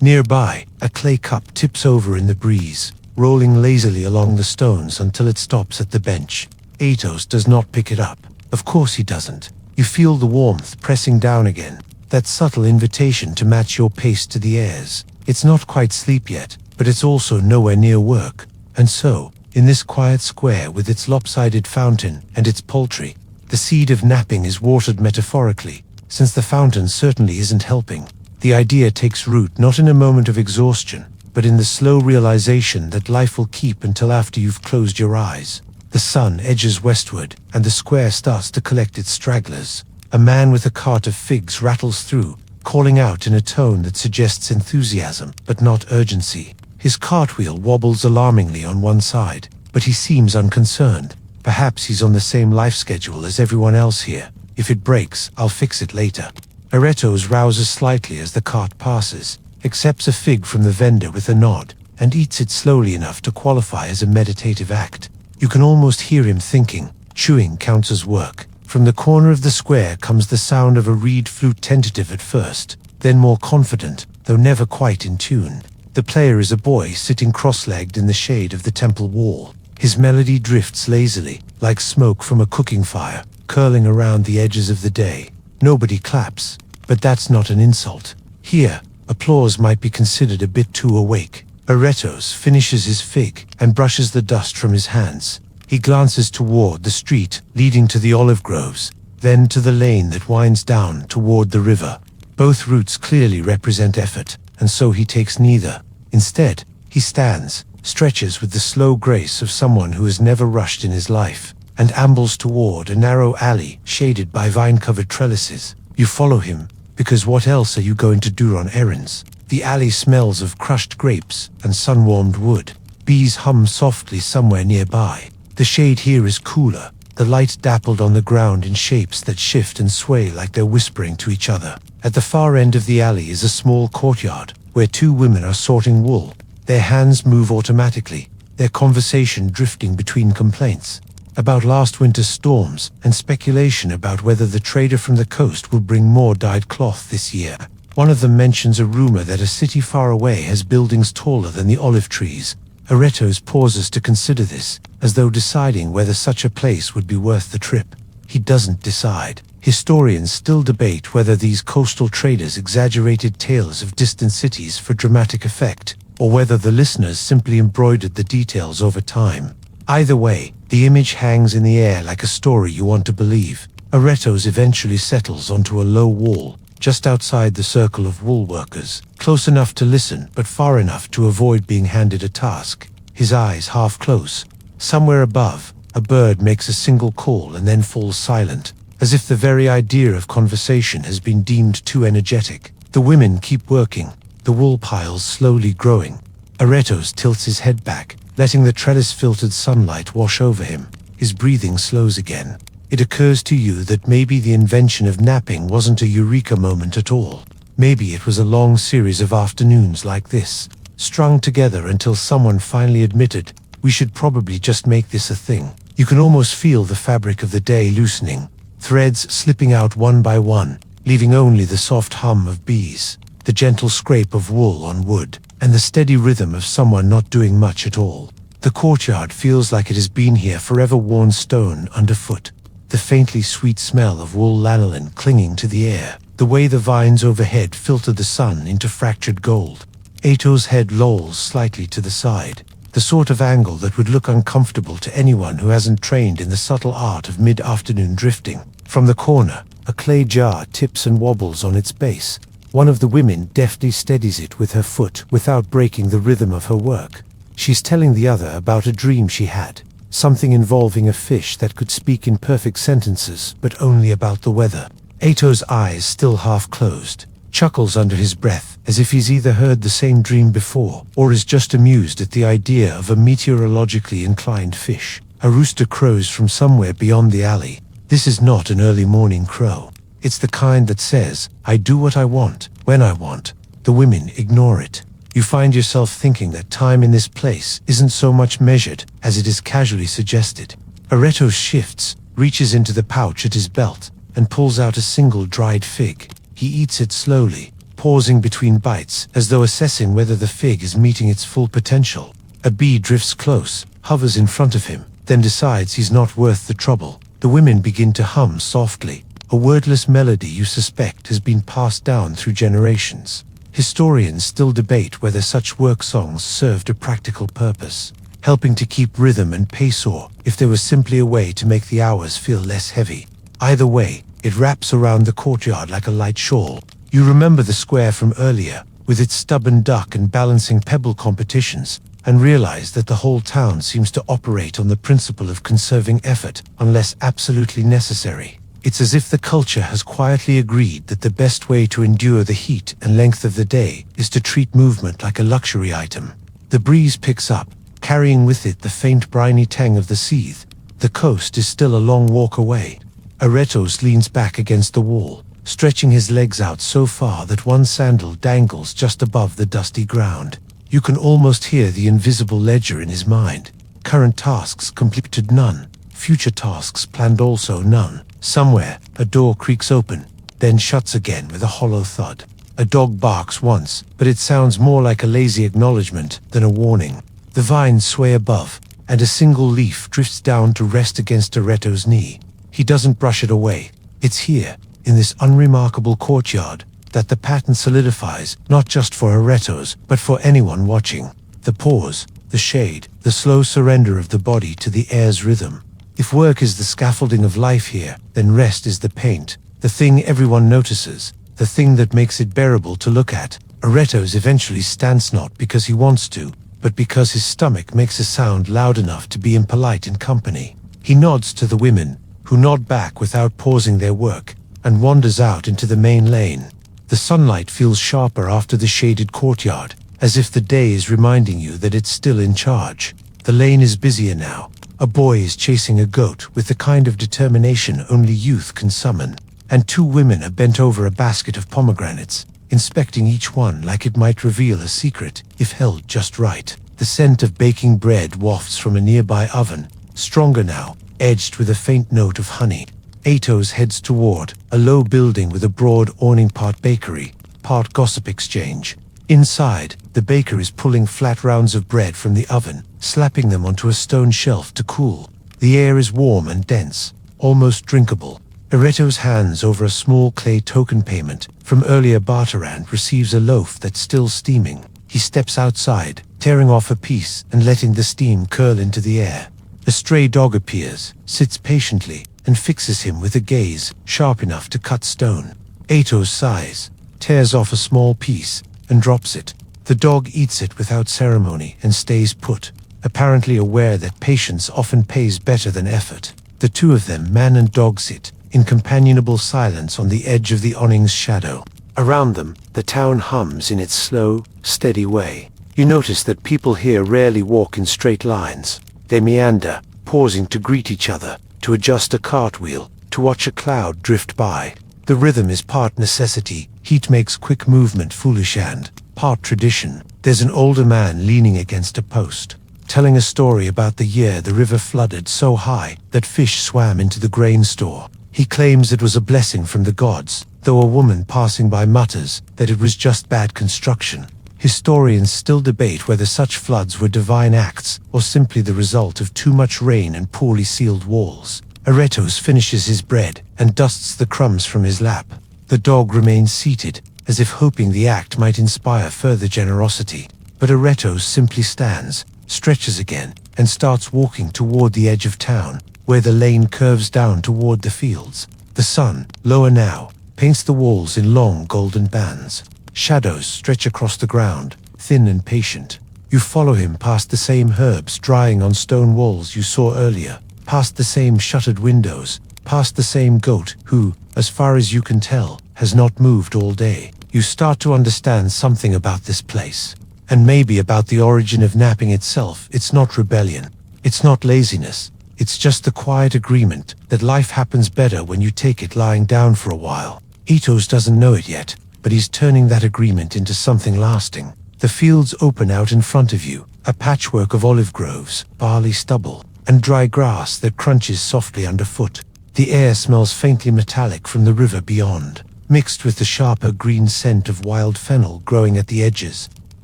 [SPEAKER 1] Nearby, a clay cup tips over in the breeze, rolling lazily along the stones until it stops at the bench. Atos does not pick it up. Of course he doesn't. You feel the warmth pressing down again, that subtle invitation to match your pace to the air's. It's not quite sleep yet, but it's also nowhere near work. And so, in this quiet square with its lopsided fountain and its poultry, the seed of napping is watered metaphorically, since the fountain certainly isn't helping. The idea takes root not in a moment of exhaustion, but in the slow realization that life will keep until after you've closed your eyes. The sun edges westward, and the square starts to collect its stragglers. A man with a cart of figs rattles through, calling out in a tone that suggests enthusiasm, but not urgency. His cartwheel wobbles alarmingly on one side, but he seems unconcerned. Perhaps he's on the same life schedule as everyone else here. If it breaks, I'll fix it later. Aretos rouses slightly as the cart passes, accepts a fig from the vendor with a nod, and eats it slowly enough to qualify as a meditative act. You can almost hear him thinking. Chewing counts as work. From the corner of the square comes the sound of a reed flute, tentative at first, then more confident, though never quite in tune. The player is a boy sitting cross-legged in the shade of the temple wall. His melody drifts lazily, like smoke from a cooking fire, curling around the edges of the day. Nobody claps, but that's not an insult. Here, applause might be considered a bit too awake. Aretos finishes his fig and brushes the dust from his hands. He glances toward the street leading to the olive groves, then to the lane that winds down toward the river. Both routes clearly represent effort, and so he takes neither. Instead, he stands, stretches with the slow grace of someone who has never rushed in his life, and ambles toward a narrow alley shaded by vine-covered trellises. You follow him, because what else are you going to do on errands? The alley smells of crushed grapes and sun-warmed wood. Bees hum softly somewhere nearby. The shade here is cooler, the light dappled on the ground in shapes that shift and sway like they're whispering to each other. At the far end of the alley is a small courtyard, where two women are sorting wool. Their hands move automatically, their conversation drifting between complaints. about last winter's storms, and speculation about whether the trader from the coast will bring more dyed cloth this year. One of them mentions a rumor that a city far away has buildings taller than the olive trees. Aretos pauses to consider this, as though deciding whether such a place would be worth the trip. He doesn't decide. Historians still debate whether these coastal traders exaggerated tales of distant cities for dramatic effect, or whether the listeners simply embroidered the details over time. Either way, the image hangs in the air like a story you want to believe. Aretos eventually settles onto a low wall, just outside the circle of wool workers, close enough to listen but far enough to avoid being handed a task. His eyes half close. Somewhere above, a bird makes a single call and then falls silent, as if the very idea of conversation has been deemed too energetic. The women keep working, the wool piles slowly growing. Aretos tilts his head back, letting the trellis-filtered sunlight wash over him. His breathing slows again. It occurs to you that maybe the invention of napping wasn't a eureka moment at all. Maybe it was a long series of afternoons like this, strung together until someone finally admitted, "We should probably just make this a thing." You can almost feel the fabric of the day loosening, threads slipping out one by one, leaving only the soft hum of bees, the gentle scrape of wool on wood, and the steady rhythm of someone not doing much at all. The courtyard feels like it has been here forever, worn stone underfoot. The faintly sweet smell of wool lanolin clinging to the air, the way the vines overhead filter the sun into fractured gold. Ato's head lolls slightly to the side, the sort of angle that would look uncomfortable to anyone who hasn't trained in the subtle art of mid-afternoon drifting. From the corner, a clay jar tips and wobbles on its base. One of the women deftly steadies it with her foot without breaking the rhythm of her work. She's telling the other about a dream she had, something involving a fish that could speak in perfect sentences, but only about the weather. Ato's eyes still half closed, chuckles under his breath, as if he's either heard the same dream before, or is just amused at the idea of a meteorologically inclined fish. A rooster crows from somewhere beyond the alley. This is not an early morning crow. It's the kind that says, "I do what I want, when I want." The women ignore it. You find yourself thinking that time in this place isn't so much measured as it is casually suggested. Aretos shifts, reaches into the pouch at his belt, and pulls out a single dried fig. He eats it slowly, pausing between bites, as though assessing whether the fig is meeting its full potential. A bee drifts close, hovers in front of him, then decides he's not worth the trouble. The women begin to hum softly, a wordless melody you suspect has been passed down through generations. Historians still debate whether such work songs served a practical purpose, helping to keep rhythm and pace, or if there was simply a way to make the hours feel less heavy. Either way, it wraps around the courtyard like a light shawl. You remember the square from earlier, with its stubborn duck and balancing pebble competitions, and realize that the whole town seems to operate on the principle of conserving effort unless absolutely necessary. It's as if the culture has quietly agreed that the best way to endure the heat and length of the day is to treat movement like a luxury item. The breeze picks up, carrying with it the faint briny tang of the sea. The coast is still a long walk away. Aretos leans back against the wall, stretching his legs out so far that one sandal dangles just above the dusty ground. You can almost hear the invisible ledger in his mind. Current tasks completed, none. Future tasks planned, also none. Somewhere, a door creaks open, then shuts again with a hollow thud. A dog barks once, but it sounds more like a lazy acknowledgement than a warning. The vines sway above, and a single leaf drifts down to rest against Areto's knee. He doesn't brush it away. It's here, in this unremarkable courtyard, that the pattern solidifies, not just for Aretos, but for anyone watching. The pause, the shade, the slow surrender of the body to the air's rhythm. If work is the scaffolding of life here, then rest is the paint, the thing everyone notices, the thing that makes it bearable to look at. Aretos eventually stands, not because he wants to, but because his stomach makes a sound loud enough to be impolite in company. He nods to the women, who nod back without pausing their work, and wanders out into the main lane. The sunlight feels sharper after the shaded courtyard, as if the day is reminding you that it's still in charge. The lane is busier now. A boy is chasing a goat with the kind of determination only youth can summon, and two women are bent over a basket of pomegranates, inspecting each one like it might reveal a secret if held just right. The scent of baking bread wafts from a nearby oven, stronger now, edged with a faint note of honey. Atos heads toward a low building with a broad awning, part bakery, part gossip exchange. Inside, the baker is pulling flat rounds of bread from the oven, slapping them onto a stone shelf to cool. The air is warm and dense, almost drinkable. Areto's hands over a small clay token payment from earlier barter and receives a loaf that's still steaming. He steps outside, tearing off a piece and letting the steam curl into the air. A stray dog appears, sits patiently, and fixes him with a gaze sharp enough to cut stone. Atos sighs, tears off a small piece, and drops it. The dog eats it without ceremony and stays put, apparently aware that patience often pays better than effort. The two of them, man and dog, sit in companionable silence on the edge of the awning's shadow. Around them, the town hums in its slow, steady way. You notice that people here rarely walk in straight lines. They meander, pausing to greet each other, to adjust a cartwheel, to watch a cloud drift by. The rhythm is part necessity. Heat makes quick movement foolish, and part tradition. There's an older man leaning against a post, telling a story about the year the river flooded so high that fish swam into the grain store. He claims it was a blessing from the gods, though a woman passing by mutters that it was just bad construction. Historians still debate whether such floods were divine acts or simply the result of too much rain and poorly sealed walls. Aretos finishes his bread and dusts the crumbs from his lap. The dog remains seated, as if hoping the act might inspire further generosity. But Aretos simply stands, stretches again, and starts walking toward the edge of town, where the lane curves down toward the fields. The sun, lower now, paints the walls in long golden bands. Shadows stretch across the ground, thin and patient. You follow him past the same herbs drying on stone walls you saw earlier, past the same shuttered windows, past the same goat who, as far as you can tell, has not moved all day. You start to understand something about this place. And maybe about the origin of napping itself. It's not rebellion. It's not laziness. It's just the quiet agreement that life happens better when you take it lying down for a while. Atos doesn't know it yet, but he's turning that agreement into something lasting. The fields open out in front of you, a patchwork of olive groves, barley stubble, and dry grass that crunches softly underfoot. The air smells faintly metallic from the river beyond, mixed with the sharper green scent of wild fennel growing at the edges.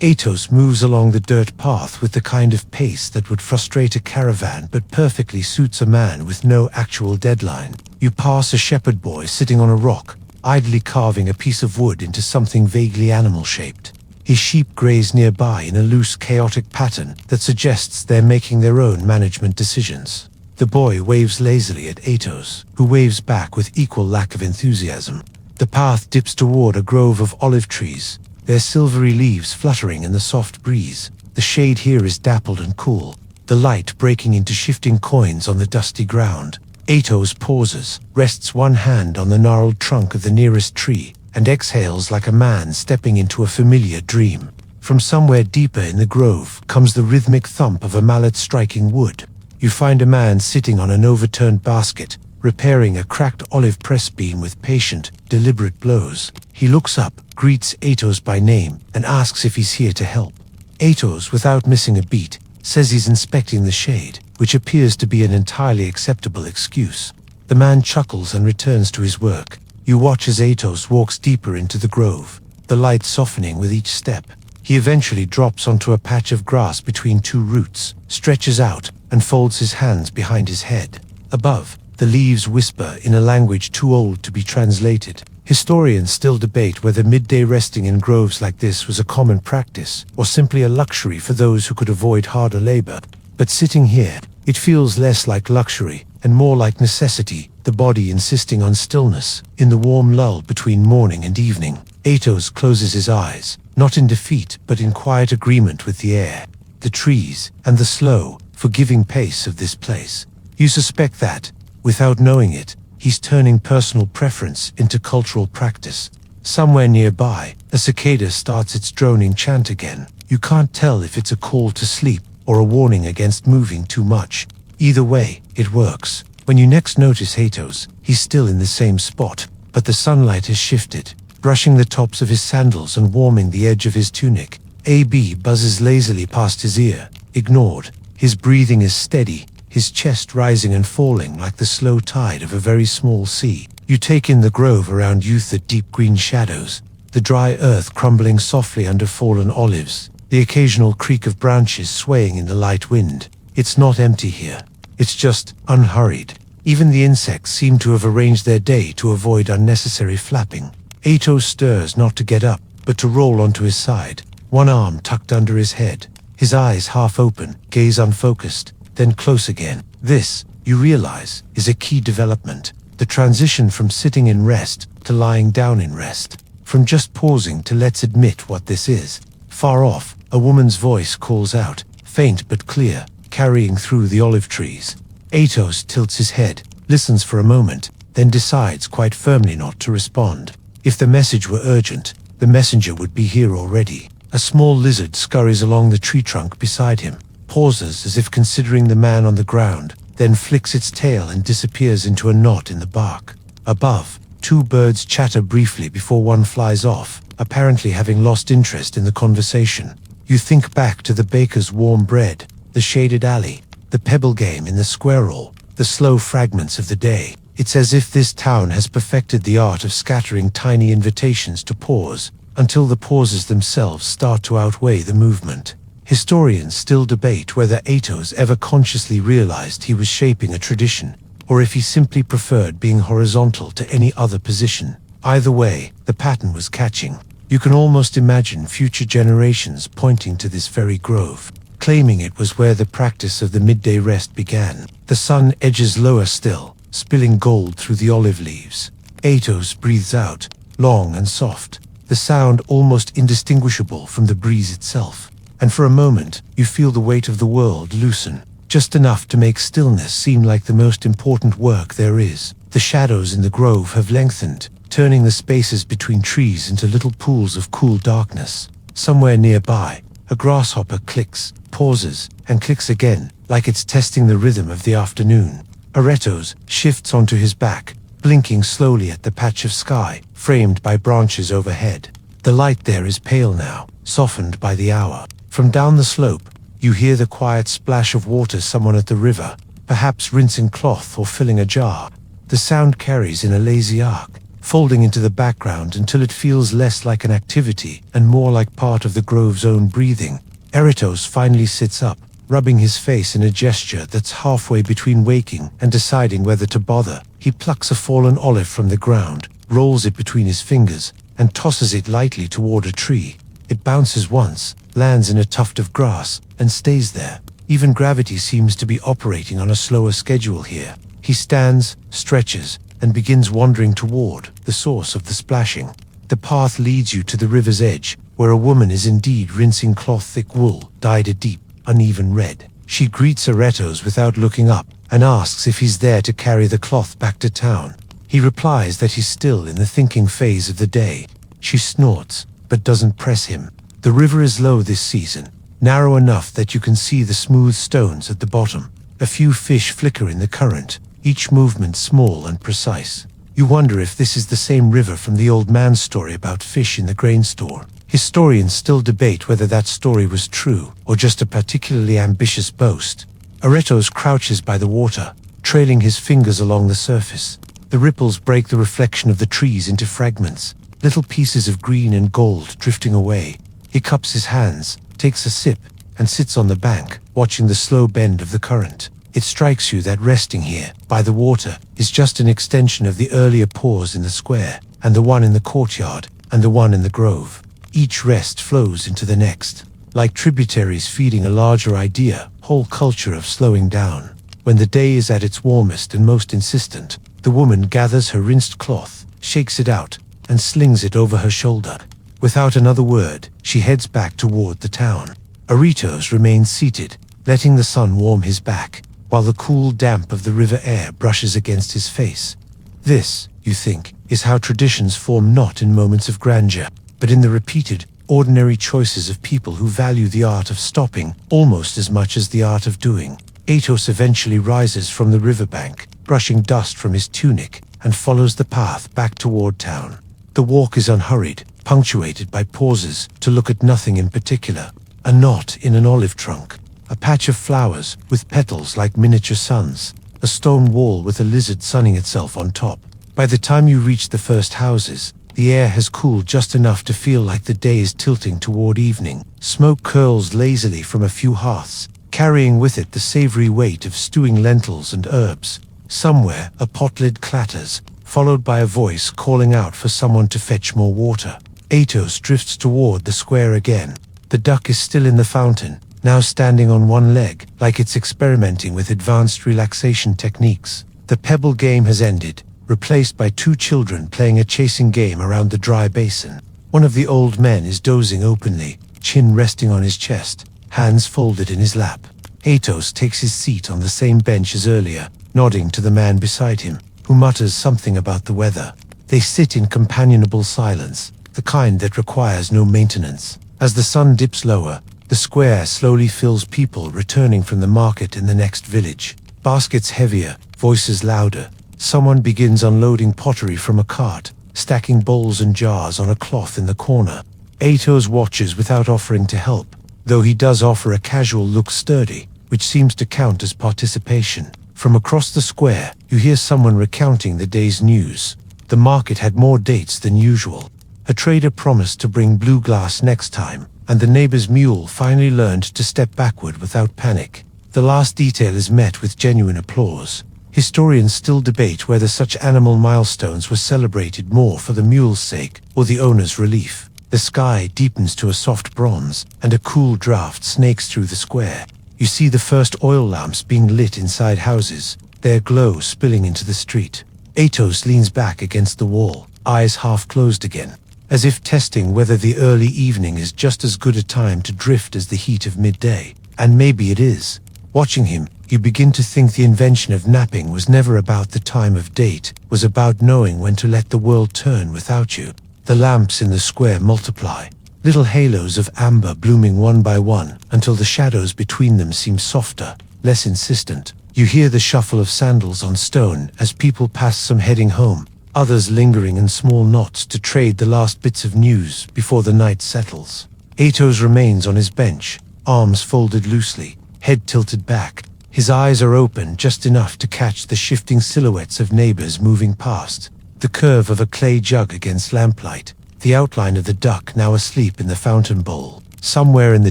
[SPEAKER 1] Atos moves along the dirt path with the kind of pace that would frustrate a caravan but perfectly suits a man with no actual deadline. You pass a shepherd boy sitting on a rock, idly carving a piece of wood into something vaguely animal-shaped. His sheep graze nearby in a loose, chaotic pattern that suggests they're making their own management decisions. The boy waves lazily at Atos, who waves back with equal lack of enthusiasm. The path dips toward a grove of olive trees, their silvery leaves fluttering in the soft breeze. The shade here is dappled and cool, the light breaking into shifting coins on the dusty ground. Atos pauses, rests one hand on the gnarled trunk of the nearest tree, and exhales like a man stepping into a familiar dream. From somewhere deeper in the grove comes the rhythmic thump of a mallet striking wood. You find a man sitting on an overturned basket, repairing a cracked olive press beam with patient, deliberate blows. He looks up, greets Atos by name, and asks if he's here to help. Atos, without missing a beat, says he's inspecting the shade, which appears to be an entirely acceptable excuse. The man chuckles and returns to his work. You watch as Atos walks deeper into the grove, the light softening with each step. He eventually drops onto a patch of grass between two roots, stretches out, and folds his hands behind his head. Above, the leaves whisper in a language too old to be translated. Historians still debate whether midday resting in groves like this was a common practice, or simply a luxury for those who could avoid harder labor. But sitting here, it feels less like luxury, and more like necessity, the body insisting on stillness, in the warm lull between morning and evening. Atos closes his eyes, not in defeat, but in quiet agreement with the air, the trees, and the slow, forgiving pace of this place. You suspect that, without knowing it, he's turning personal preference into cultural practice. Somewhere nearby, a cicada starts its droning chant again. You can't tell if it's a call to sleep or a warning against moving too much. Either way, it works. When you next notice Atos, he's still in the same spot, but the sunlight has shifted, brushing the tops of his sandals and warming the edge of his tunic. A bee buzzes lazily past his ear, ignored. His breathing is steady, his chest rising and falling like the slow tide of a very small sea. You take in the grove around you, the deep green shadows, the dry earth crumbling softly under fallen olives, the occasional creak of branches swaying in the light wind. It's not empty here. It's just unhurried. Even the insects seem to have arranged their day to avoid unnecessary flapping. Ato stirs not to get up, but to roll onto his side, one arm tucked under his head, his eyes half open, gaze unfocused, then close again. This, you realize, is a key development. The transition from sitting in rest to lying down in rest. From just pausing to let's admit what this is. Far off, a woman's voice calls out, faint but clear, carrying through the olive trees. Atos tilts his head, listens for a moment, then decides quite firmly not to respond. If the message were urgent, the messenger would be here already. A small lizard scurries along the tree trunk beside him, pauses as if considering the man on the ground, then flicks its tail and disappears into a knot in the bark. Above, two birds chatter briefly before one flies off, apparently having lost interest in the conversation. You think back to the baker's warm bread, the shaded alley, the pebble game in the squirrel, the slow fragments of the day. It's as if this town has perfected the art of scattering tiny invitations to pause, until the pauses themselves start to outweigh the movement. Historians still debate whether Atos ever consciously realized he was shaping a tradition, or if he simply preferred being horizontal to any other position. Either way, the pattern was catching. You can almost imagine future generations pointing to this very grove, claiming it was where the practice of the midday rest began. The sun edges lower still, spilling gold through the olive leaves. Atos breathes out, long and soft, the sound almost indistinguishable from the breeze itself. And for a moment, you feel the weight of the world loosen, just enough to make stillness seem like the most important work there is. The shadows in the grove have lengthened, turning the spaces between trees into little pools of cool darkness. Somewhere nearby, a grasshopper clicks, pauses, and clicks again, like it's testing the rhythm of the afternoon. Aretos shifts onto his back, blinking slowly at the patch of sky, framed by branches overhead. The light there is pale now, softened by the hour. From down the slope, you hear the quiet splash of water, someone at the river, perhaps rinsing cloth or filling a jar. The sound carries in a lazy arc, folding into the background until it feels less like an activity and more like part of the grove's own breathing. Aretos finally sits up, rubbing his face in a gesture that's halfway between waking and deciding whether to bother. He plucks a fallen olive from the ground, rolls it between his fingers, and tosses it lightly toward a tree. It bounces once, lands in a tuft of grass, and stays there. Even gravity seems to be operating on a slower schedule here. He stands, stretches, and begins wandering toward the source of the splashing. The path leads you to the river's edge, where a woman is indeed rinsing cloth-thick wool, dyed a deep, uneven red. She greets Aretos without looking up, and asks if he's there to carry the cloth back to town. He replies that he's still in the thinking phase of the day. She snorts, but doesn't press him. The river is low this season, narrow enough that you can see the smooth stones at the bottom. A few fish flicker in the current, each movement small and precise. You wonder if this is the same river from the old man's story about fish in the grain store. Historians still debate whether that story was true or just a particularly ambitious boast. Aretos crouches by the water, trailing his fingers along the surface. The ripples break the reflection of the trees into fragments, little pieces of green and gold drifting away. He cups his hands, takes a sip, and sits on the bank, watching the slow bend of the current. It strikes you that resting here, by the water, is just an extension of the earlier pause in the square, and the one in the courtyard, and the one in the grove. Each rest flows into the next, like tributaries feeding a larger idea, whole culture of slowing down. When the day is at its warmest and most insistent, the woman gathers her rinsed cloth, shakes it out, and slings it over her shoulder. Without another word, she heads back toward the town. Aretos remains seated, letting the sun warm his back, while the cool damp of the river air brushes against his face. This, you think, is how traditions form, not in moments of grandeur, but in the repeated, ordinary choices of people who value the art of stopping almost as much as the art of doing. Atos eventually rises from the riverbank, brushing dust from his tunic, and follows the path back toward town. The walk is unhurried, punctuated by pauses to look at nothing in particular. A knot in an olive trunk, a patch of flowers with petals like miniature suns, a stone wall with a lizard sunning itself on top. By the time you reach the first houses, the air has cooled just enough to feel like the day is tilting toward evening. Smoke curls lazily from a few hearths, carrying with it the savory weight of stewing lentils and herbs. Somewhere, a pot lid clatters, followed by a voice calling out for someone to fetch more water. Athos drifts toward the square again. The duck is still in the fountain, now standing on one leg, like it's experimenting with advanced relaxation techniques. The pebble game has ended, replaced by two children playing a chasing game around the dry basin. One of the old men is dozing openly, chin resting on his chest, hands folded in his lap. Athos takes his seat on the same bench as earlier, nodding to the man beside him, who mutters something about the weather. They sit in companionable silence, the kind that requires no maintenance. As the sun dips lower, the square slowly fills people returning from the market in the next village. Baskets heavier, voices louder. Someone begins unloading pottery from a cart, stacking bowls and jars on a cloth in the corner. Athos watches without offering to help, though he does offer a casual look sturdy, which seems to count as participation. From across the square, you hear someone recounting the day's news. The market had more dates than usual. A trader promised to bring blue glass next time, and the neighbor's mule finally learned to step backward without panic. The last detail is met with genuine applause. Historians still debate whether such animal milestones were celebrated more for the mule's sake or the owner's relief. The sky deepens to a soft bronze, and a cool draft snakes through the square. You see the first oil lamps being lit inside houses, their glow spilling into the street. Athos leans back against the wall, eyes half closed again, as if testing whether the early evening is just as good a time to drift as the heat of midday. And maybe it is. Watching him, you begin to think the invention of napping was never about the time of day, was about knowing when to let the world turn without you. The lamps in the square multiply, little halos of amber blooming one by one, until the shadows between them seem softer, less insistent. You hear the shuffle of sandals on stone as people pass, some heading home, others lingering in small knots to trade the last bits of news before the night settles. Athos remains on his bench, arms folded loosely, head tilted back. His eyes are open just enough to catch the shifting silhouettes of neighbors moving past. The curve of a clay jug against lamplight, the outline of the duck now asleep in the fountain bowl. Somewhere in the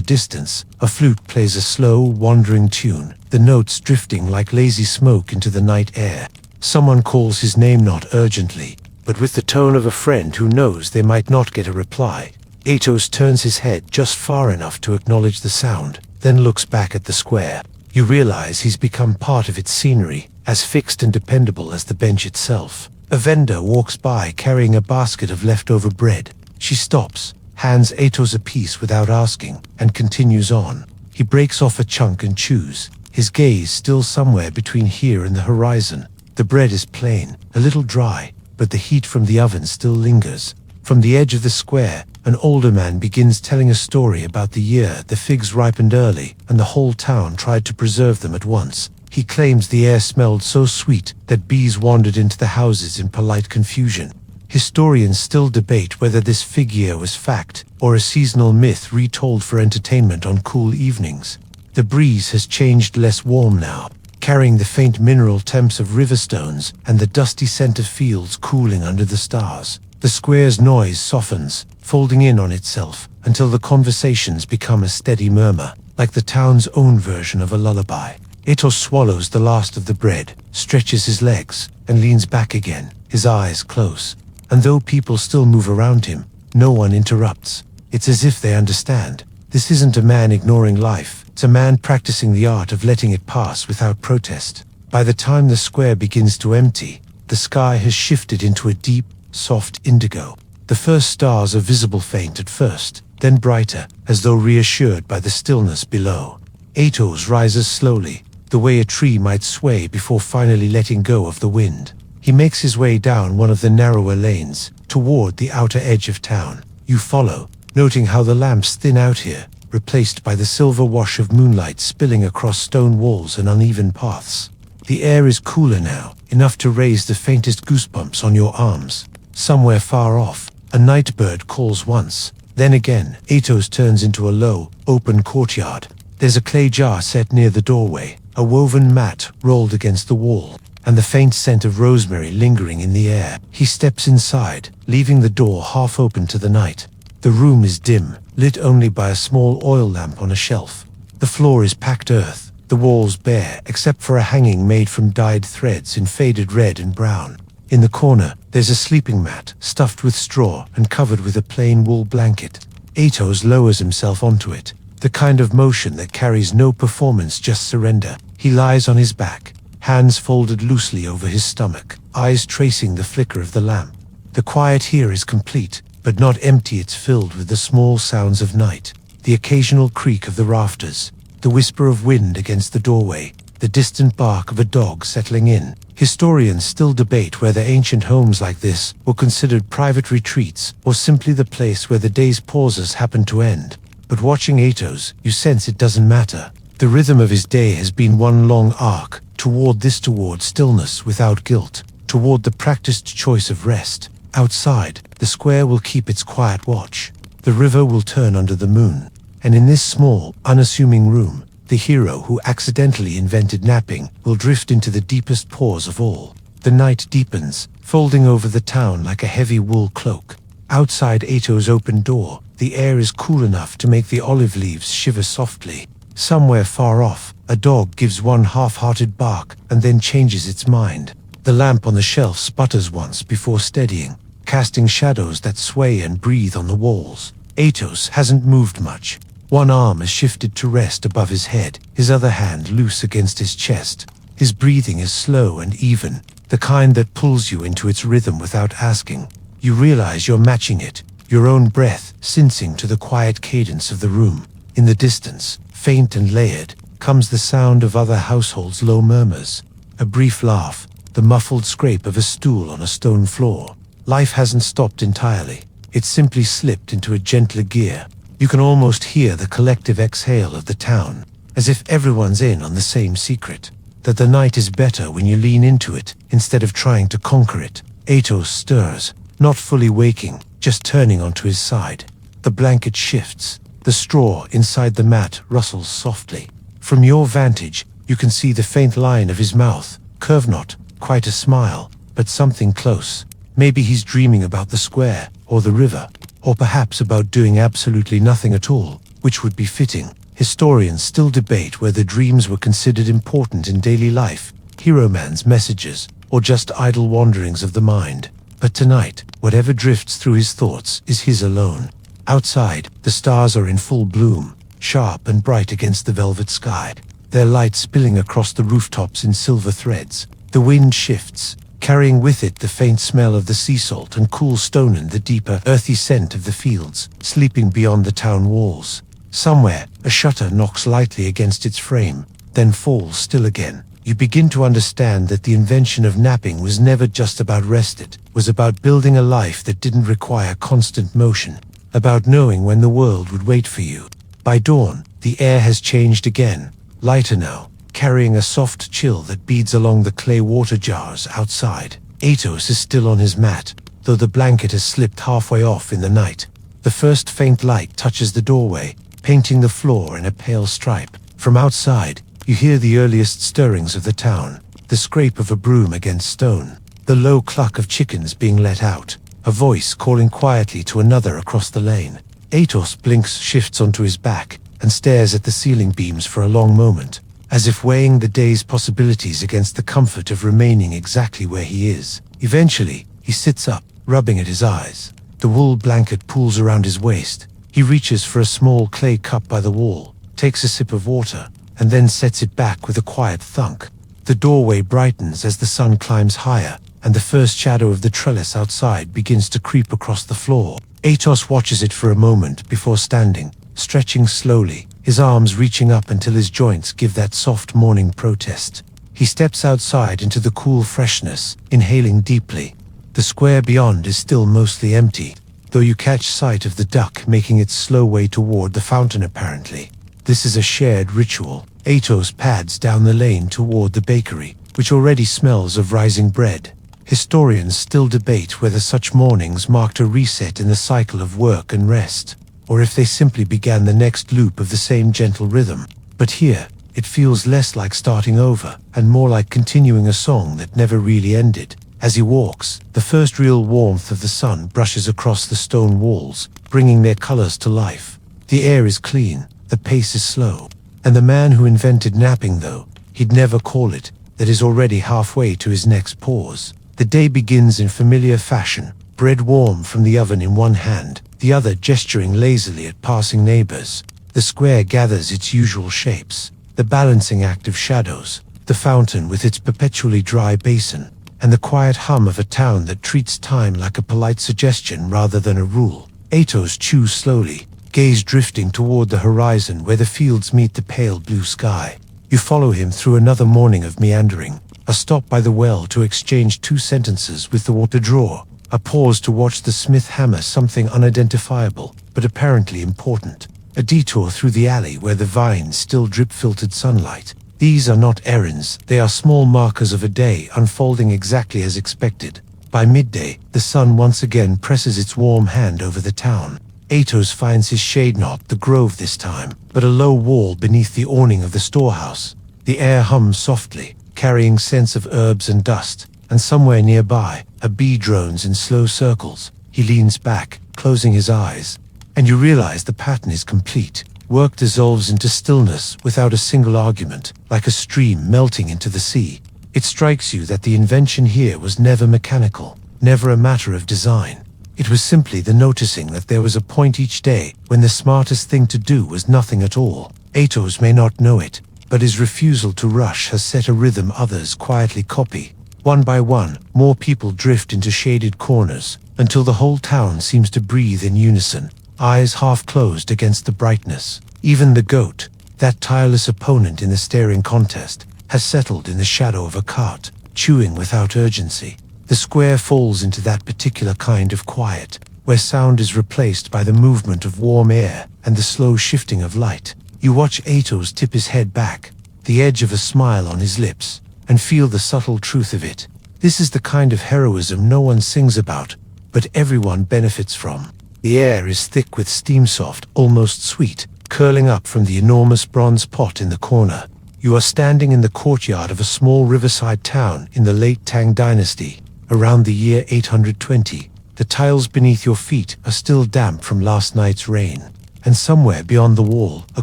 [SPEAKER 1] distance, a flute plays a slow, wandering tune, the notes drifting like lazy smoke into the night air. Someone calls his name, not urgently, but with the tone of a friend who knows they might not get a reply. Athos turns his head just far enough to acknowledge the sound, then looks back at the square. You realize he's become part of its scenery, as fixed and dependable as the bench itself. A vendor walks by carrying a basket of leftover bread. She stops, hands Athos a piece without asking, and continues on. He breaks off a chunk and chews, his gaze still somewhere between here and the horizon. The bread is plain, a little dry, but the heat from the oven still lingers. From the edge of the square, an older man begins telling a story about the year the figs ripened early and the whole town tried to preserve them at once. He claims the air smelled so sweet that bees wandered into the houses in polite confusion. Historians still debate whether this fig year was fact or a seasonal myth retold for entertainment on cool evenings. The breeze has changed, less warm now, carrying the faint mineral temps of riverstones and the dusty scent of fields cooling under the stars. The square's noise softens, folding in on itself, until the conversations become a steady murmur, like the town's own version of a lullaby. Athos swallows the last of the bread, stretches his legs, and leans back again, his eyes close. And though people still move around him, no one interrupts. It's as if they understand. This isn't a man ignoring life, it's a man practicing the art of letting it pass without protest. By the time the square begins to empty, the sky has shifted into a deep, soft indigo. The first stars are visible, faint at first, then brighter, as though reassured by the stillness below. Athos rises slowly, the way a tree might sway before finally letting go of the wind. He makes his way down one of the narrower lanes, toward the outer edge of town. You follow, noting how the lamps thin out here, replaced by the silver wash of moonlight spilling across stone walls and uneven paths. The air is cooler now, enough to raise the faintest goosebumps on your arms. Somewhere far off, a night bird calls once. Then again, Athos turns into a low, open courtyard. There's a clay jar set near the doorway, a woven mat rolled against the wall, and the faint scent of rosemary lingering in the air. He steps inside, leaving the door half open to the night. The room is dim, lit only by a small oil lamp on a shelf. The floor is packed earth, the walls bare except for a hanging made from dyed threads in faded red and brown. In the corner, there's a sleeping mat, stuffed with straw and covered with a plain wool blanket. Atos lowers himself onto it, the kind of motion that carries no performance, just surrender. He lies on his back, hands folded loosely over his stomach, eyes tracing the flicker of the lamp. The quiet here is complete, but not empty. It's filled with the small sounds of night, the occasional creak of the rafters, the whisper of wind against the doorway, the distant bark of a dog settling in. Historians still debate whether ancient homes like this were considered private retreats or simply the place where the day's pauses happened to end. But watching Atos, you sense it doesn't matter. The rhythm of his day has been one long arc, toward stillness without guilt, toward the practiced choice of rest. Outside, the square will keep its quiet watch. The river will turn under the moon. And in this small, unassuming room, the hero who accidentally invented napping will drift into the deepest pause of all. The night deepens, folding over the town like a heavy wool cloak. Outside Ato's open door, the air is cool enough to make the olive leaves shiver softly. Somewhere far off, a dog gives one half-hearted bark and then changes its mind. The lamp on the shelf sputters once before steadying, casting shadows that sway and breathe on the walls. Atos hasn't moved much. One arm is shifted to rest above his head, his other hand loose against his chest. His breathing is slow and even, the kind that pulls you into its rhythm without asking. You realize you're matching it, your own breath syncing to the quiet cadence of the room. In the distance, faint and layered, comes the sound of other households' low murmurs. A brief laugh, the muffled scrape of a stool on a stone floor. Life hasn't stopped entirely. It's simply slipped into a gentler gear. You can almost hear the collective exhale of the town, as if everyone's in on the same secret. That the night is better when you lean into it, instead of trying to conquer it. Atos stirs, not fully waking, just turning onto his side. The blanket shifts. The straw inside the mat rustles softly. From your vantage, you can see the faint line of his mouth, curve not quite a smile, but something close. Maybe he's dreaming about the square, or the river, or perhaps about doing absolutely nothing at all, which would be fitting. Historians still debate whether dreams were considered important in daily life, hero man's messages, or just idle wanderings of the mind. But tonight, whatever drifts through his thoughts is his alone. Outside, the stars are in full bloom, sharp and bright against the velvet sky, their light spilling across the rooftops in silver threads. The wind shifts, carrying with it the faint smell of the sea salt and cool stone and the deeper, earthy scent of the fields, sleeping beyond the town walls. Somewhere, a shutter knocks lightly against its frame, then falls still again. You begin to understand that the invention of napping was never just about rest. It was about building a life that didn't require constant motion, about knowing when the world would wait for you. By dawn, the air has changed again, lighter now, carrying a soft chill that beads along the clay water jars outside. Atos is still on his mat, though the blanket has slipped halfway off in the night. The first faint light touches the doorway, painting the floor in a pale stripe. From outside, you hear the earliest stirrings of the town, the scrape of a broom against stone, the low cluck of chickens being let out, a voice calling quietly to another across the lane. Atos blinks, shifts onto his back, and stares at the ceiling beams for a long moment, as if weighing the day's possibilities against the comfort of remaining exactly where he is. Eventually, he sits up, rubbing at his eyes. The wool blanket pulls around his waist. He reaches for a small clay cup by the wall, takes a sip of water, and then sets it back with a quiet thunk. The doorway brightens as the sun climbs higher, and the first shadow of the trellis outside begins to creep across the floor. Atos watches it for a moment before standing, stretching slowly, his arms reaching up until his joints give that soft morning protest. He steps outside into the cool freshness, inhaling deeply. The square beyond is still mostly empty, though you catch sight of the duck making its slow way toward the fountain apparently. This is a shared ritual. Atos pads down the lane toward the bakery, which already smells of rising bread. Historians still debate whether such mornings marked a reset in the cycle of work and rest, or if they simply began the next loop of the same gentle rhythm. But here, it feels less like starting over, and more like continuing a song that never really ended. As he walks, the first real warmth of the sun brushes across the stone walls, bringing their colors to life. The air is clean, the pace is slow. And the man who invented napping, though he'd never call it, that is already halfway to his next pause. The day begins in familiar fashion, bread warm from the oven in one hand, the other gesturing lazily at passing neighbors. The square gathers its usual shapes, the balancing act of shadows, the fountain with its perpetually dry basin, and the quiet hum of a town that treats time like a polite suggestion rather than a rule. Atos chews slowly, gaze drifting toward the horizon where the fields meet the pale blue sky. You follow him through another morning of meandering, a stop by the well to exchange 2 sentences with the water drawer, a pause to watch the smith hammer something unidentifiable, but apparently important, a detour through the alley where the vines still drip filtered sunlight. These are not errands, they are small markers of a day unfolding exactly as expected. By midday, the sun once again presses its warm hand over the town. Atos finds his shade, not the grove this time, but a low wall beneath the awning of the storehouse. The air hums softly, carrying scents of herbs and dust, and somewhere nearby, a bee drones in slow circles. He leans back, closing his eyes, and you realize the pattern is complete. Work dissolves into stillness without a single argument, like a stream melting into the sea. It strikes you that the invention here was never mechanical, never a matter of design. It was simply the noticing that there was a point each day when the smartest thing to do was nothing at all. Atos may not know it, but his refusal to rush has set a rhythm others quietly copy. One by one, more people drift into shaded corners, until the whole town seems to breathe in unison, eyes half closed against the brightness. Even the goat, that tireless opponent in the staring contest, has settled in the shadow of a cart, chewing without urgency. The square falls into that particular kind of quiet, where sound is replaced by the movement of warm air and the slow shifting of light. You watch Atos tip his head back, the edge of a smile on his lips, and feel the subtle truth of it. This is the kind of heroism no one sings about, but everyone benefits from. The air is thick with steam, soft, almost sweet, curling up from the enormous bronze pot in the corner. You are standing in the courtyard of a small riverside town in the late Tang dynasty, around the year 820. The tiles beneath your feet are still damp from last night's rain, and somewhere beyond the wall, a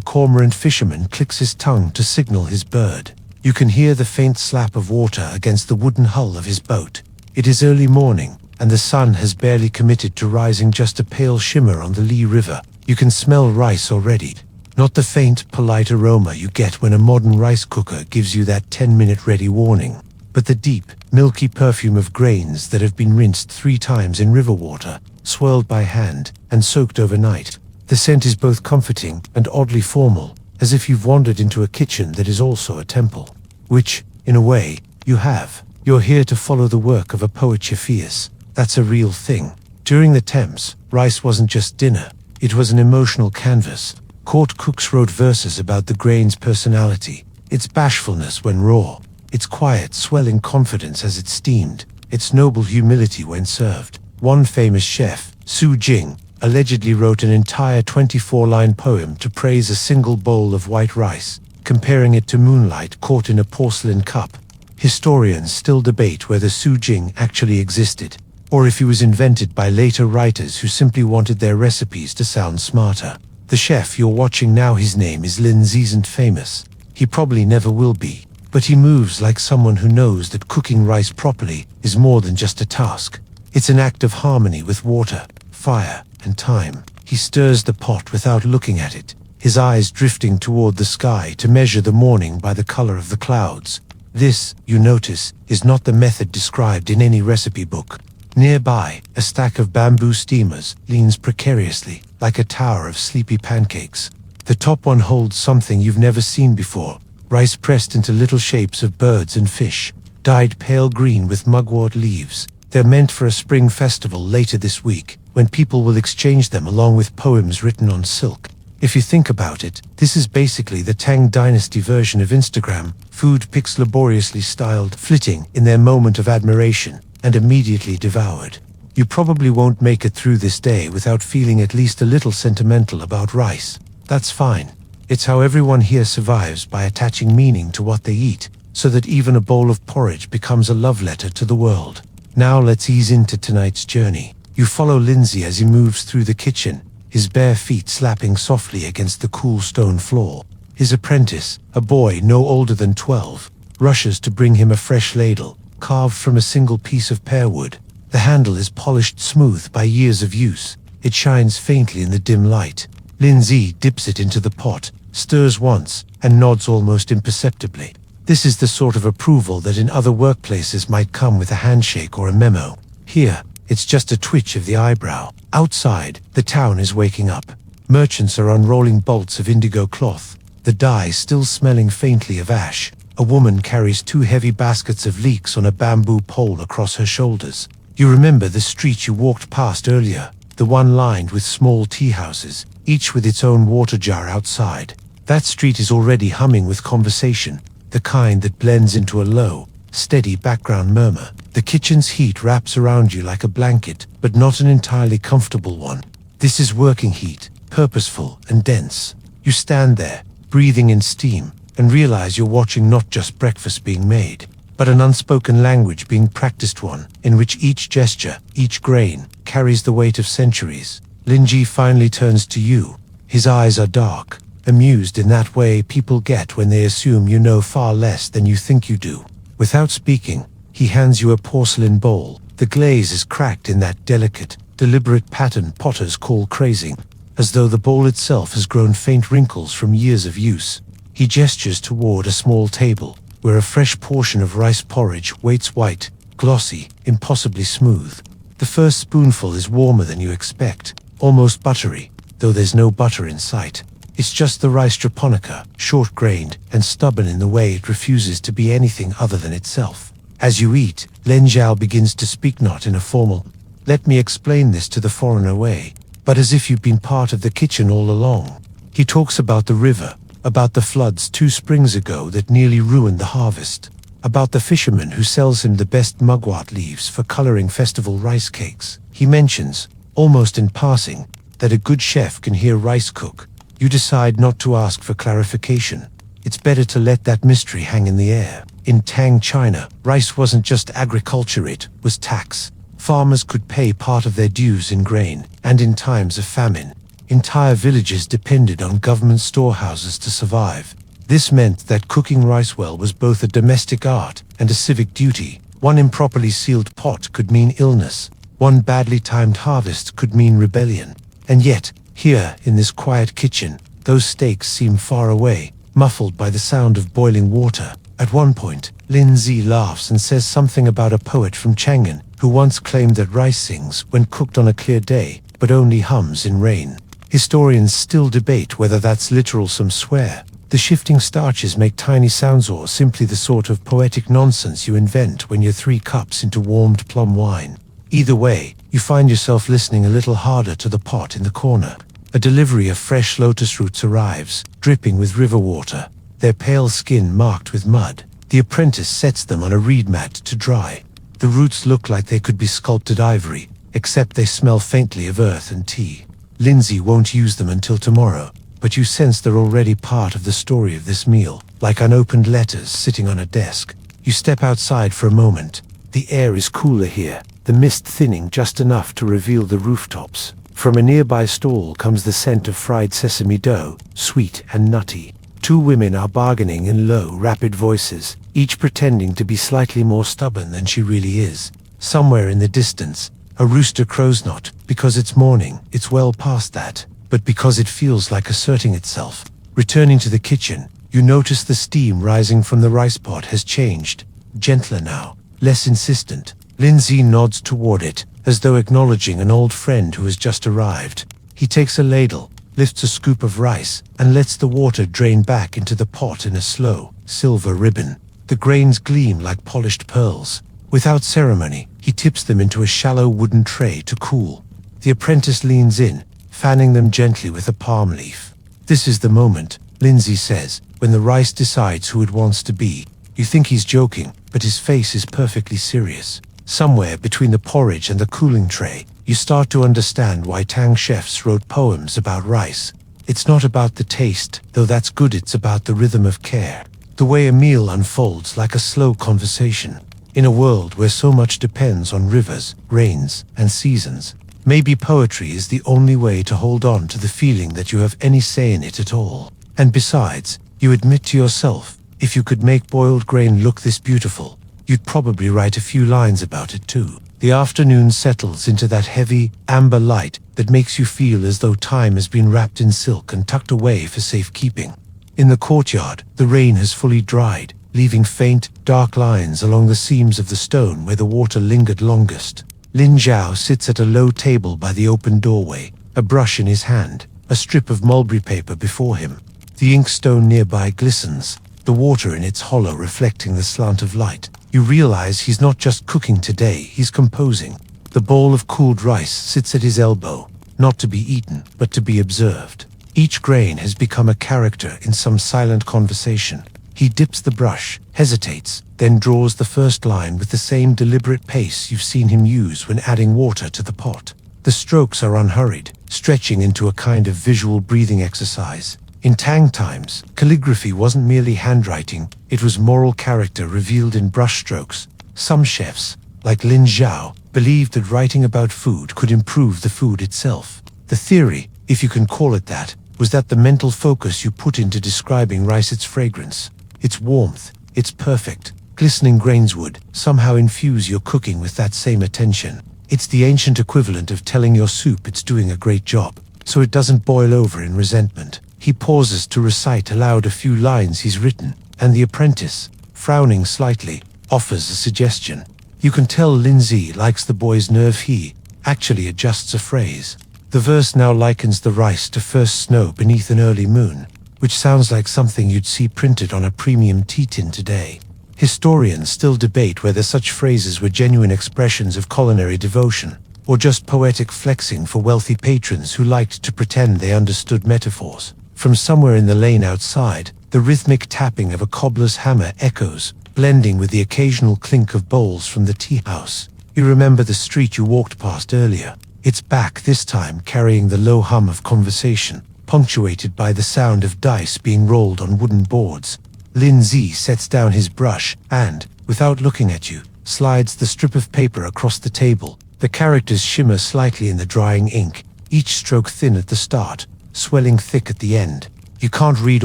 [SPEAKER 1] cormorant fisherman clicks his tongue to signal his bird. You can hear the faint slap of water against the wooden hull of his boat. It is early morning, and the sun has barely committed to rising, just a pale shimmer on the Lee River. You can smell rice already. Not the faint, polite aroma you get when a modern rice cooker gives you that 10-minute ready warning, but the deep, milky perfume of grains that have been rinsed 3 times in river water, swirled by hand, and soaked overnight. The scent is both comforting and oddly formal, as if you've wandered into a kitchen that is also a temple. Which, in a way, you have. You're here to follow the work of a poet Cepheus. That's a real thing. During the Thames, rice wasn't just dinner, it was an emotional canvas. Court cooks wrote verses about the grain's personality, its bashfulness when raw, its quiet, swelling confidence as it steamed, its noble humility when served. One famous chef, Su Jing, allegedly wrote an entire 24-line poem to praise a single bowl of white rice, comparing it to moonlight caught in a porcelain cup. Historians still debate whether Su Jing actually existed, or if he was invented by later writers who simply wanted their recipes to sound smarter. The chef you're watching now, his name is Lin, isn't famous. He probably never will be, but he moves like someone who knows that cooking rice properly is more than just a task. It's an act of harmony with water, fire, and time. He stirs the pot without looking at it, his eyes drifting toward the sky to measure the morning by the color of the clouds. This, you notice, is not the method described in any recipe book. Nearby, a stack of bamboo steamers leans precariously, like a tower of sleepy pancakes. The top one holds something you've never seen before, rice pressed into little shapes of birds and fish, dyed pale green with mugwort leaves. They're meant for a spring festival later this week, when people will exchange them along with poems written on silk. If you think about it, this is basically the Tang Dynasty version of Instagram. Food pics laboriously styled, flitting in their moment of admiration, and immediately devoured. You probably won't make it through this day without feeling at least a little sentimental about rice. That's fine. It's how everyone here survives, by attaching meaning to what they eat, so that even a bowl of porridge becomes a love letter to the world. Now let's ease into tonight's journey. You follow Lindsay as he moves through the kitchen, his bare feet slapping softly against the cool stone floor. His apprentice, a boy no older than 12, rushes to bring him a fresh ladle, carved from a single piece of pear wood. The handle is polished smooth by years of use. It shines faintly in the dim light. Lindsay dips it into the pot, stirs once, and nods almost imperceptibly. This is the sort of approval that in other workplaces might come with a handshake or a memo. Here, it's just a twitch of the eyebrow. Outside, the town is waking up. Merchants are unrolling bolts of indigo cloth, the dye still smelling faintly of ash. A woman carries 2 heavy baskets of leeks on a bamboo pole across her shoulders. You remember the street you walked past earlier, the one lined with small tea houses, each with its own water jar outside. That street is already humming with conversation, the kind that blends into a low, steady background murmur. The kitchen's heat wraps around you like a blanket, but not an entirely comfortable one. This is working heat, purposeful and dense. You stand there, breathing in steam, and realize you're watching not just breakfast being made, but an unspoken language being practiced, one in which each gesture, each grain, carries the weight of centuries. Lindsay finally turns to you. His eyes are dark, amused in that way people get when they assume you know far less than you think you do. Without speaking, he hands you a porcelain bowl. The glaze is cracked in that delicate, deliberate pattern potters call crazing, as though the bowl itself has grown faint wrinkles from years of use. He gestures toward a small table, where a fresh portion of rice porridge waits white, glossy, impossibly smooth. The first spoonful is warmer than you expect, almost buttery, though there's no butter in sight. It's just the rice japonica, short-grained and stubborn in the way it refuses to be anything other than itself. As you eat, Lenjiao begins to speak, not in a formal, "Let me explain this to the foreigner" way, but as if you've been part of the kitchen all along. He talks about the river, about the floods 2 springs ago that nearly ruined the harvest, about the fisherman who sells him the best mugwort leaves for coloring festival rice cakes. He mentions, almost in passing, that a good chef can hear rice cook. You decide not to ask for clarification. It's better to let that mystery hang in the air. In Tang, China, rice wasn't just agriculture, it was tax. Farmers could pay part of their dues in grain, and in times of famine, entire villages depended on government storehouses to survive. This meant that cooking rice well was both a domestic art and a civic duty. One improperly sealed pot could mean illness. One badly timed harvest could mean rebellion. And yet, here, in this quiet kitchen, those stakes seem far away, muffled by the sound of boiling water. At one point, Lindsay laughs and says something about a poet from Chang'an who once claimed that rice sings when cooked on a clear day, but only hums in rain. Historians still debate whether that's literal, some swear the shifting starches make tiny sounds, or simply the sort of poetic nonsense you invent when you're 3 cups into warmed plum wine. Either way, you find yourself listening a little harder to the pot in the corner. A delivery of fresh lotus roots arrives, dripping with river water, their pale skin marked with mud. The apprentice sets them on a reed mat to dry. The roots look like they could be sculpted ivory, except they smell faintly of earth and tea. Lindsay won't use them until tomorrow, but you sense they're already part of the story of this meal, like unopened letters sitting on a desk. You step outside for a moment. The air is cooler here, the mist thinning just enough to reveal the rooftops. From a nearby stall comes the scent of fried sesame dough, sweet and nutty. 2 women are bargaining in low, rapid voices, each pretending to be slightly more stubborn than she really is. Somewhere in the distance, a rooster crows, not because it's morning, it's well past that, but because it feels like asserting itself. Returning to the kitchen, you notice the steam rising from the rice pot has changed, gentler now, less insistent. Lindsay nods toward it, as though acknowledging an old friend who has just arrived. He takes a ladle, lifts a scoop of rice, and lets the water drain back into the pot in a slow, silver ribbon. The grains gleam like polished pearls. Without ceremony, he tips them into a shallow wooden tray to cool. The apprentice leans in, fanning them gently with a palm leaf. This is the moment, Lindsay says, when the rice decides who it wants to be. You think he's joking, but his face is perfectly serious. Somewhere between the porridge and the cooling tray, you start to understand why Tang chefs wrote poems about rice. It's not about the taste, though that's good, it's about the rhythm of care. The way a meal unfolds like a slow conversation. In a world where so much depends on rivers, rains, and seasons, maybe poetry is the only way to hold on to the feeling that you have any say in it at all. And besides, you admit to yourself, if you could make boiled grain look this beautiful, you'd probably write a few lines about it too. The afternoon settles into that heavy, amber light that makes you feel as though time has been wrapped in silk and tucked away for safekeeping. In the courtyard, the rain has fully dried, leaving faint, dark lines along the seams of the stone where the water lingered longest. Lin Zhao sits at a low table by the open doorway, a brush in his hand, a strip of mulberry paper before him. The inkstone nearby glistens, the water in its hollow reflecting the slant of light. You realize he's not just cooking today, he's composing. The bowl of cooled rice sits at his elbow, not to be eaten, but to be observed. Each grain has become a character in some silent conversation. He dips the brush, hesitates, then draws the first line with the same deliberate pace you've seen him use when adding water to the pot. The strokes are unhurried, stretching into a kind of visual breathing exercise. In Tang times, calligraphy wasn't merely handwriting, it was moral character revealed in brushstrokes. Some chefs, like Lin Zhao, believed that writing about food could improve the food itself. The theory, if you can call it that, was that the mental focus you put into describing rice, its fragrance, its warmth, its perfect, glistening grains would somehow infuse your cooking with that same attention. It's the ancient equivalent of telling your soup it's doing a great job, so it doesn't boil over in resentment. He pauses to recite aloud a few lines he's written, and the apprentice, frowning slightly, offers a suggestion. You can tell Lindsay likes the boy's nerve. He actually adjusts a phrase. The verse now likens the rice to first snow beneath an early moon, which sounds like something you'd see printed on a premium tea tin today. Historians still debate whether such phrases were genuine expressions of culinary devotion, or just poetic flexing for wealthy patrons who liked to pretend they understood metaphors. From somewhere in the lane outside, the rhythmic tapping of a cobbler's hammer echoes, blending with the occasional clink of bowls from the tea house. You remember the street you walked past earlier. It's back this time, carrying the low hum of conversation, punctuated by the sound of dice being rolled on wooden boards. Lin Zi sets down his brush and, without looking at you, slides the strip of paper across the table. The characters shimmer slightly in the drying ink, each stroke thin at the start, swelling thick at the end. You can't read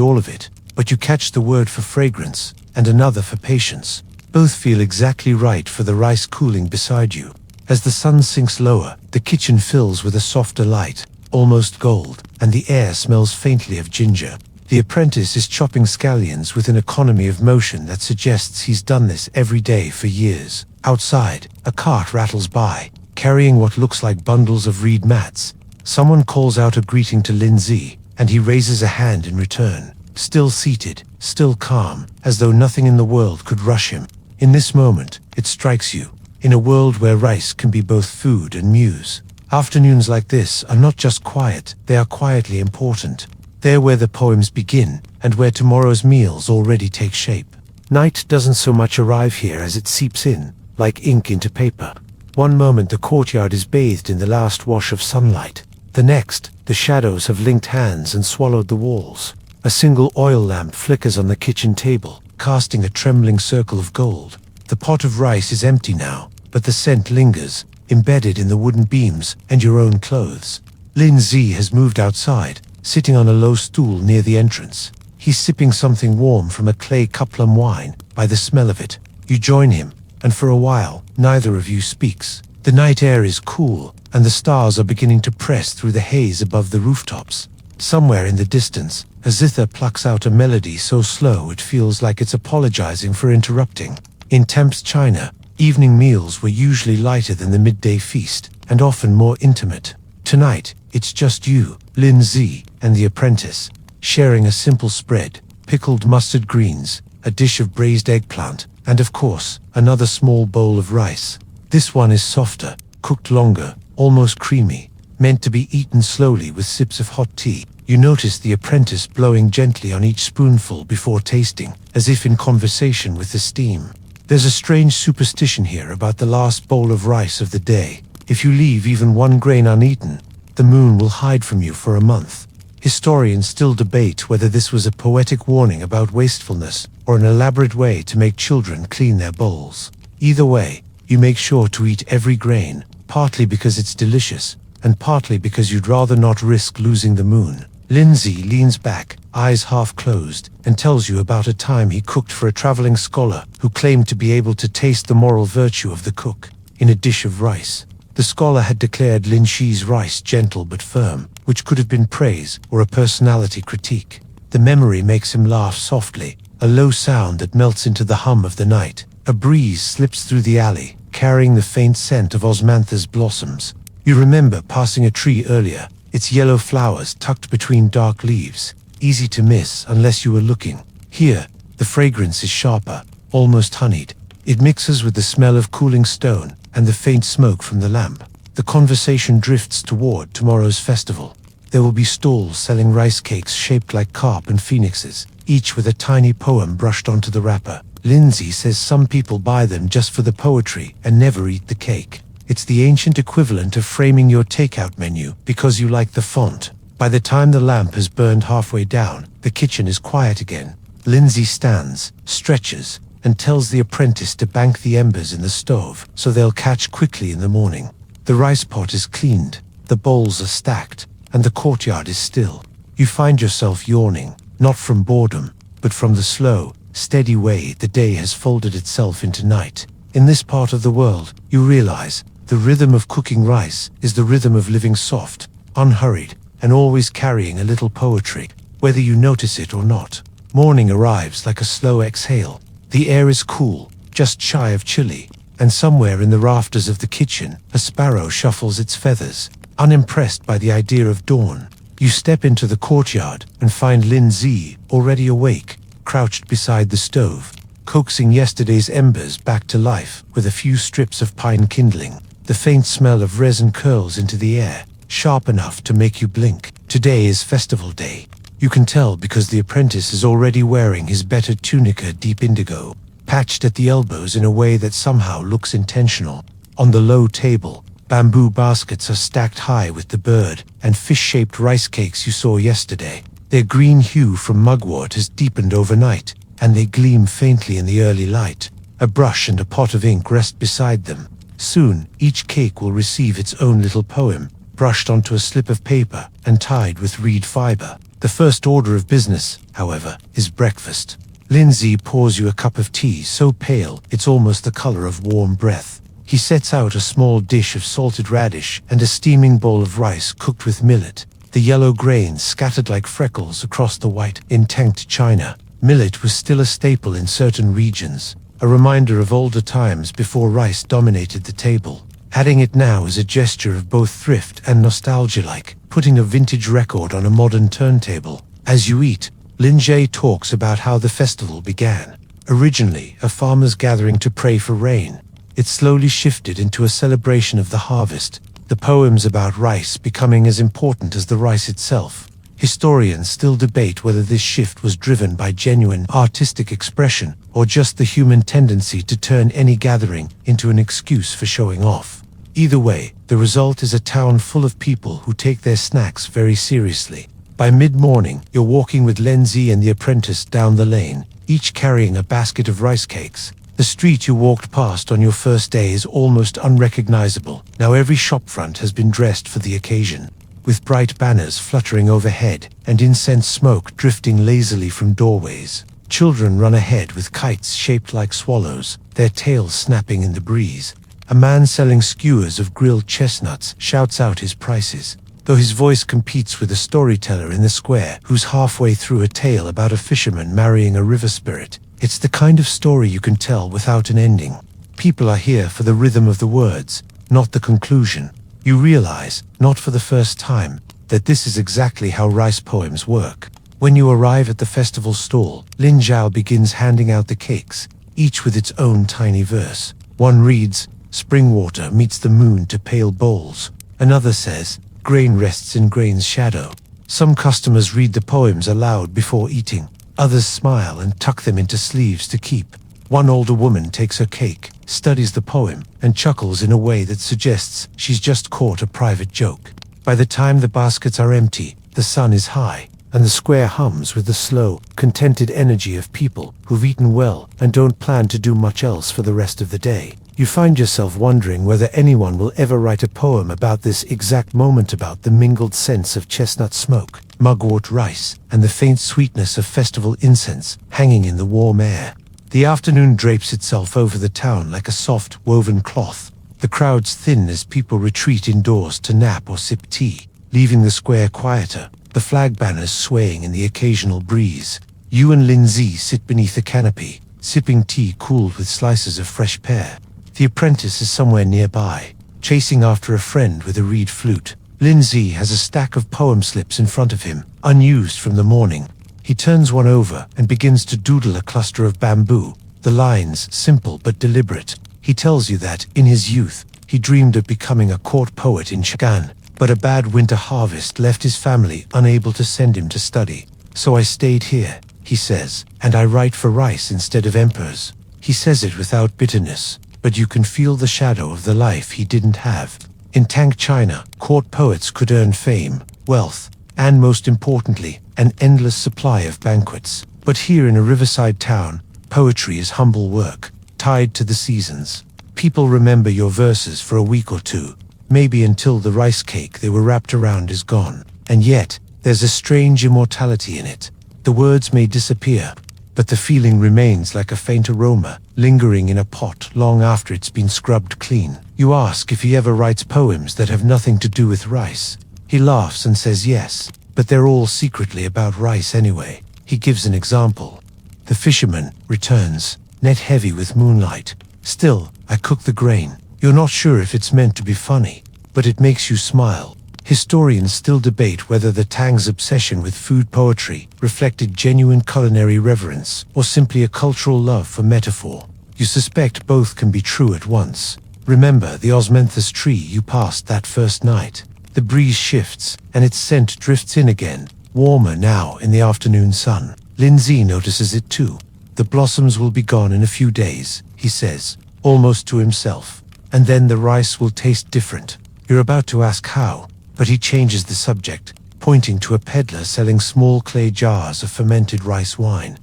[SPEAKER 1] all of it, but you catch the word for fragrance, and another for patience. Both feel exactly right for the rice cooling beside you. As the sun sinks lower, the kitchen fills with a softer light, almost gold, and the air smells faintly of ginger. The apprentice is chopping scallions with an economy of motion that suggests he's done this every day for years. Outside, a cart rattles by, carrying what looks like bundles of reed mats. Someone calls out a greeting to Lin Zi, and he raises a hand in return. Still seated, still calm, as though nothing in the world could rush him. In this moment, it strikes you. In a world where rice can be both food and muse, afternoons like this are not just quiet, they are quietly important. They're where the poems begin, and where tomorrow's meals already take shape. Night doesn't so much arrive here as it seeps in, like ink into paper. One moment the courtyard is bathed in the last wash of sunlight. The next, the shadows have linked hands and swallowed the walls. A single oil lamp flickers on the kitchen table, casting a trembling circle of gold. The pot of rice is empty now, but the scent lingers, embedded in the wooden beams and your own clothes. Lin Zi has moved outside, sitting on a low stool near the entrance. He's sipping something warm from a clay cuplum wine. By the smell of it, you join him, and for a while, neither of you speaks. The night air is cool, and the stars are beginning to press through the haze above the rooftops. Somewhere in the distance, a zither plucks out a melody so slow it feels like it's apologizing for interrupting. In Temp's China, evening meals were usually lighter than the midday feast, and often more intimate. Tonight, it's just you, Lin Zi, and the apprentice, sharing a simple spread, pickled mustard greens, a dish of braised eggplant, and of course, another small bowl of rice. This one is softer, cooked longer, almost creamy, meant to be eaten slowly with sips of hot tea. You notice the apprentice blowing gently on each spoonful before tasting, as if in conversation with the steam. There's a strange superstition here about the last bowl of rice of the day. If you leave even one grain uneaten, the moon will hide from you for a month. Historians still debate whether this was a poetic warning about wastefulness or an elaborate way to make children clean their bowls. Either way, you make sure to eat every grain, partly because it's delicious, and partly because you'd rather not risk losing the moon. Lindsay leans back, eyes half closed, and tells you about a time he cooked for a traveling scholar who claimed to be able to taste the moral virtue of the cook in a dish of rice. The scholar had declared Lin Shi's rice gentle but firm, which could have been praise or a personality critique. The memory makes him laugh softly, a low sound that melts into the hum of the night. A breeze slips through the alley, carrying the faint scent of osmanthus blossoms. You remember passing a tree earlier, its yellow flowers tucked between dark leaves, easy to miss unless you were looking. Here, the fragrance is sharper, almost honeyed. It mixes with the smell of cooling stone and the faint smoke from the lamp. The conversation drifts toward tomorrow's festival. There will be stalls selling rice cakes shaped like carp and phoenixes, each with a tiny poem brushed onto the wrapper. Lindsay says some people buy them just for the poetry and never eat the cake. It's the ancient equivalent of framing your takeout menu because you like the font. By the time the lamp has burned halfway down, the kitchen is quiet again. Lindsay stands, stretches, and tells the apprentice to bank the embers in the stove so they'll catch quickly in the morning. The rice pot is cleaned, the bowls are stacked, and the courtyard is still. You find yourself yawning, not from boredom, but from the slow, steady way the day has folded itself into night. In this part of the world, you realize the rhythm of cooking rice is the rhythm of living soft, unhurried, and always carrying a little poetry, whether you notice it or not. Morning arrives like a slow exhale. The air is cool, just shy of chilly, and somewhere in the rafters of the kitchen, a sparrow shuffles its feathers, unimpressed by the idea of dawn. You step into the courtyard and find Lindsay already awake, crouched beside the stove, coaxing yesterday's embers back to life with a few strips of pine kindling. The faint smell of resin curls into the air, sharp enough to make you blink. Today is festival day. You can tell because the apprentice is already wearing his better tunica deep indigo, patched at the elbows in a way that somehow looks intentional. On the low table, bamboo baskets are stacked high with the bird and fish-shaped rice cakes you saw yesterday. Their green hue from mugwort has deepened overnight, and they gleam faintly in the early light. A brush and a pot of ink rest beside them. Soon, each cake will receive its own little poem, brushed onto a slip of paper and tied with reed fiber. The first order of business, however, is breakfast. Lindsay pours you a cup of tea so pale it's almost the color of warm breath. He sets out a small dish of salted radish and a steaming bowl of rice cooked with millet, the yellow grains scattered like freckles across the white, intact china. Millet was still a staple in certain regions, a reminder of older times before rice dominated the table. Adding it now is a gesture of both thrift and nostalgia, like putting a vintage record on a modern turntable. As you eat, Lindsay talks about how the festival began. Originally a farmer's gathering to pray for rain, it slowly shifted into a celebration of the harvest, the poems about rice becoming as important as the rice itself. Historians still debate whether this shift was driven by genuine artistic expression or just the human tendency to turn any gathering into an excuse for showing off. Either way, the result is a town full of people who take their snacks very seriously. By mid-morning, you're walking with Lindsay and the apprentice down the lane, each carrying a basket of rice cakes. The street you walked past on your first day is almost unrecognizable. Now every shopfront has been dressed for the occasion, with bright banners fluttering overhead and incense smoke drifting lazily from doorways. Children run ahead with kites shaped like swallows, their tails snapping in the breeze. A man selling skewers of grilled chestnuts shouts out his prices, though his voice competes with a storyteller in the square who's halfway through a tale about a fisherman marrying a river spirit. It's the kind of story you can tell without an ending. People are here for the rhythm of the words, not the conclusion. You realize, not for the first time, that this is exactly how rice poems work. When you arrive at the festival stall, Lin Zhao begins handing out the cakes, each with its own tiny verse. One reads, "Spring water meets the moon to pale bowls." Another says, "Grain rests in grain's shadow." Some customers read the poems aloud before eating. Others smile and tuck them into sleeves to keep. One older woman takes her cake, studies the poem, and chuckles in a way that suggests she's just caught a private joke. By the time the baskets are empty, The sun is high, and the square hums with the slow, contented energy of people who've eaten well and don't plan to do much else for the rest of the day. You find yourself wondering whether anyone will ever write a poem about this exact moment, about the mingled scents of chestnut smoke, mugwort rice, and the faint sweetness of festival incense hanging in the warm air. The afternoon drapes itself over the town like a soft, woven cloth. The crowds thin as people retreat indoors to nap or sip tea, leaving the square quieter, the flag banners swaying in the occasional breeze. You and Lindsay sit beneath a canopy, sipping tea cooled with slices of fresh pear. The apprentice is somewhere nearby, chasing after a friend with a reed flute. Lindsay has a stack of poem slips in front of him, unused from the morning. He turns one over and begins to doodle a cluster of bamboo, the lines simple but deliberate. He tells you that, in his youth, he dreamed of becoming a court poet in Chang'an, but a bad winter harvest left his family unable to send him to study. So I stayed here, he says, and I write for rice instead of emperors. He says it without bitterness, but you can feel the shadow of the life he didn't have. In Tang China, court poets could earn fame, wealth, and most importantly, an endless supply of banquets. But here in a riverside town, poetry is humble work, tied to the seasons. People remember your verses for a week or two, maybe until the rice cake they were wrapped around is gone. And yet, there's a strange immortality in it. The words may disappear, but the feeling remains like a faint aroma, lingering in a pot long after it's been scrubbed clean. You ask if he ever writes poems that have nothing to do with rice. He laughs and says yes, but they're all secretly about rice anyway. He gives an example. The fisherman returns, net heavy with moonlight. Still, I cook the grain. You're not sure if it's meant to be funny, but it makes you smile. Historians still debate whether the Tang's obsession with food poetry reflected genuine culinary reverence or simply a cultural love for metaphor. You suspect both can be true at once. Remember the osmanthus tree you passed that first night. The breeze shifts, and its scent drifts in again, warmer now in the afternoon sun. Lindsay notices it too. The blossoms will be gone in a few days, he says, almost to himself. And then the rice will taste different. You're about to ask how, but he changes the subject, pointing to a peddler selling small clay jars of fermented rice wine.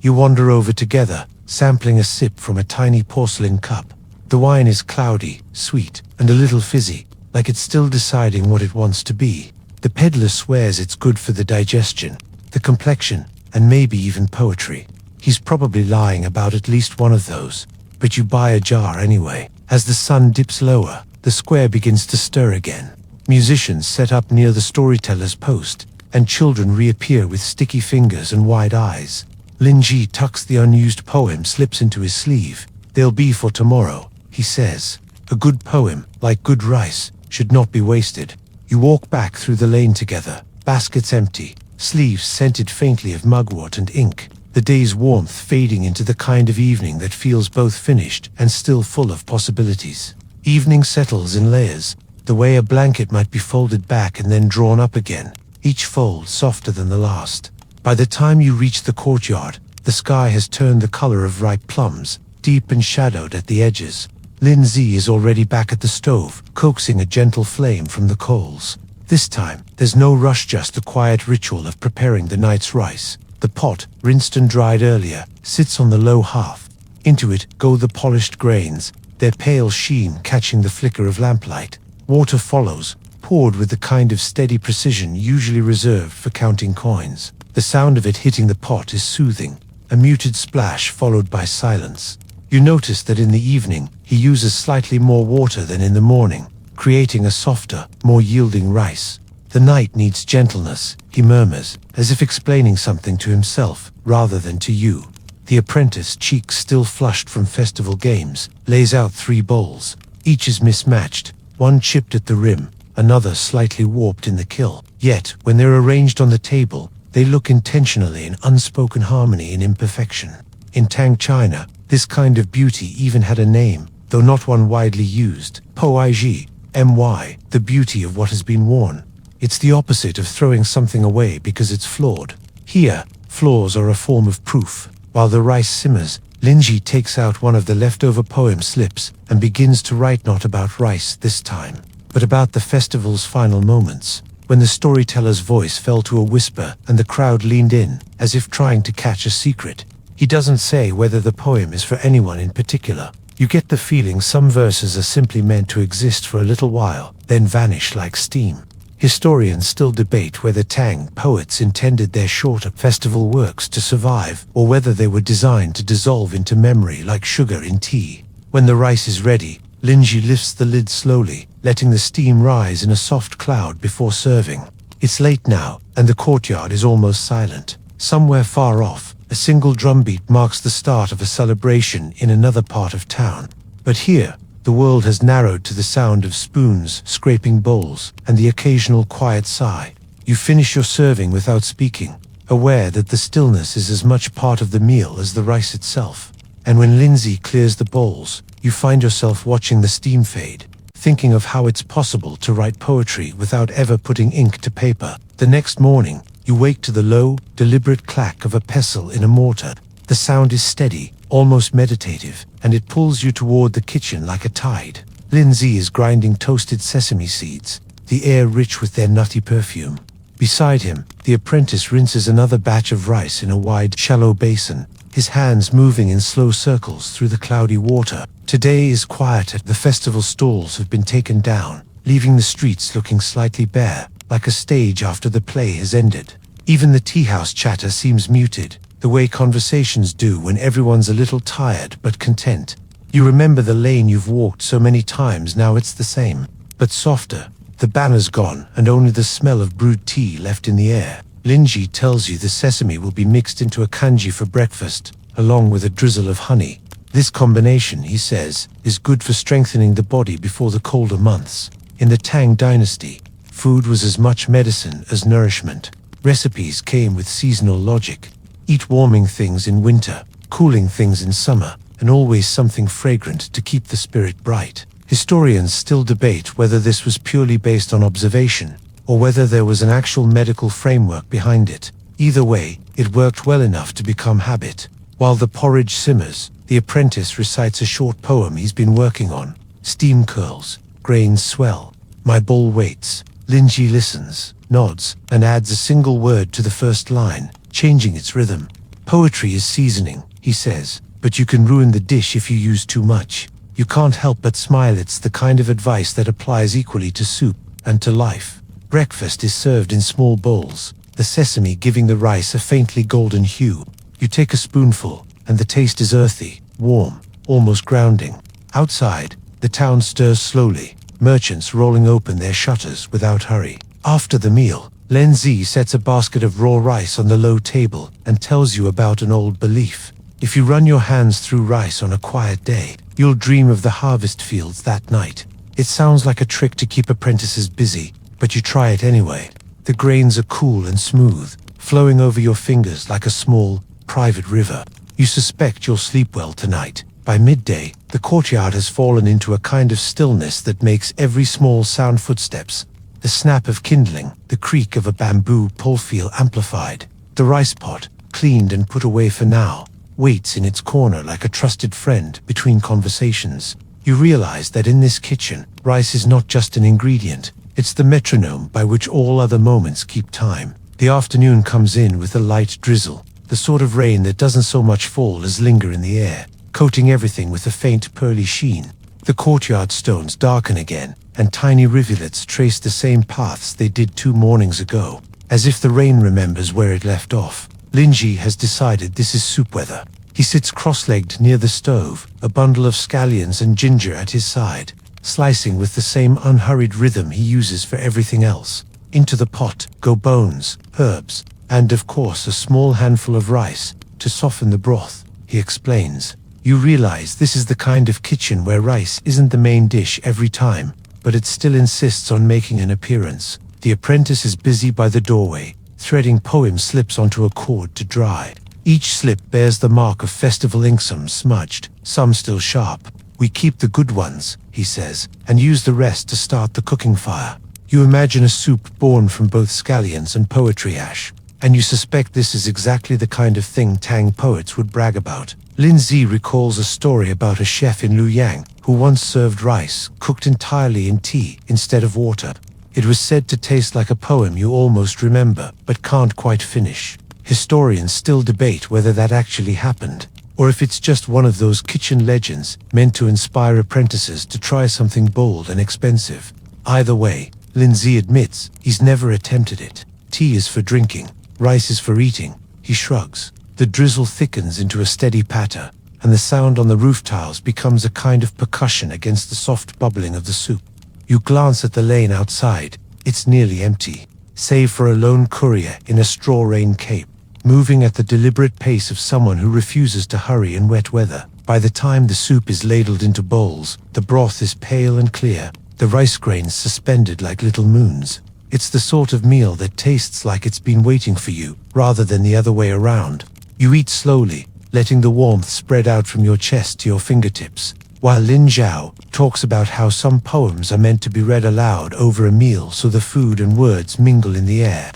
[SPEAKER 1] You wander over together, sampling a sip from a tiny porcelain cup. The wine is cloudy, sweet, and a little fizzy, like it's still deciding what it wants to be. The peddler swears it's good for the digestion, the complexion, and maybe even poetry. He's probably lying about at least one of those, but you buy a jar anyway. As the sun dips lower, the square begins to stir again. Musicians set up near the storyteller's post, and children reappear with sticky fingers and wide eyes. Linji tucks the unused poem slips into his sleeve. They'll be for tomorrow, he says. A good poem, like good rice, should not be wasted. You walk back through the lane together, baskets empty, sleeves scented faintly of mugwort and ink. The day's warmth fading into the kind of evening that feels both finished and still full of possibilities. Evening settles in layers, the way a blanket might be folded back and then drawn up again, each fold softer than the last. By the time you reach the courtyard, the sky has turned the color of ripe plums, deep and shadowed at the edges. Lindsay is already back at the stove, coaxing a gentle flame from the coals. This time, there's no rush, just the quiet ritual of preparing the night's rice. The pot, rinsed and dried earlier, sits on the low hearth. Into it go the polished grains, their pale sheen catching the flicker of lamplight. Water follows, poured with the kind of steady precision usually reserved for counting coins. The sound of it hitting the pot is soothing, a muted splash followed by silence. You notice that in the evening, he uses slightly more water than in the morning, creating a softer, more yielding rice. The night needs gentleness, he murmurs, as if explaining something to himself rather than to you. The apprentice, cheeks still flushed from festival games, lays out 3 bowls. Each is mismatched, one chipped at the rim, another slightly warped in the kill. Yet, when they're arranged on the table, they look intentionally in unspoken harmony and imperfection. In Tang China, this kind of beauty even had a name, though not one widely used. Poiji, my, the beauty of what has been worn. It's the opposite of throwing something away because it's flawed. Here, flaws are a form of proof. While the rice simmers, Linji takes out one of the leftover poem slips and begins to write, not about rice this time, but about the festival's final moments, when the storyteller's voice fell to a whisper and the crowd leaned in, as if trying to catch a secret. He doesn't say whether the poem is for anyone in particular. You get the feeling some verses are simply meant to exist for a little while, then vanish like steam. Historians still debate whether Tang poets intended their shorter festival works to survive, or whether they were designed to dissolve into memory like sugar in tea. When the rice is ready, Linji lifts the lid slowly, letting the steam rise in a soft cloud before serving. It's late now, and the courtyard is almost silent. Somewhere far off, a single drumbeat marks the start of a celebration in another part of town. But here, the world has narrowed to the sound of spoons scraping bowls and the occasional quiet sigh. You finish your serving without speaking, aware that the stillness is as much part of the meal as the rice itself. And when Lindsay clears the bowls, you find yourself watching the steam fade, thinking of how it's possible to write poetry without ever putting ink to paper. The next morning, you wake to the low, deliberate clack of a pestle in a mortar. The sound is steady, almost meditative, and it pulls you toward the kitchen like a tide. Lindsay is grinding toasted sesame seeds, the air rich with their nutty perfume. Beside him, the apprentice rinses another batch of rice in a wide, shallow basin, his hands moving in slow circles through the cloudy water. Today is quieter. The festival stalls have been taken down, leaving the streets looking slightly bare, like a stage after the play has ended. Even the tea-house chatter seems muted, the way conversations do when everyone's a little tired but content. You remember the lane you've walked so many times, now it's the same, but softer. The banner's gone, and only the smell of brewed tea left in the air. Linji tells you the sesame will be mixed into a kanji for breakfast, along with a drizzle of honey. This combination, he says, is good for strengthening the body before the colder months. In the Tang dynasty, food was as much medicine as nourishment. Recipes came with seasonal logic. Eat warming things in winter, cooling things in summer, and always something fragrant to keep the spirit bright. Historians still debate whether this was purely based on observation, or whether there was an actual medical framework behind it. Either way, it worked well enough to become habit. While the porridge simmers, the apprentice recites a short poem he's been working on. Steam curls, grains swell, my bowl waits. Linji listens, nods, and adds a single word to the first line, changing its rhythm. Poetry is seasoning, he says, but you can ruin the dish if you use too much. You can't help but smile. It's the kind of advice that applies equally to soup and to life. Breakfast is served in small bowls, the sesame giving the rice a faintly golden hue. You take a spoonful, and the taste is earthy, warm, almost grounding. Outside, the town stirs slowly, merchants rolling open their shutters without hurry. After the meal, Lindsay sets a basket of raw rice on the low table and tells you about an old belief. If you run your hands through rice on a quiet day, you'll dream of the harvest fields that night. It sounds like a trick to keep apprentices busy, but you try it anyway. The grains are cool and smooth, flowing over your fingers like a small, private river. You suspect you'll sleep well tonight. By midday, the courtyard has fallen into a kind of stillness that makes every small sound, footsteps, the snap of kindling, the creak of a bamboo pole feel amplified. The rice pot, cleaned and put away for now, waits in its corner like a trusted friend between conversations. You realize that in this kitchen, rice is not just an ingredient, it's the metronome by which all other moments keep time. The afternoon comes in with a light drizzle, the sort of rain that doesn't so much fall as linger in the air, coating everything with a faint pearly sheen. The courtyard stones darken again, and tiny rivulets trace the same paths they did 2 mornings ago, as if the rain remembers where it left off. Linji has decided this is soup weather. He sits cross-legged near the stove, a bundle of scallions and ginger at his side, slicing with the same unhurried rhythm he uses for everything else. Into the pot go bones, herbs, and of course a small handful of rice, to soften the broth, he explains. You realize this is the kind of kitchen where rice isn't the main dish every time, but it still insists on making an appearance. The apprentice is busy by the doorway, threading poem slips onto a cord to dry. Each slip bears the mark of festival ink, some smudged, some still sharp. We keep the good ones, he says, and use the rest to start the cooking fire. You imagine a soup born from both scallions and poetry ash, and you suspect this is exactly the kind of thing Tang poets would brag about. Lindsay recalls a story about a chef in Luoyang who once served rice cooked entirely in tea instead of water. It was said to taste like a poem you almost remember, but can't quite finish. Historians still debate whether that actually happened, or if it's just one of those kitchen legends meant to inspire apprentices to try something bold and expensive. Either way, Lindsay admits he's never attempted it. Tea is for drinking, rice is for eating, he shrugs. The drizzle thickens into a steady patter, and the sound on the roof tiles becomes a kind of percussion against the soft bubbling of the soup. You glance at the lane outside. It's nearly empty, save for a lone courier in a straw rain cape, moving at the deliberate pace of someone who refuses to hurry in wet weather. By the time the soup is ladled into bowls, the broth is pale and clear, the rice grains suspended like little moons. It's the sort of meal that tastes like it's been waiting for you, rather than the other way around. You eat slowly, letting the warmth spread out from your chest to your fingertips, while Lin Zhao talks about how some poems are meant to be read aloud over a meal so the food and words mingle in the air.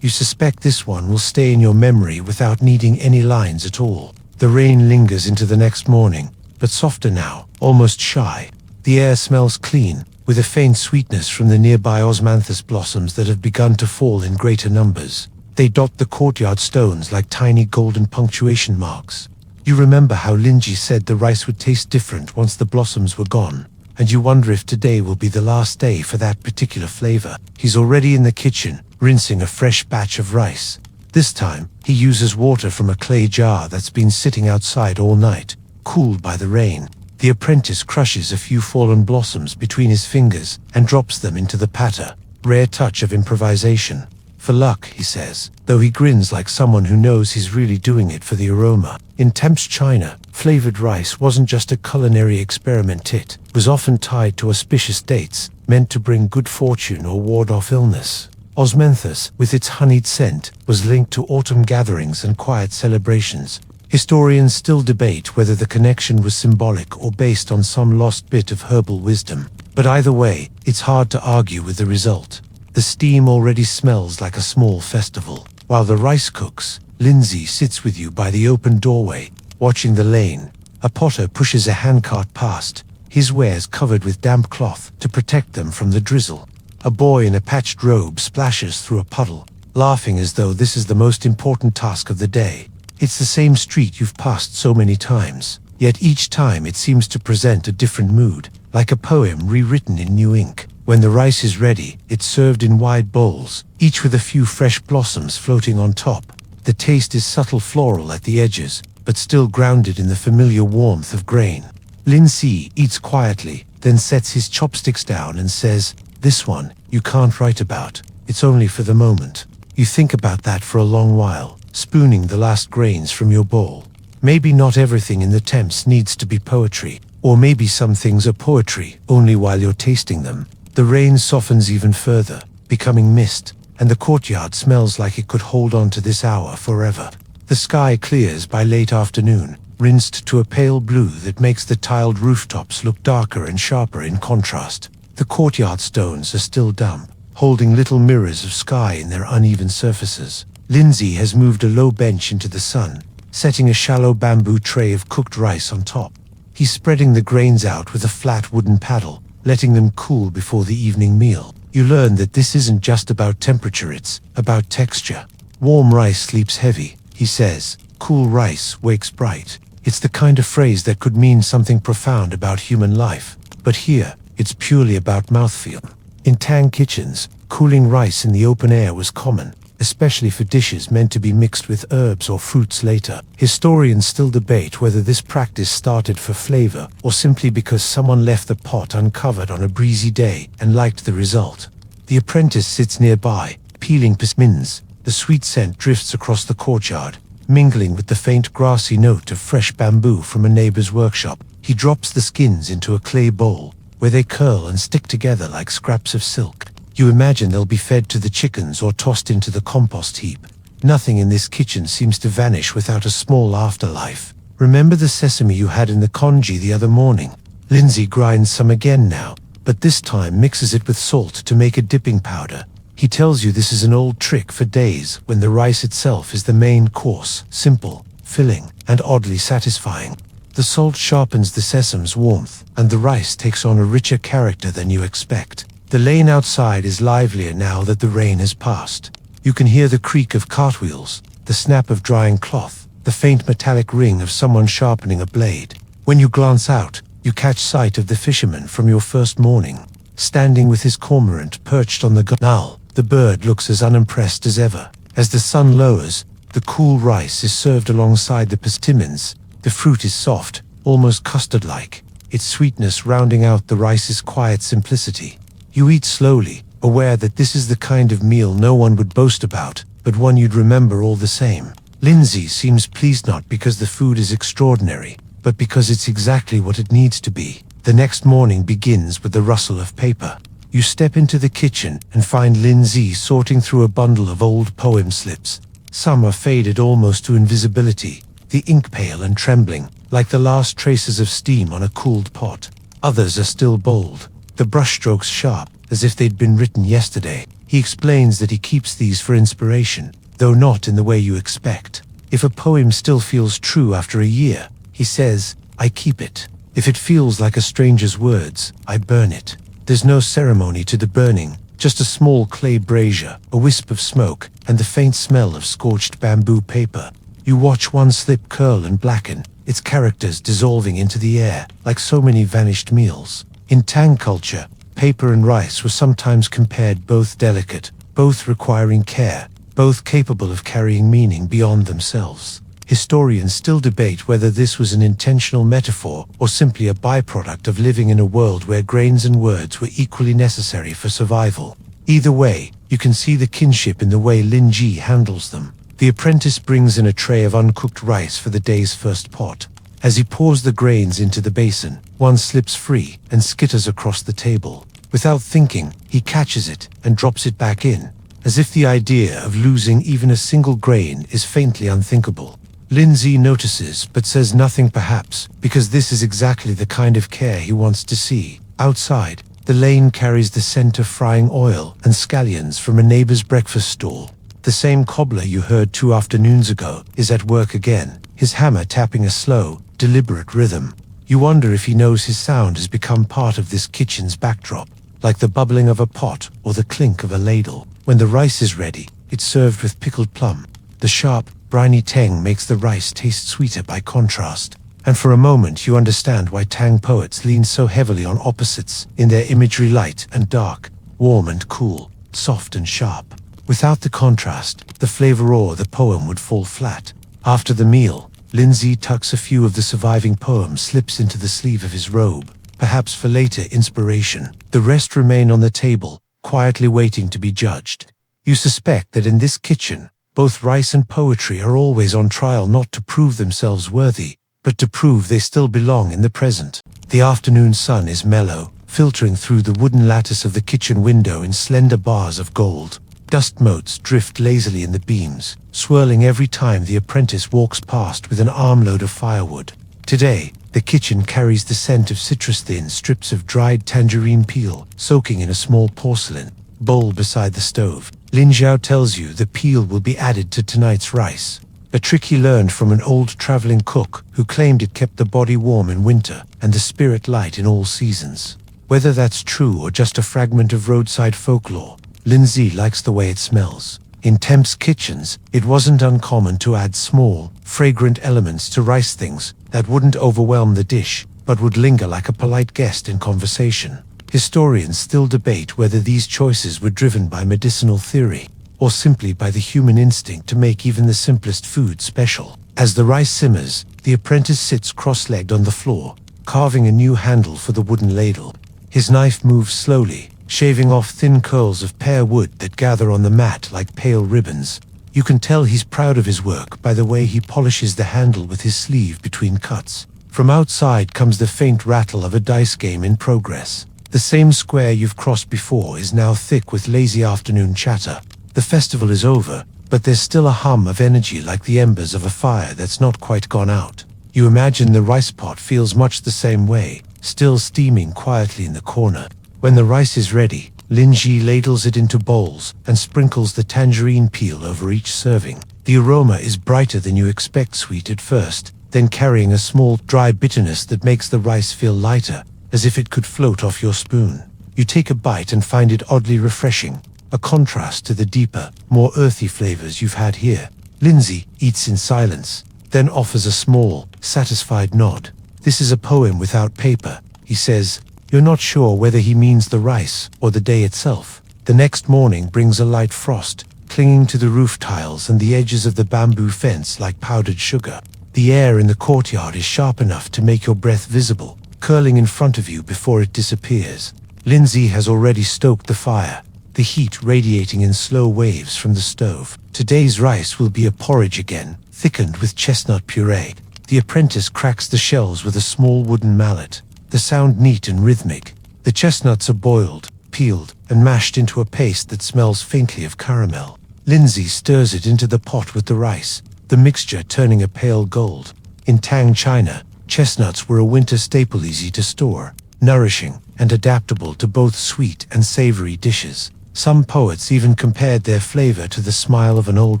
[SPEAKER 1] You suspect this one will stay in your memory without needing any lines at all. The rain lingers into the next morning, but softer now, almost shy. The air smells clean, with a faint sweetness from the nearby osmanthus blossoms that have begun to fall in greater numbers. They dot the courtyard stones like tiny golden punctuation marks. You remember how Linji said the rice would taste different once the blossoms were gone, and you wonder if today will be the last day for that particular flavor. He's already in the kitchen, rinsing a fresh batch of rice. This time, he uses water from a clay jar that's been sitting outside all night, cooled by the rain. The apprentice crushes a few fallen blossoms between his fingers and drops them into the patter. Rare touch of improvisation. For luck, he says, though he grins like someone who knows he's really doing it for the aroma. In Temps China, flavored rice wasn't just a culinary experiment, it was often tied to auspicious dates, meant to bring good fortune or ward off illness. Osmanthus, with its honeyed scent, was linked to autumn gatherings and quiet celebrations. Historians still debate whether the connection was symbolic or based on some lost bit of herbal wisdom. But either way, it's hard to argue with the result. The steam already smells like a small festival. While the rice cooks, Lindsay sits with you by the open doorway, watching the lane. A potter pushes a handcart past, his wares covered with damp cloth to protect them from the drizzle. A boy in a patched robe splashes through a puddle, laughing as though this is the most important task of the day. It's the same street you've passed so many times, yet each time it seems to present a different mood, like a poem rewritten in new ink. When the rice is ready, it's served in wide bowls, each with a few fresh blossoms floating on top. The taste is subtle floral at the edges, but still grounded in the familiar warmth of grain. Lin Si eats quietly, then sets his chopsticks down and says, "This one, you can't write about. It's only for the moment." You think about that for a long while, spooning the last grains from your bowl. Maybe not everything in the Temps needs to be poetry, or maybe some things are poetry only while you're tasting them. The rain softens even further, becoming mist, and the courtyard smells like it could hold on to this hour forever. The sky clears by late afternoon, rinsed to a pale blue that makes the tiled rooftops look darker and sharper in contrast. The courtyard stones are still damp, holding little mirrors of sky in their uneven surfaces. Lindsay has moved a low bench into the sun, setting a shallow bamboo tray of cooked rice on top. He's spreading the grains out with a flat wooden paddle, letting them cool before the evening meal. You learn that this isn't just about temperature, it's about texture. Warm rice sleeps heavy, he says. Cool rice wakes bright. It's the kind of phrase that could mean something profound about human life, but here, it's purely about mouthfeel. In Tang kitchens, cooling rice in the open air was common, especially for dishes meant to be mixed with herbs or fruits later. Historians still debate whether this practice started for flavor or simply because someone left the pot uncovered on a breezy day and liked the result. The apprentice sits nearby, peeling persimmons. The sweet scent drifts across the courtyard, mingling with the faint grassy note of fresh bamboo from a neighbor's workshop. He drops the skins into a clay bowl, where they curl and stick together like scraps of silk. You imagine they'll be fed to the chickens or tossed into the compost heap. Nothing in this kitchen seems to vanish without a small afterlife. Remember the sesame you had in the congee the other morning? Lindsay grinds some again now, but this time mixes it with salt to make a dipping powder. He tells you this is an old trick for days when the rice itself is the main course, simple, filling, and oddly satisfying. The salt sharpens the sesame's warmth, and the rice takes on a richer character than you expect. The lane outside is livelier now that the rain has passed. You can hear the creak of cartwheels, the snap of drying cloth, the faint metallic ring of someone sharpening a blade. When you glance out, you catch sight of the fisherman from your first morning, standing with his cormorant perched on the gunwale. The bird looks as unimpressed as ever. As the sun lowers, the cool rice is served alongside the persimmons. The fruit is soft, almost custard-like, its sweetness rounding out the rice's quiet simplicity. You eat slowly, aware that this is the kind of meal no one would boast about, but one you'd remember all the same. Lindsay seems pleased not because the food is extraordinary, but because it's exactly what it needs to be. The next morning begins with the rustle of paper. You step into the kitchen and find Lindsay sorting through a bundle of old poem slips. Some are faded almost to invisibility, the ink pale and trembling, like the last traces of steam on a cooled pot. Others are still bold, the brushstrokes sharp, as if they'd been written yesterday. He explains that he keeps these for inspiration, though not in the way you expect. If a poem still feels true after a year, he says, I keep it. If it feels like a stranger's words, I burn it. There's no ceremony to the burning, just a small clay brazier, a wisp of smoke, and the faint smell of scorched bamboo paper. You watch one slip curl and blacken, its characters dissolving into the air, like so many vanished meals. In Tang culture, paper and rice were sometimes compared, both delicate, both requiring care, both capable of carrying meaning beyond themselves. Historians still debate whether this was an intentional metaphor or simply a byproduct of living in a world where grains and words were equally necessary for survival. Either way, you can see the kinship in the way Lin Ji handles them. The apprentice brings in a tray of uncooked rice for the day's first pot. As he pours the grains into the basin, one slips free and skitters across the table. Without thinking, he catches it and drops it back in, as if the idea of losing even a single grain is faintly unthinkable. Lindsay notices but says nothing, perhaps because this is exactly the kind of care he wants to see. Outside, the lane carries the scent of frying oil and scallions from a neighbor's breakfast stall. The same cobbler you heard 2 afternoons ago is at work again, his hammer tapping a slow, deliberate rhythm. You wonder if he knows his sound has become part of this kitchen's backdrop, like the bubbling of a pot or the clink of a ladle. When the rice is ready, it's served with pickled plum. The sharp, briny tang makes the rice taste sweeter by contrast. And for a moment you understand why Tang poets lean so heavily on opposites in their imagery: light and dark, warm and cool, soft and sharp. Without the contrast, the flavor or the poem would fall flat. After the meal, Lindsay tucks a few of the surviving poem slips into the sleeve of his robe, perhaps for later inspiration. The rest remain on the table, quietly waiting to be judged. You suspect that in this kitchen, both rice and poetry are always on trial, not to prove themselves worthy, but to prove they still belong in the present. The afternoon sun is mellow, filtering through the wooden lattice of the kitchen window in slender bars of gold. Dust motes drift lazily in the beams, swirling every time the apprentice walks past with an armload of firewood. Today, the kitchen carries the scent of citrus-thin strips of dried tangerine peel, soaking in a small porcelain bowl beside the stove. Lin Zhao tells you the peel will be added to tonight's rice, a trick he learned from an old traveling cook who claimed it kept the body warm in winter and the spirit light in all seasons. Whether that's true or just a fragment of roadside folklore, Lindsay likes the way it smells. In Temp's kitchens, it wasn't uncommon to add small, fragrant elements to rice, things that wouldn't overwhelm the dish, but would linger like a polite guest in conversation. Historians still debate whether these choices were driven by medicinal theory, or simply by the human instinct to make even the simplest food special. As the rice simmers, the apprentice sits cross-legged on the floor, carving a new handle for the wooden ladle. His knife moves slowly, shaving off thin curls of pear wood that gather on the mat like pale ribbons. You can tell he's proud of his work by the way he polishes the handle with his sleeve between cuts. From outside comes the faint rattle of a dice game in progress. The same square you've crossed before is now thick with lazy afternoon chatter. The festival is over, but there's still a hum of energy, like the embers of a fire that's not quite gone out. You imagine the rice pot feels much the same way, still steaming quietly in the corner. When the rice is ready, Lin Ji ladles it into bowls and sprinkles the tangerine peel over each serving. The aroma is brighter than you expect, sweet at first, then carrying a small, dry bitterness that makes the rice feel lighter, as if it could float off your spoon. You take a bite and find it oddly refreshing, a contrast to the deeper, more earthy flavors you've had here. Lindsay eats in silence, then offers a small, satisfied nod. This is a poem without paper, he says. You're not sure whether he means the rice or the day itself. The next morning brings a light frost, clinging to the roof tiles and the edges of the bamboo fence like powdered sugar. The air in the courtyard is sharp enough to make your breath visible, curling in front of you before it disappears. Lindsay has already stoked the fire, the heat radiating in slow waves from the stove. Today's rice will be a porridge again, thickened with chestnut puree. The apprentice cracks the shells with a small wooden mallet, the sound neat and rhythmic. The chestnuts are boiled, peeled, and mashed into a paste that smells faintly of caramel. Lindsay stirs it into the pot with the rice, the mixture turning a pale gold. In Tang, China, chestnuts were a winter staple easy to store, nourishing, and adaptable to both sweet and savory dishes. Some poets even compared their flavor to the smile of an old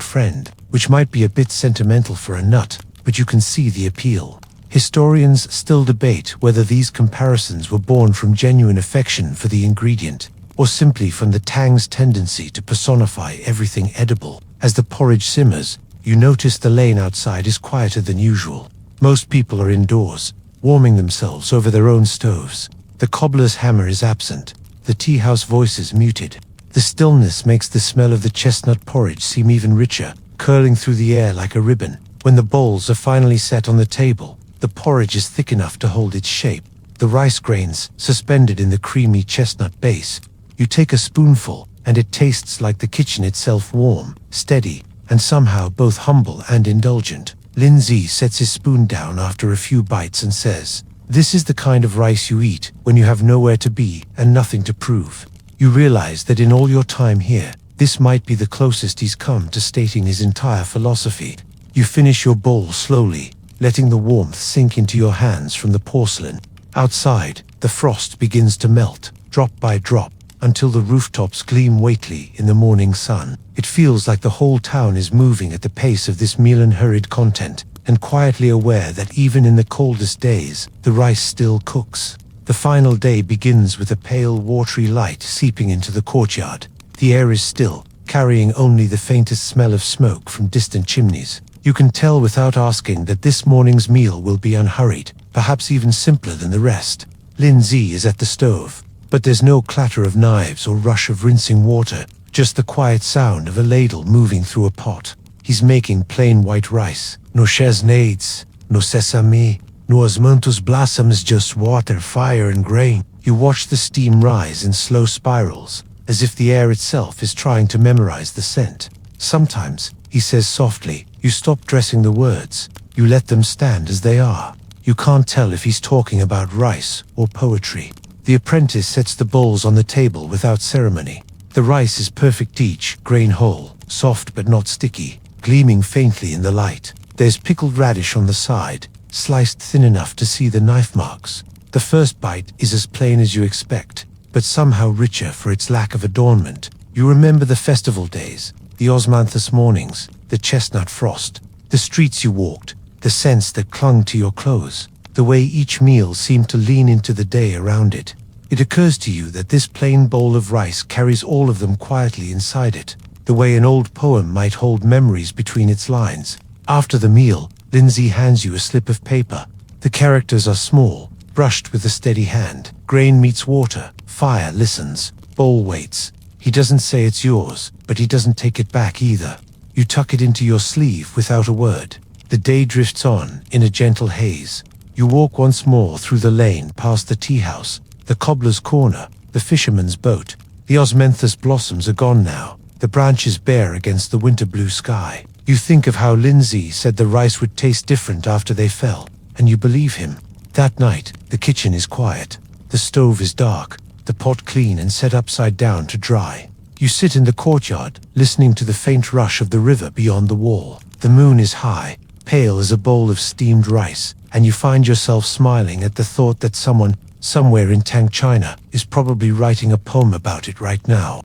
[SPEAKER 1] friend, which might be a bit sentimental for a nut, but you can see the appeal. Historians still debate whether these comparisons were born from genuine affection for the ingredient, or simply from the Tang's tendency to personify everything edible. As the porridge simmers, you notice the lane outside is quieter than usual. Most people are indoors, warming themselves over their own stoves. The cobbler's hammer is absent, the tea house voices muted. The stillness makes the smell of the chestnut porridge seem even richer, curling through the air like a ribbon. When the bowls are finally set on the table, the porridge is thick enough to hold its shape, the rice grains suspended in the creamy chestnut base. You take a spoonful, and it tastes like the kitchen itself, warm, steady, and somehow both humble and indulgent. Lindsay sets his spoon down after a few bites and says, "This is the kind of rice you eat when you have nowhere to be and nothing to prove." You realize that in all your time here, this might be the closest he's come to stating his entire philosophy. You finish your bowl slowly, letting the warmth sink into your hands from the porcelain. Outside, the frost begins to melt, drop by drop, until the rooftops gleam weightily in the morning sun. It feels like the whole town is moving at the pace of this meal and hurried content, and quietly aware that even in the coldest days, the rice still cooks. The final day begins with a pale, watery light seeping into the courtyard. The air is still, carrying only the faintest smell of smoke from distant chimneys. You can tell without asking that this morning's meal will be unhurried, perhaps even simpler than the rest. Lindsay is at the stove, but there's no clatter of knives or rush of rinsing water, just the quiet sound of a ladle moving through a pot. He's making plain white rice. No chestnuts, no sesame, no osmanthus blossoms, just water, fire, and grain. You watch the steam rise in slow spirals, as if the air itself is trying to memorize the scent. Sometimes, he says softly, you stop dressing the words. You let them stand as they are. You can't tell if he's talking about rice or poetry. The apprentice sets the bowls on the table without ceremony. The rice is perfect, each grain whole, soft but not sticky, gleaming faintly in the light. There's pickled radish on the side, sliced thin enough to see the knife marks. The first bite is as plain as you expect, but somehow richer for its lack of adornment. You remember the festival days, the osmanthus mornings, the chestnut frost, the streets you walked, the scents that clung to your clothes, the way each meal seemed to lean into the day around it. It occurs to you that this plain bowl of rice carries all of them quietly inside it, the way an old poem might hold memories between its lines. After the meal, Lindsay hands you a slip of paper. The characters are small, brushed with a steady hand. Grain meets water, fire listens, bowl waits. He doesn't say it's yours, but he doesn't take it back either. You tuck it into your sleeve without a word. The day drifts on in a gentle haze. You walk once more through the lane past the tea house, the cobbler's corner, the fisherman's boat. The osmanthus blossoms are gone now, the branches bare against the winter blue sky. You think of how Lindsay said the rice would taste different after they fell, and you believe him. That night, the kitchen is quiet. The stove is dark, the pot clean and set upside down to dry. You sit in the courtyard, listening to the faint rush of the river beyond the wall. The moon is high, pale as a bowl of steamed rice, and you find yourself smiling at the thought that someone, somewhere in Tang, China, is probably writing a poem about it right now.